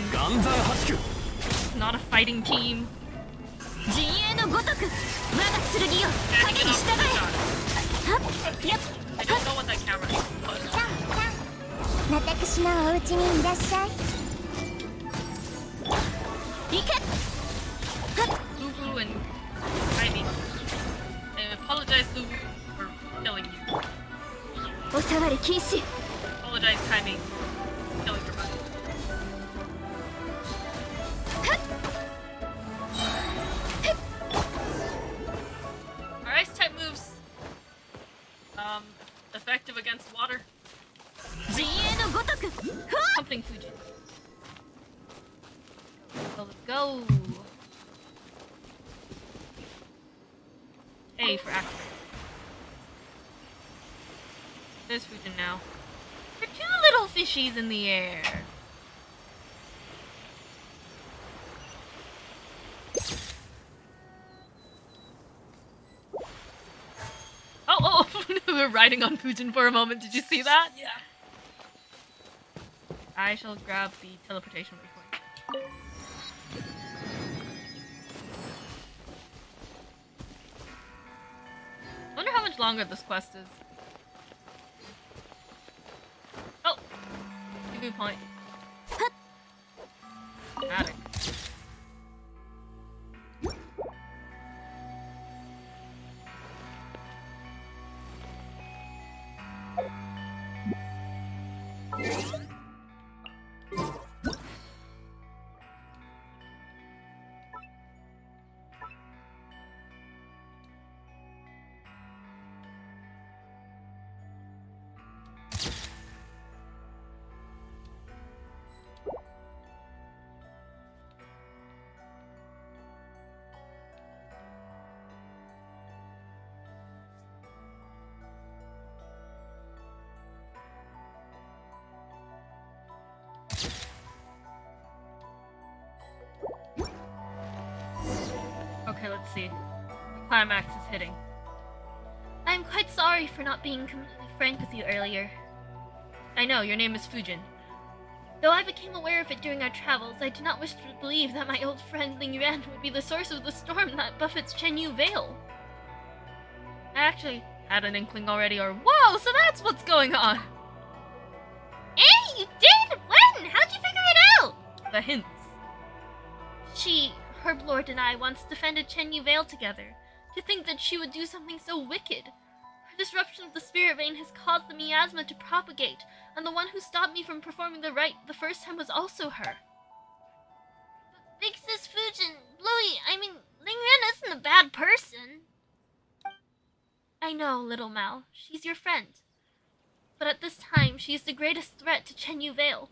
It's not a fighting team. I don't know what that camera is. 私のお家にいらっしゃい。 Lulu and Ivy. I apologize, Lulu, for killing you. お触り禁止。 Apologize, Kaimi, for killing your mother. Our ice type moves. Effective against water. Something Fujin. So let's go. A for activate. There's Fujin now. There are two little fishies in the air. Oh, we were riding on Fujin for a moment. Did you see that? Yeah. I shall grab the teleportation waypoint. Wonder how much longer this quest is. Oh! Give me a point. Attic. Okay, let's see. The climax is hitting. I'm quite sorry for not being completely frank with you earlier. I know, your name is Fujin. Though I became aware of it during our travels, I do not wish to believe that my old friend Ling Yuan would be the source of the storm that buffets Chenyu Vale. I actually had an inkling already, or whoa, so that's what's going on! Hey, you did? When? How'd you figure it out? The hints. She, Herblord, and I once defended Chenyu Vale together. To think that she would do something so wicked. Her disruption of the spirit vein has caused the miasma to propagate, and the one who stopped me from performing the rite the first time was also her. But Big Sis Fujin, Bluey, I mean, Ling Yuan isn't a bad person. I know, little Mal. She's your friend. But at this time, she is the greatest threat to Chenyu Vale.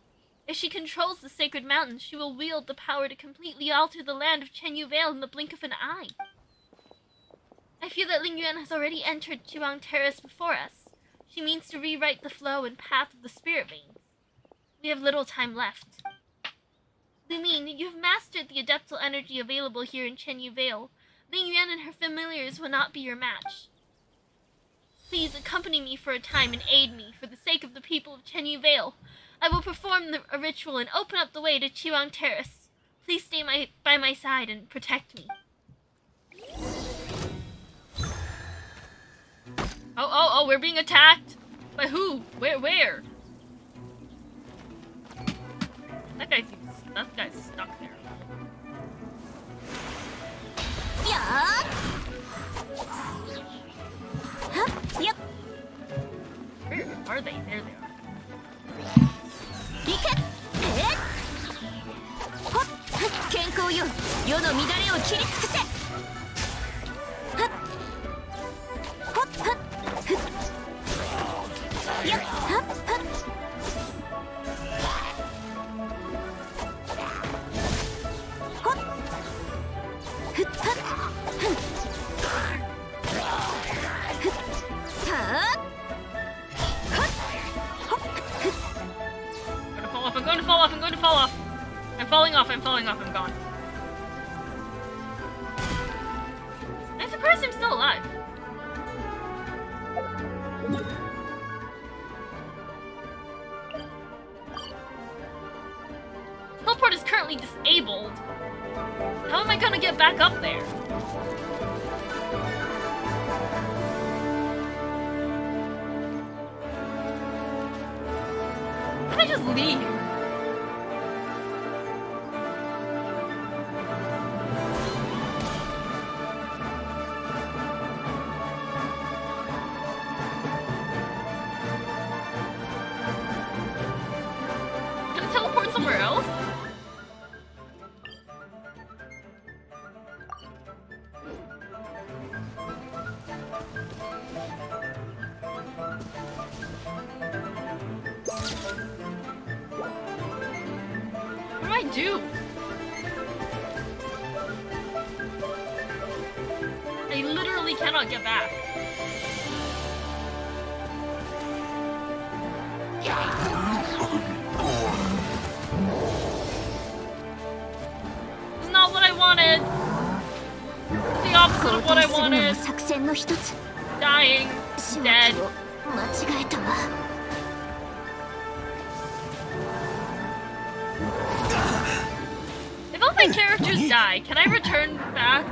If she controls the sacred mountain, she will wield the power to completely alter the land of Chenyu Vale in the blink of an eye. I feel that Ling Yuan has already entered Chuang Terrace before us. She means to rewrite the flow and path of the spirit veins. We have little time left. Lu Min, you have mastered the adeptal energy available here in Chenyu Vale. Ling Yuan and her familiars will not be your match. Please accompany me for a time and aid me for the sake of the people of Chenyu Vale. I will perform a ritual and open up the way to Chuang Terrace. Please stay by my side and protect me. Oh, we're being attacked? By who? Where? That guy's stuck there. Where are they? There they are. I'm going to fall off. I'm falling off, I'm gone. I'm surprised I'm still alive. Teleport is currently disabled. How am I gonna get back up there? Can I just leave? Can I teleport somewhere else? What do I do? I literally cannot get back. It's not what I wanted. It's the opposite of what I wanted. Dying. Dead. If all my characters die, can I return back?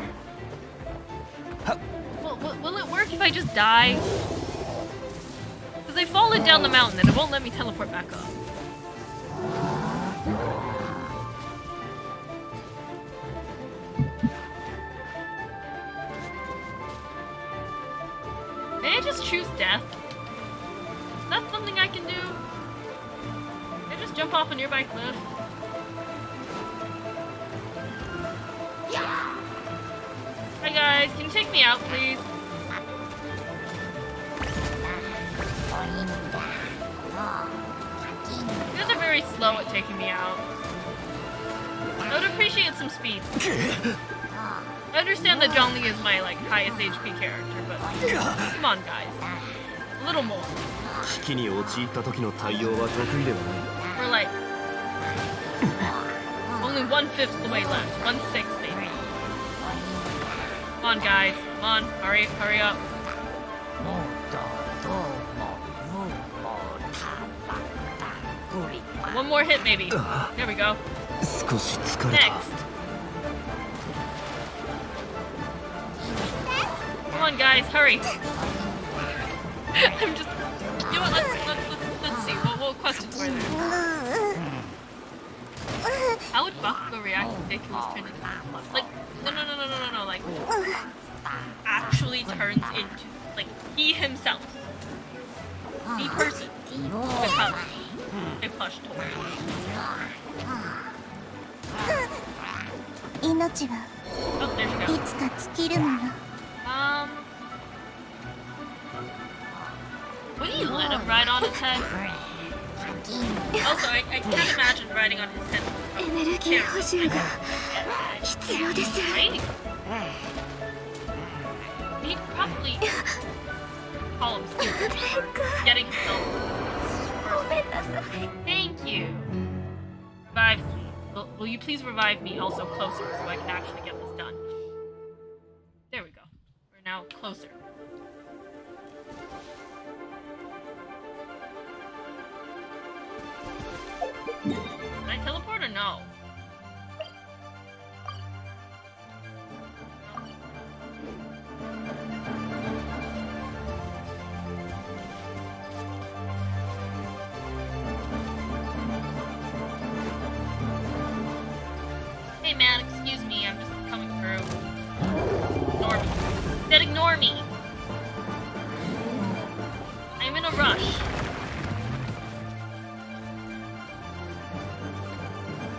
Will it work if I just die? Because I've fallen down the mountain and it won't let me teleport back up. May I just choose death? Is that something I can do? Can I just jump off a nearby cliff? Hi guys, can you take me out, please? You guys are very slow at taking me out. I would appreciate some speed. I understand that Zhongli is my highest HP character, but come on guys. A little more. We're like only 1/5 the way left. 1/6 maybe. Come on guys. Come on. Hurry up. One more hit maybe. There we go. Next. Come on guys, hurry. I'm just, you know what, let's see, what questions were there? How would Bakugo react if Deku was turned into, no, actually turns into, he himself. The person. A plush toy. Oh, there she goes. ride on his head. Also, I can't imagine riding on his head. エネルギー補充が必要です。 Right? He'd probably call him stupid for getting himself. ごめんなさい。 Thank you. Revive, please. Will you please revive me also closer so I can actually get this done? There we go. We're now closer. Can I teleport or no? Hey man, excuse me, I'm just coming through. Ignore me. Instead, ignore me! I'm in a rush.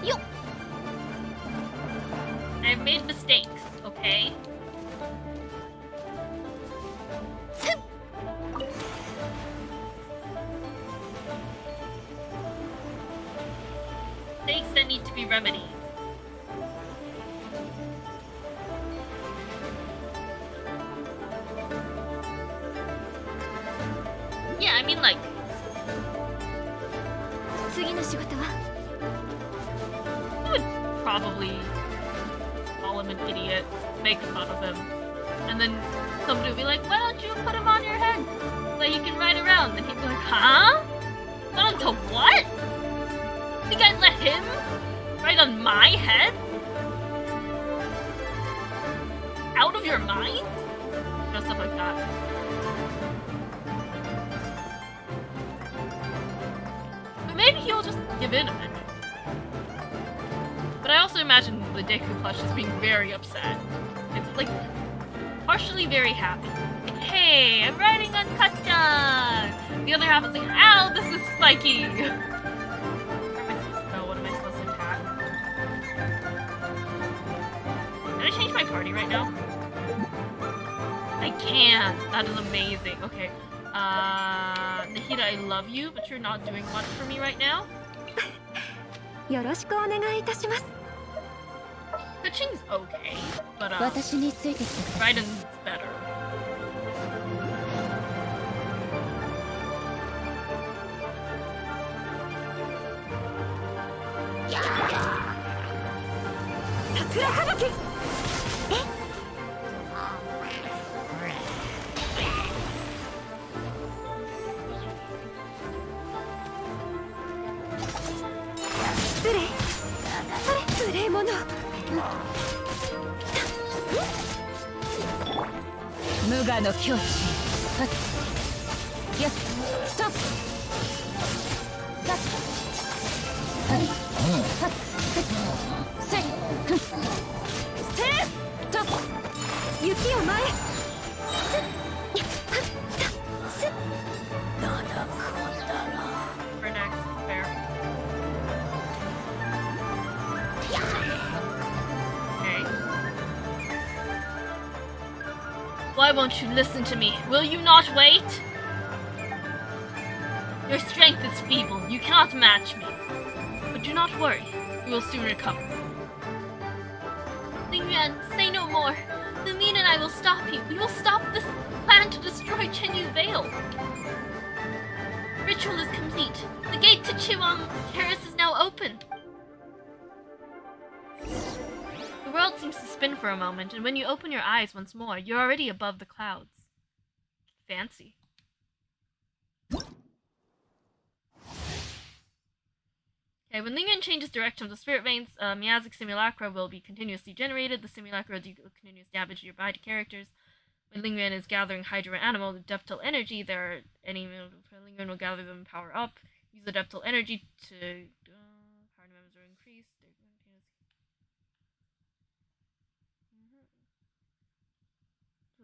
Yo! I've made mistakes, okay? Mistakes that need to be remedied. Yeah, I mean like, 次の仕事は I would probably call him an idiot, make fun of him, and then somebody would be like, why don't you put him on your head so you can ride around? And he'd be like, huh? Not onto what? Think I'd let him ride on my head? Out of your mind? You know, stuff like that. But maybe he'll just give in eventually. But I also imagine the Deku plush as being very upset. It's like partially very happy. Hey, I'm riding on Kachan! The other half is like, ow, this is spiky! Where am I supposed to go? What am I supposed to attack? Can I change my party right now? I can! That is amazing. Okay. Nahida, I love you, but you're not doing much for me right now. よろしくお願いいたします。 Pitching's okay, but 私についてきてください。 Raiden's better. For next, fair. Okay. Why won't you listen to me? Will you not wait? Your strength is feeble. You cannot match me. But do not worry. You will soon recover. Ling Yuan, say no more. Lumine and I will stop you. We will stop this plan to destroy Chenyu Vale. Ritual is complete. The gate to Chiwang Terrace is now open. The world seems to spin for a moment, and when you open your eyes once more, you're already above the clouds. Fancy. Okay, when Ling Yuan changes direction of the spirit veins, Miyazuki simulacra will be continuously generated. The simulacra will do continuous damage to your body characters. When Ling Yuan is gathering Hydra Animal, the Deptil energy, Ling Yuan will gather them and power up. Use the Deptil energy to power members are increased.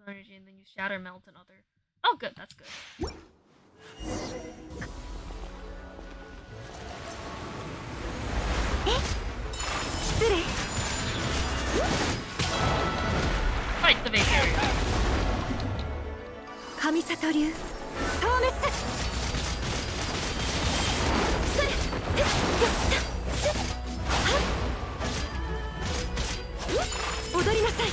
Energy, and then use Shatter, Melt, and other. Oh, good, that's good. Fight the base area. 神里流消滅踊りなさい。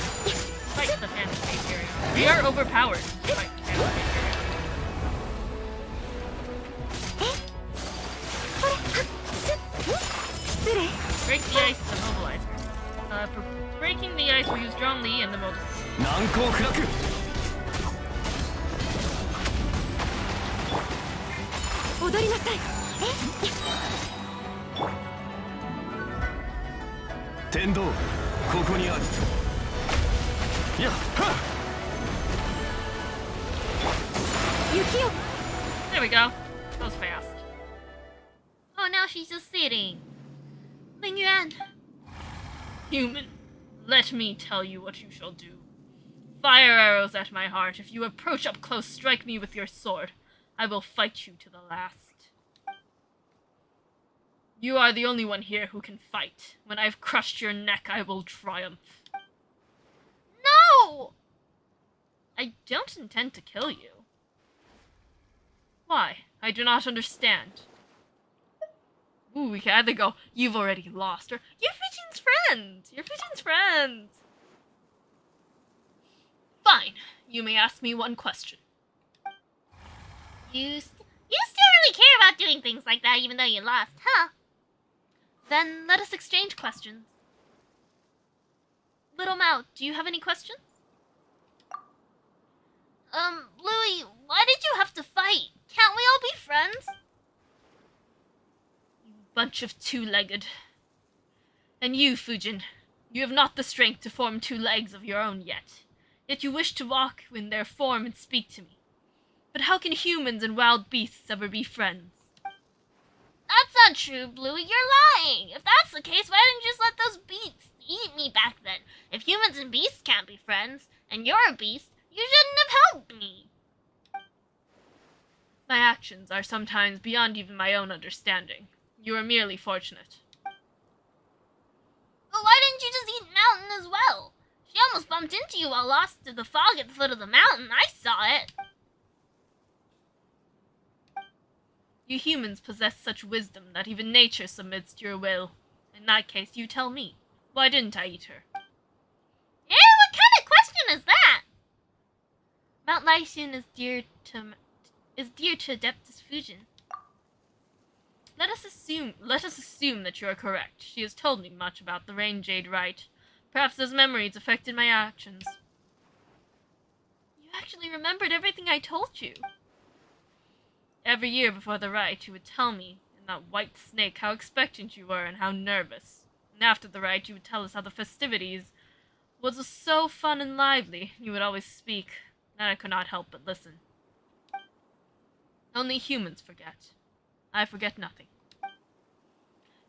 Fight the panda face area. We are overpowered. Fight the panda face area. 失礼。 Break the ice to mobilize her. For breaking the ice, we use Zhong Li and the mold. 難攻不落。踊りなさい。天道ここにある。やっはっ。雪よ。 There we go. That was fast. Oh, now she's just sitting. Ling Yuan. Human, let me tell you what you shall do. Fire arrows at my heart. If you approach up close, strike me with your sword. I will fight you to the last. You are the only one here who can fight. When I've crushed your neck, I will triumph. No! I don't intend to kill you. Why? I do not understand. Ooh, we can either go, you've already lost, or you're Fujian's friend! You're Fujian's friend! Fine. You may ask me one question. You still really care about doing things like that even though you lost, huh? Then let us exchange questions. Little Mao, do you have any questions? Louis, why did you have to fight? Can't we all be friends? You bunch of two-legged. And you, Fujin, you have not the strength to form two legs of your own yet. Yet you wish to walk in their form and speak to me. But how can humans and wild beasts ever be friends? That's not true, Bluey. You're lying. If that's the case, why didn't you just let those beasts eat me back then? If humans and beasts can't be friends, and you're a beast, you shouldn't have helped me. My actions are sometimes beyond even my own understanding. You are merely fortunate. But why didn't you just eat Mountain as well? She almost bumped into you while lost to the fog at the foot of the mountain. I saw it. You humans possess such wisdom that even nature submits to your will. In that case, you tell me. Why didn't I eat her? Eh, what kind of question is that? Mount Lycian is dear to Adeptus Fujin. Let us assume that you are correct. She has told me much about the Rain Jade Rite. Perhaps those memories affected my actions. You actually remembered everything I told you. Every year before the rite, you would tell me, in that white snake, how expectant you were and how nervous. And after the rite, you would tell us how the festivities was so fun and lively. You would always speak, and I could not help but listen. Only humans forget. I forget nothing.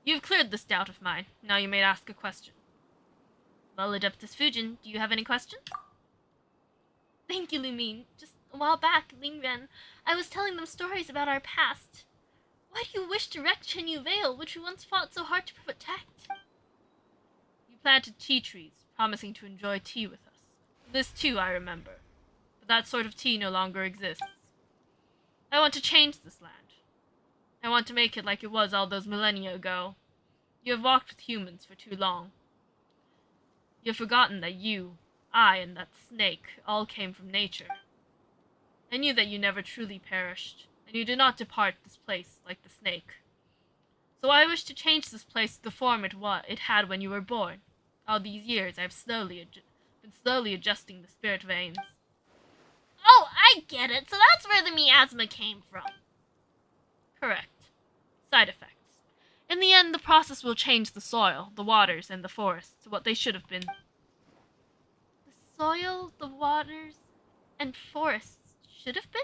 You've cleared this doubt of mine. Now you may ask a question. Well, Adeptus Fujin, do you have any questions? Thank you, Lumine. Just a while back, Lingren, I was telling them stories about our past. Why do you wish to wreck Chenyu Vale, which we once fought so hard to protect? You planted tea trees, promising to enjoy tea with us. This too I remember. But that sort of tea no longer exists. I want to change this land. I want to make it like it was all those millennia ago. You have walked with humans for too long. You have forgotten that you, I, and that snake all came from nature. I knew that you never truly perished, and you did not depart this place like the snake. So I wish to change this place to the form it had when you were born. All these years I have been slowly adjusting the spirit veins. Oh, I get it. So that's where the miasma came from. Correct. Side effects. In the end, the process will change the soil, the waters, and the forests to what they should have been. The soil, the waters, and forests should have been?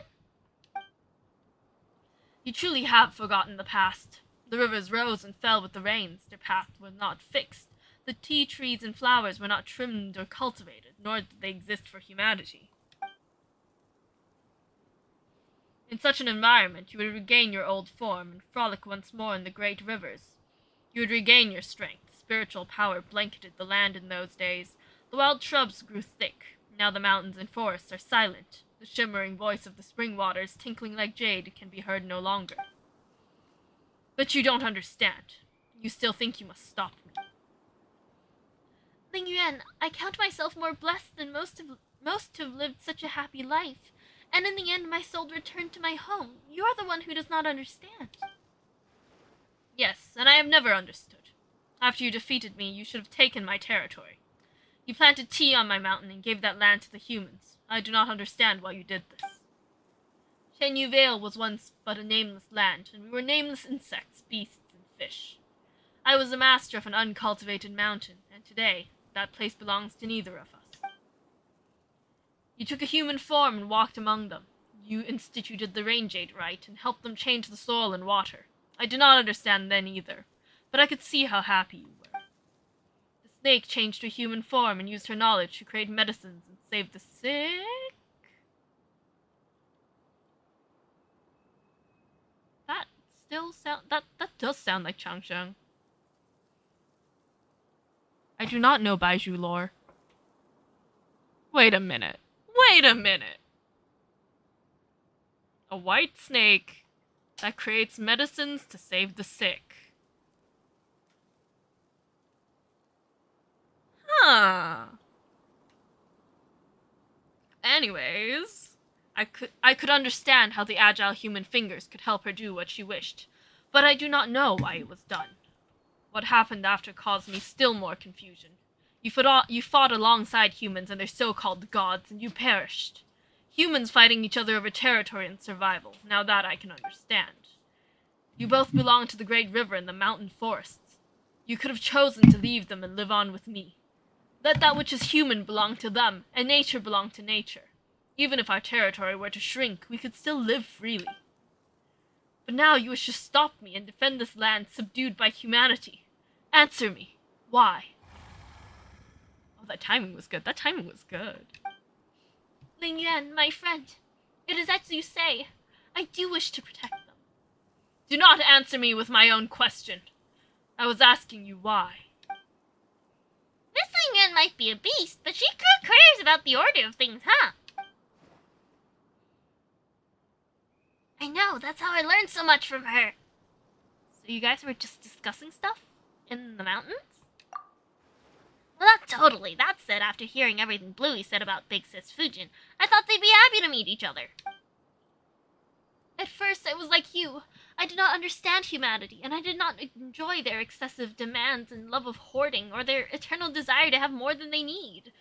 You truly have forgotten the past. The rivers rose and fell with the rains. Their paths were not fixed. The tea trees and flowers were not trimmed or cultivated, nor did they exist for humanity. In such an environment, you would regain your old form and frolic once more in the great rivers. You would regain your strength. Spiritual power blanketed the land in those days. The wild shrubs grew thick. Now the mountains and forests are silent. The shimmering voice of the spring waters, tinkling like jade, can be heard no longer. But you don't understand. You still think you must stop me. Ling Yuan, I count myself more blessed than most to have lived such a happy life. And in the end, my soul returned to my home. You are the one who does not understand. Yes, and I have never understood. After you defeated me, you should have taken my territory. You planted tea on my mountain and gave that land to the humans. I do not understand why you did this. Chenyu Vale was once but a nameless land, and we were nameless insects, beasts, and fish. I was the master of an uncultivated mountain, and today, that place belongs to neither of us. You took a human form and walked among them. You instituted the Rain Jade rite and helped them change the soil and water. I did not understand then either, but I could see how happy you were. The snake changed to a human form and used her knowledge to create medicines and save the sick. That does sound like Changsheng. I do not know Baizhu lore. Wait a minute. A white snake that creates medicines to save the sick. Huh. Anyways, I could understand how the agile human fingers could help her do what she wished, but I do not know why it was done. What happened after caused me still more confusion. You fought alongside humans and their so-called gods, and you perished. Humans fighting each other over territory and survival. Now that I can understand. You both belong to the great river and the mountain forests. You could have chosen to leave them and live on with me. Let that which is human belong to them, and nature belong to nature. Even if our territory were to shrink, we could still live freely. But now you wish to stop me and defend this land subdued by humanity. Answer me. Why? Oh, that timing was good. Ling Yuan, my friend, it is as you say. I do wish to protect them. Do not answer me with my own question. I was asking you why. This Ling Yuan might be a beast, but she cares about the order of things, huh? I know, that's how I learned so much from her. So you guys were just discussing stuff in the mountains? Well, not totally. That said, after hearing everything Bluey said about Big Sis Fujin, I thought they'd be happy to meet each other. At first, I was like you. I did not understand humanity, and I did not enjoy their excessive demands and love of hoarding, or their eternal desire to have more than they need,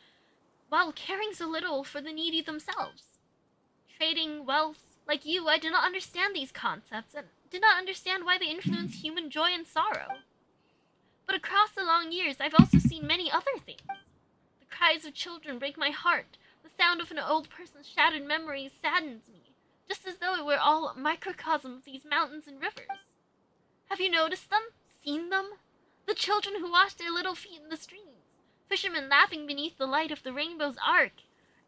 while caring so little for the needy themselves. Trading wealth, like you, I did not understand these concepts, and did not understand why they influence human joy and sorrow. But across the long years, I've also seen many other things. The cries of children break my heart. The sound of an old person's shattered memories saddens me, just as though it were all a microcosm of these mountains and rivers. Have you noticed them? Seen them? The children who wash their little feet in the streams, fishermen laughing beneath the light of the rainbow's arc,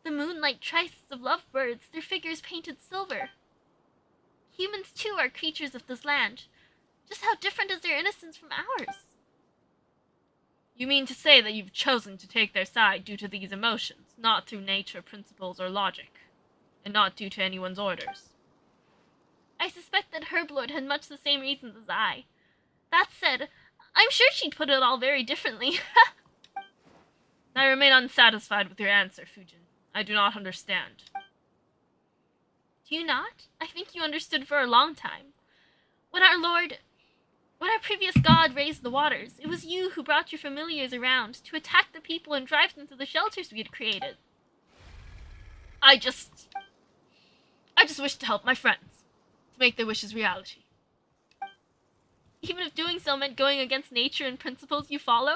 the moonlight trysts of lovebirds, their figures painted silver. Humans, too, are creatures of this land. Just how different is their innocence from ours? You mean to say that you've chosen to take their side due to these emotions, not through nature, principles, or logic, and not due to anyone's orders? I suspect that Herblord had much the same reasons as I. That said, I'm sure she'd put it all very differently. I remain unsatisfied with your answer, Fujin. I do not understand. Do you not? I think you understood for a long time. When our previous god raised the waters, it was you who brought your familiars around to attack the people and drive them to the shelters we had created. I just wish to help my friends, to make their wishes reality. Even if doing so meant going against nature and principles you follow?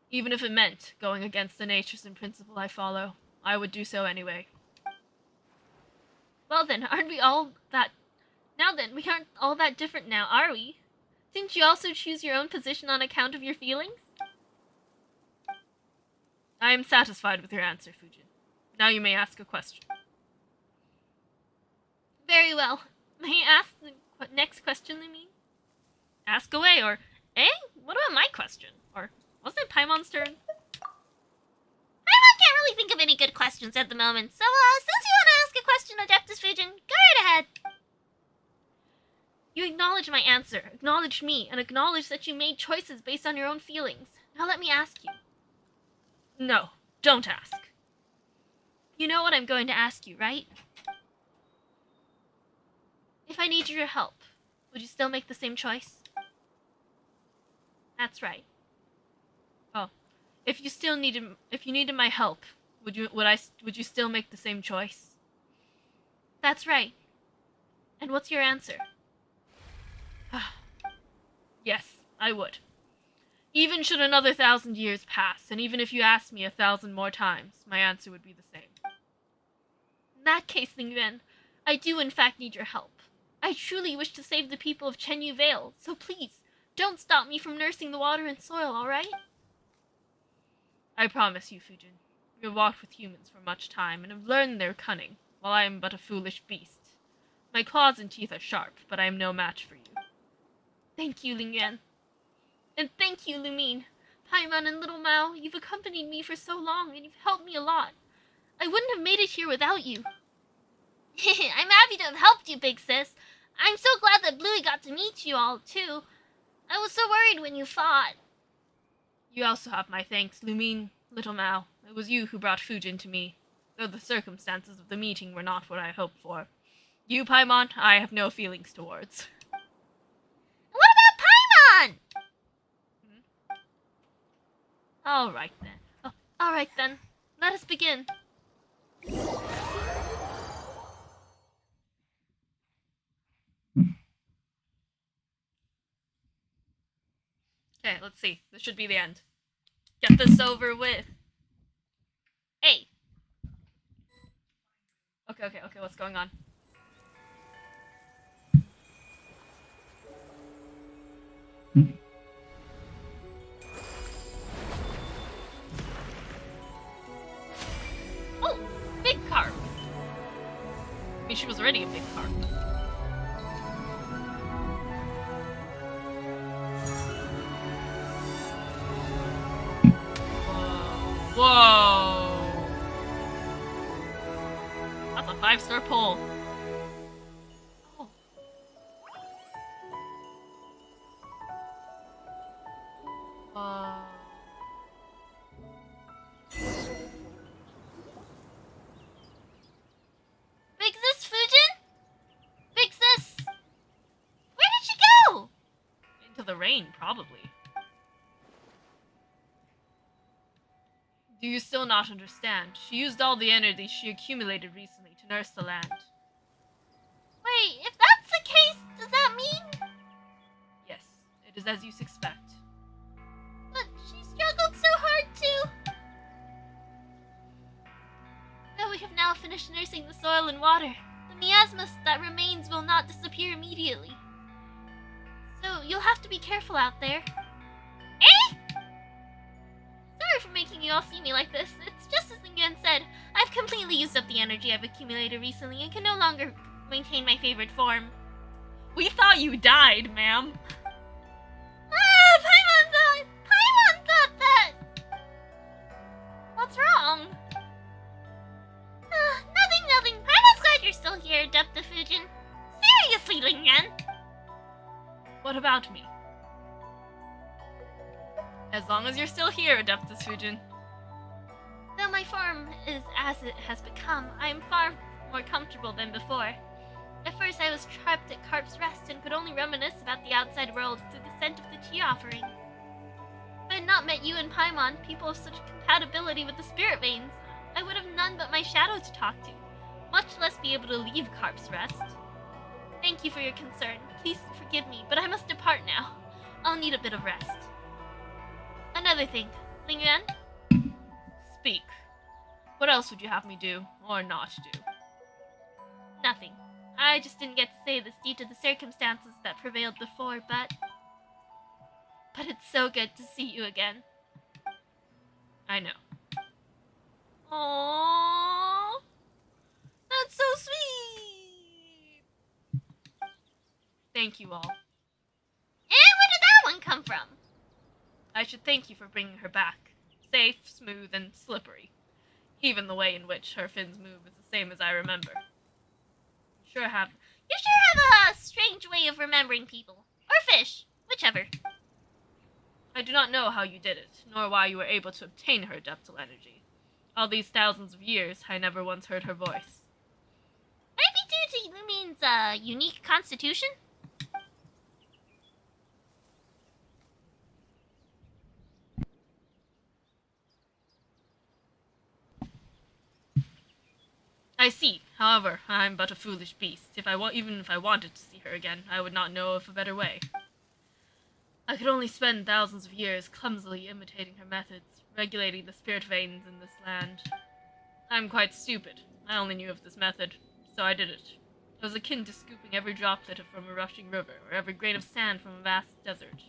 Even if it meant going against the natures and principles I follow, I would do so anyway. Well then, aren't we all that... Now then, we aren't all that different now, are we? Didn't you also choose your own position on account of your feelings? I am satisfied with your answer, Fujin. Now you may ask a question. Very well. May I ask the next question, I mean? Ask away, or... What about my question? Or, wasn't it Paimon's turn? Paimon can't really think of any good questions at the moment, so, since you want to ask a question, Adeptus Fujin, go right ahead. You acknowledge my answer, acknowledge me, and acknowledge that you made choices based on your own feelings. Now let me ask you. No, don't ask. You know what I'm going to ask you, right? If I need your help, would you still make the same choice? That's right. Oh, if you needed my help, would you still make the same choice? That's right. And what's your answer? Yes, I would. Even should another 1,000 years pass, and even if you asked me 1,000 more times, my answer would be the same. In that case, Ling Yuan, I do in fact need your help. I truly wish to save the people of Chenyu Vale, so please, don't stop me from nursing the water and soil, alright? I promise you, Fujin. You have walked with humans for much time, and have learned their cunning, while I am but a foolish beast. My claws and teeth are sharp, but I am no match for you. Thank you, Ling Yuan. And thank you, Lumine. Paimon and Little Mao, you've accompanied me for so long, and you've helped me a lot. I wouldn't have made it here without you. I'm happy to have helped you, big sis. I'm so glad that Bluey got to meet you all, too. I was so worried when you fought. You also have my thanks, Lumine, Little Mao. It was you who brought Fujin to me, though the circumstances of the meeting were not what I hoped for. You, Paimon, I have no feelings towards. What about Paimon? Alright then. Oh, alright then. Let us begin. Okay, let's see. This should be the end. Get this over with. Hey! Okay, what's going on? Oh! Big carp! I mean, she was already a big carp. Whoa! That's a 5-star pull. Oh. Big sis Fujin? Big sis! Where did she go? Into the rain, probably. Do you still not understand? She used all the energy she accumulated recently to nurse the land. Wait, if that's the case, does that mean... Yes, it is as you suspect. But she struggled so hard too. Though we have now finished nursing the soil and water, the miasma that remains will not disappear immediately. So you'll have to be careful out there. Eh? Sorry for making you all see me like this. It's just as Ling Yuan said. I've completely used up the energy I've accumulated recently and can no longer maintain my favorite form. We thought you died, ma'am. Paimon thought that... What's wrong? Nothing. Paimon's glad you're still here, Adepta Fujin. Seriously, Ling Yuan. What about me? As long as you're still here, Adeptus Fujin. Though my form is as it has become, I am far more comfortable than before. At first I was trapped at Carp's Rest and could only reminisce about the outside world through the scent of the tea offerings. If I had not met you and Paimon, people of such compatibility with the spirit veins, I would have none but my shadow to talk to, much less be able to leave Carp's Rest. Thank you for your concern. Please forgive me, but I must depart now. I'll need a bit of rest. Another thing, Ling Yuan? Speak. What else would you have me do, or not do? Nothing. I just didn't get to say this due to the circumstances that prevailed before, but it's so good to see you again. I know. Aww. That's so sweet! Thank you all. Where did that one come from? I should thank you for bringing her back. Safe, smooth, and slippery. Even the way in which her fins move is the same as I remember. You You sure have a strange way of remembering people. Or fish. Whichever. I do not know how you did it, nor why you were able to obtain her adeptal energy. All these thousands of years, I never once heard her voice. Might be due to Lumine's unique constitution? I see. However, I'm but a foolish beast. Even if I wanted to see her again, I would not know of a better way. I could only spend thousands of years clumsily imitating her methods, regulating the spirit veins in this land. I'm quite stupid. I only knew of this method, so I did it. It was akin to scooping every droplet from a rushing river, or every grain of sand from a vast desert.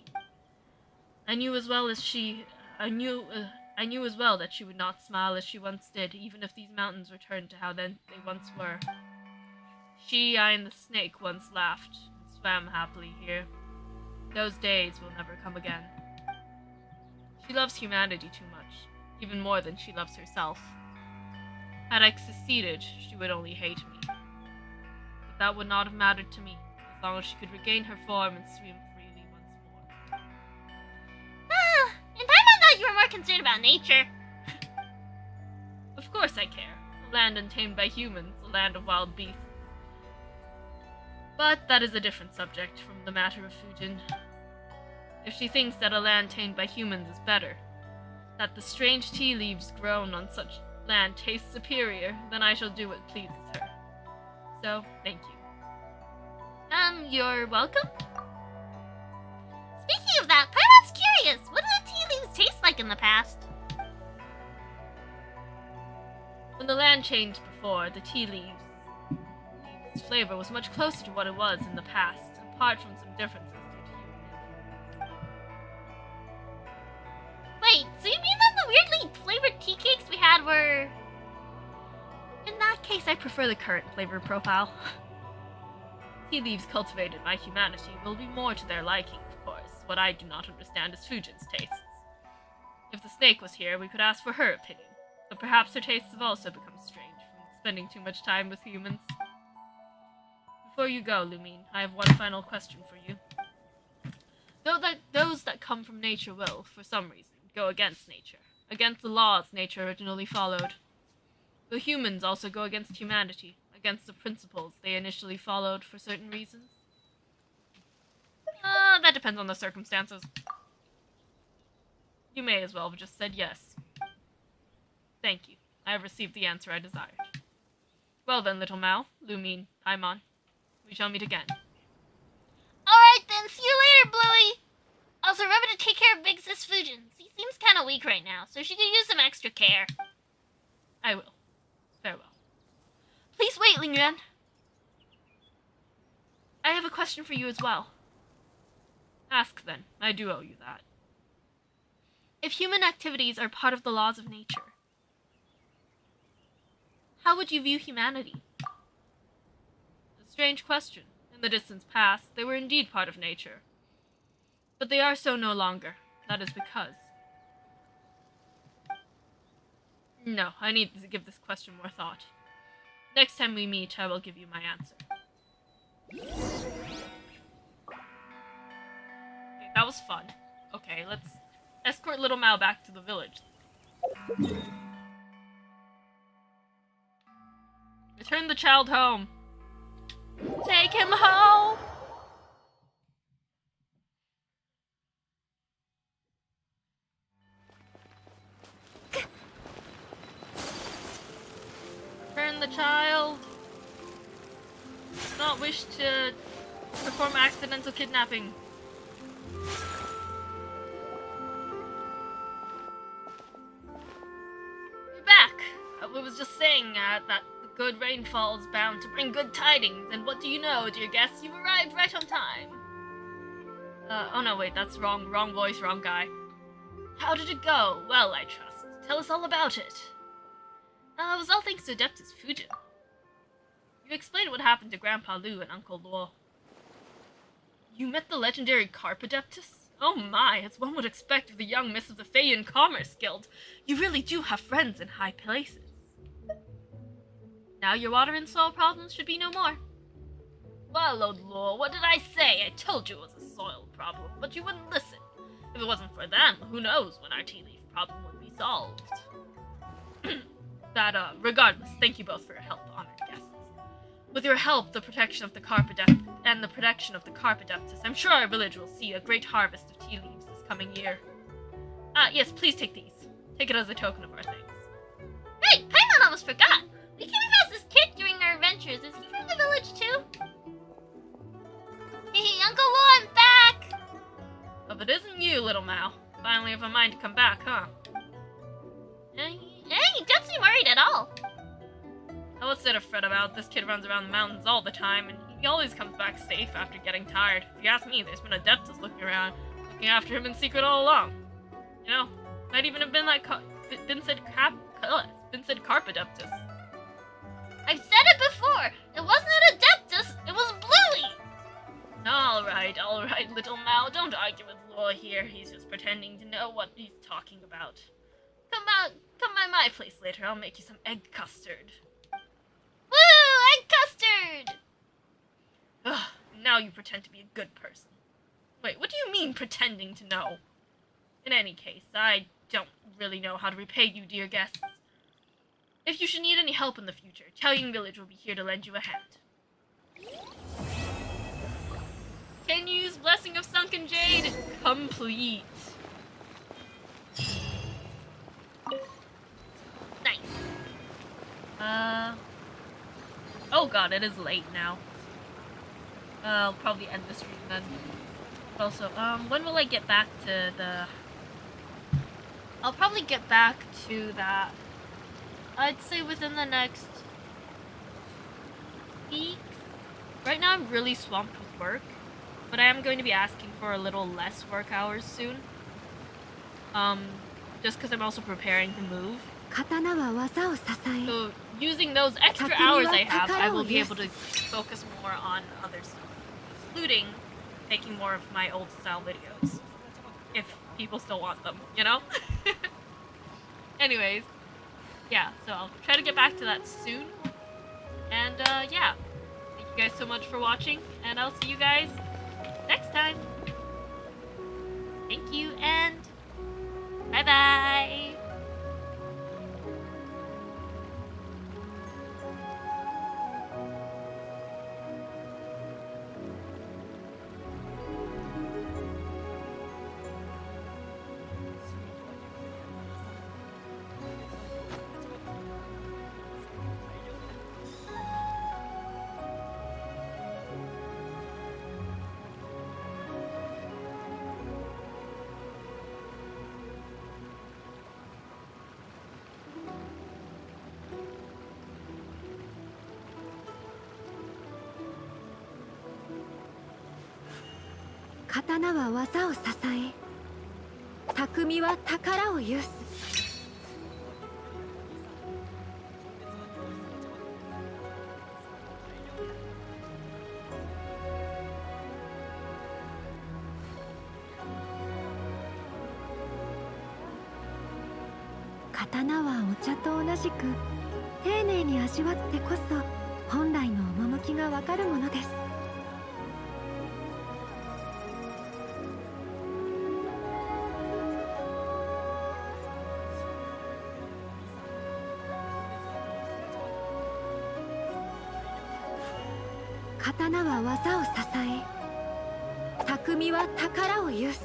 I knew as well that she would not smile as she once did, even if these mountains returned to how they once were. She, I, and the snake once laughed and swam happily here. Those days will never come again. She loves humanity too much, even more than she loves herself. Had I succeeded, she would only hate me. But that would not have mattered to me, as long as she could regain her form and swim freely once more. In time I thought you were more concerned about nature. Of course I care. A land untamed by humans, a land of wild beasts. But that is a different subject from the matter of Fujin. If she thinks that a land tamed by humans is better, that the strange tea leaves grown on such land taste superior, then I shall do what pleases her. So, thank you. You're welcome? Speaking of that, Paimon's curious. What did the tea leaves taste like in the past? When the land changed before, the tea leaves' flavor was much closer to what it was in the past, apart from some differences due to human influence. Wait, so you mean that the weirdly flavored tea cakes we had were... In that case, I prefer the current flavor profile. Tea leaves cultivated by humanity will be more to their liking, of course. What I do not understand is Fujin's tastes. If the snake was here, we could ask for her opinion, but perhaps her tastes have also become strange from spending too much time with humans. Before you go, Lumine, I have one final question for you. Those that come from nature will, for some reason, go against nature, against the laws nature originally followed. Will humans also go against humanity, against the principles they initially followed for certain reasons? That depends on the circumstances. You may as well have just said yes. Thank you. I have received the answer I desired. Well then, little Mao, Lumine, Paimon. We shall meet again. Alright then, see you later, Bluey! Also, remember to take care of Big Sis Fujin. She seems kinda weak right now, so she could use some extra care. I will. Farewell. Please wait, Ling Yuan. I have a question for you as well. Ask then. I do owe you that. If human activities are part of the laws of nature, how would you view humanity? A strange question. In the distant past, they were indeed part of nature. But they are so no longer. That is because... No, I need to give this question more thought. Next time we meet, I will give you my answer. Okay, that was fun. Okay, let's escort little Mao back to the village. Return the child home. Take him home! Return the child. Do not wish to perform accidental kidnapping. We're back. We was just saying that the good rainfall is bound to bring good tidings, and what do you know, dear guests? You've arrived right on time. Oh no, wait, that's wrong. Wrong voice, wrong guy. How did it go? Well, I trust. Tell us all about it. It was all thanks to Adeptus Fujin. You explained what happened to Grandpa Lu and Uncle Luo. You met the legendary Carp Adeptus? Oh my, as one would expect of the young miss of the Feiyan Commerce Guild. You really do have friends in high places. Now your water and soil problems should be no more. Well, old lore, what did I say? I told you it was a soil problem, but you wouldn't listen. If it wasn't for them, who knows when our tea leaf problem would be solved. Regardless, thank you both for your help, honored guests. With your help, the protection of the Carpodeptus, I'm sure our village will see a great harvest of tea leaves this coming year. Yes, please take these. Take it as a token of our thanks. Right, Paimon almost forgot. We came across this kid during our adventures. Is he from the village too? Hey, Uncle Lo, I'm back! If it isn't you, little Mao. Finally have a mind to come back, huh? Hey, you don't seem worried at all. Now let's sit a fret about. This kid runs around the mountains all the time, and he always comes back safe after getting tired. If you ask me, there's been adeptus looking after him in secret all along. You know, might even have been like Vincent Carpodeptus. I've said it before. It wasn't an adeptus. It was Bluey. All right, little Mao. Don't argue with Law here. He's just pretending to know what he's talking about. Come by my place later. I'll make you some egg custard. Woo! Egg custard! Ugh, now you pretend to be a good person. Wait, what do you mean pretending to know? In any case, I don't really know how to repay you, dear guests. If you should need any help in the future, Chenyu's village will be here to lend you a hand. Chenyu's Blessing of Sunken Jade complete. Nice. Oh god, it is late now. I'll probably end the stream then. Also, when will I get back to the... I'll probably get back to that, I'd say within the next week. Right now I'm really swamped with work, but I am going to be asking for a little less work hours soon. Just because I'm also preparing to move. 刀は技を支え So using those extra hours I have, I will be able to focus more on other stuff, including making more of my old style videos, if people still want them, you know? Anyways, yeah, so I'll try to get back to that soon, and yeah, thank you guys so much for watching, and I'll see you guys next time. Thank you, and bye-bye!刀は技を支え匠は宝を有す刀はお茶と同じく丁寧に味わってこそ本来の趣がわかるものです。刀は技を支え匠は宝を有す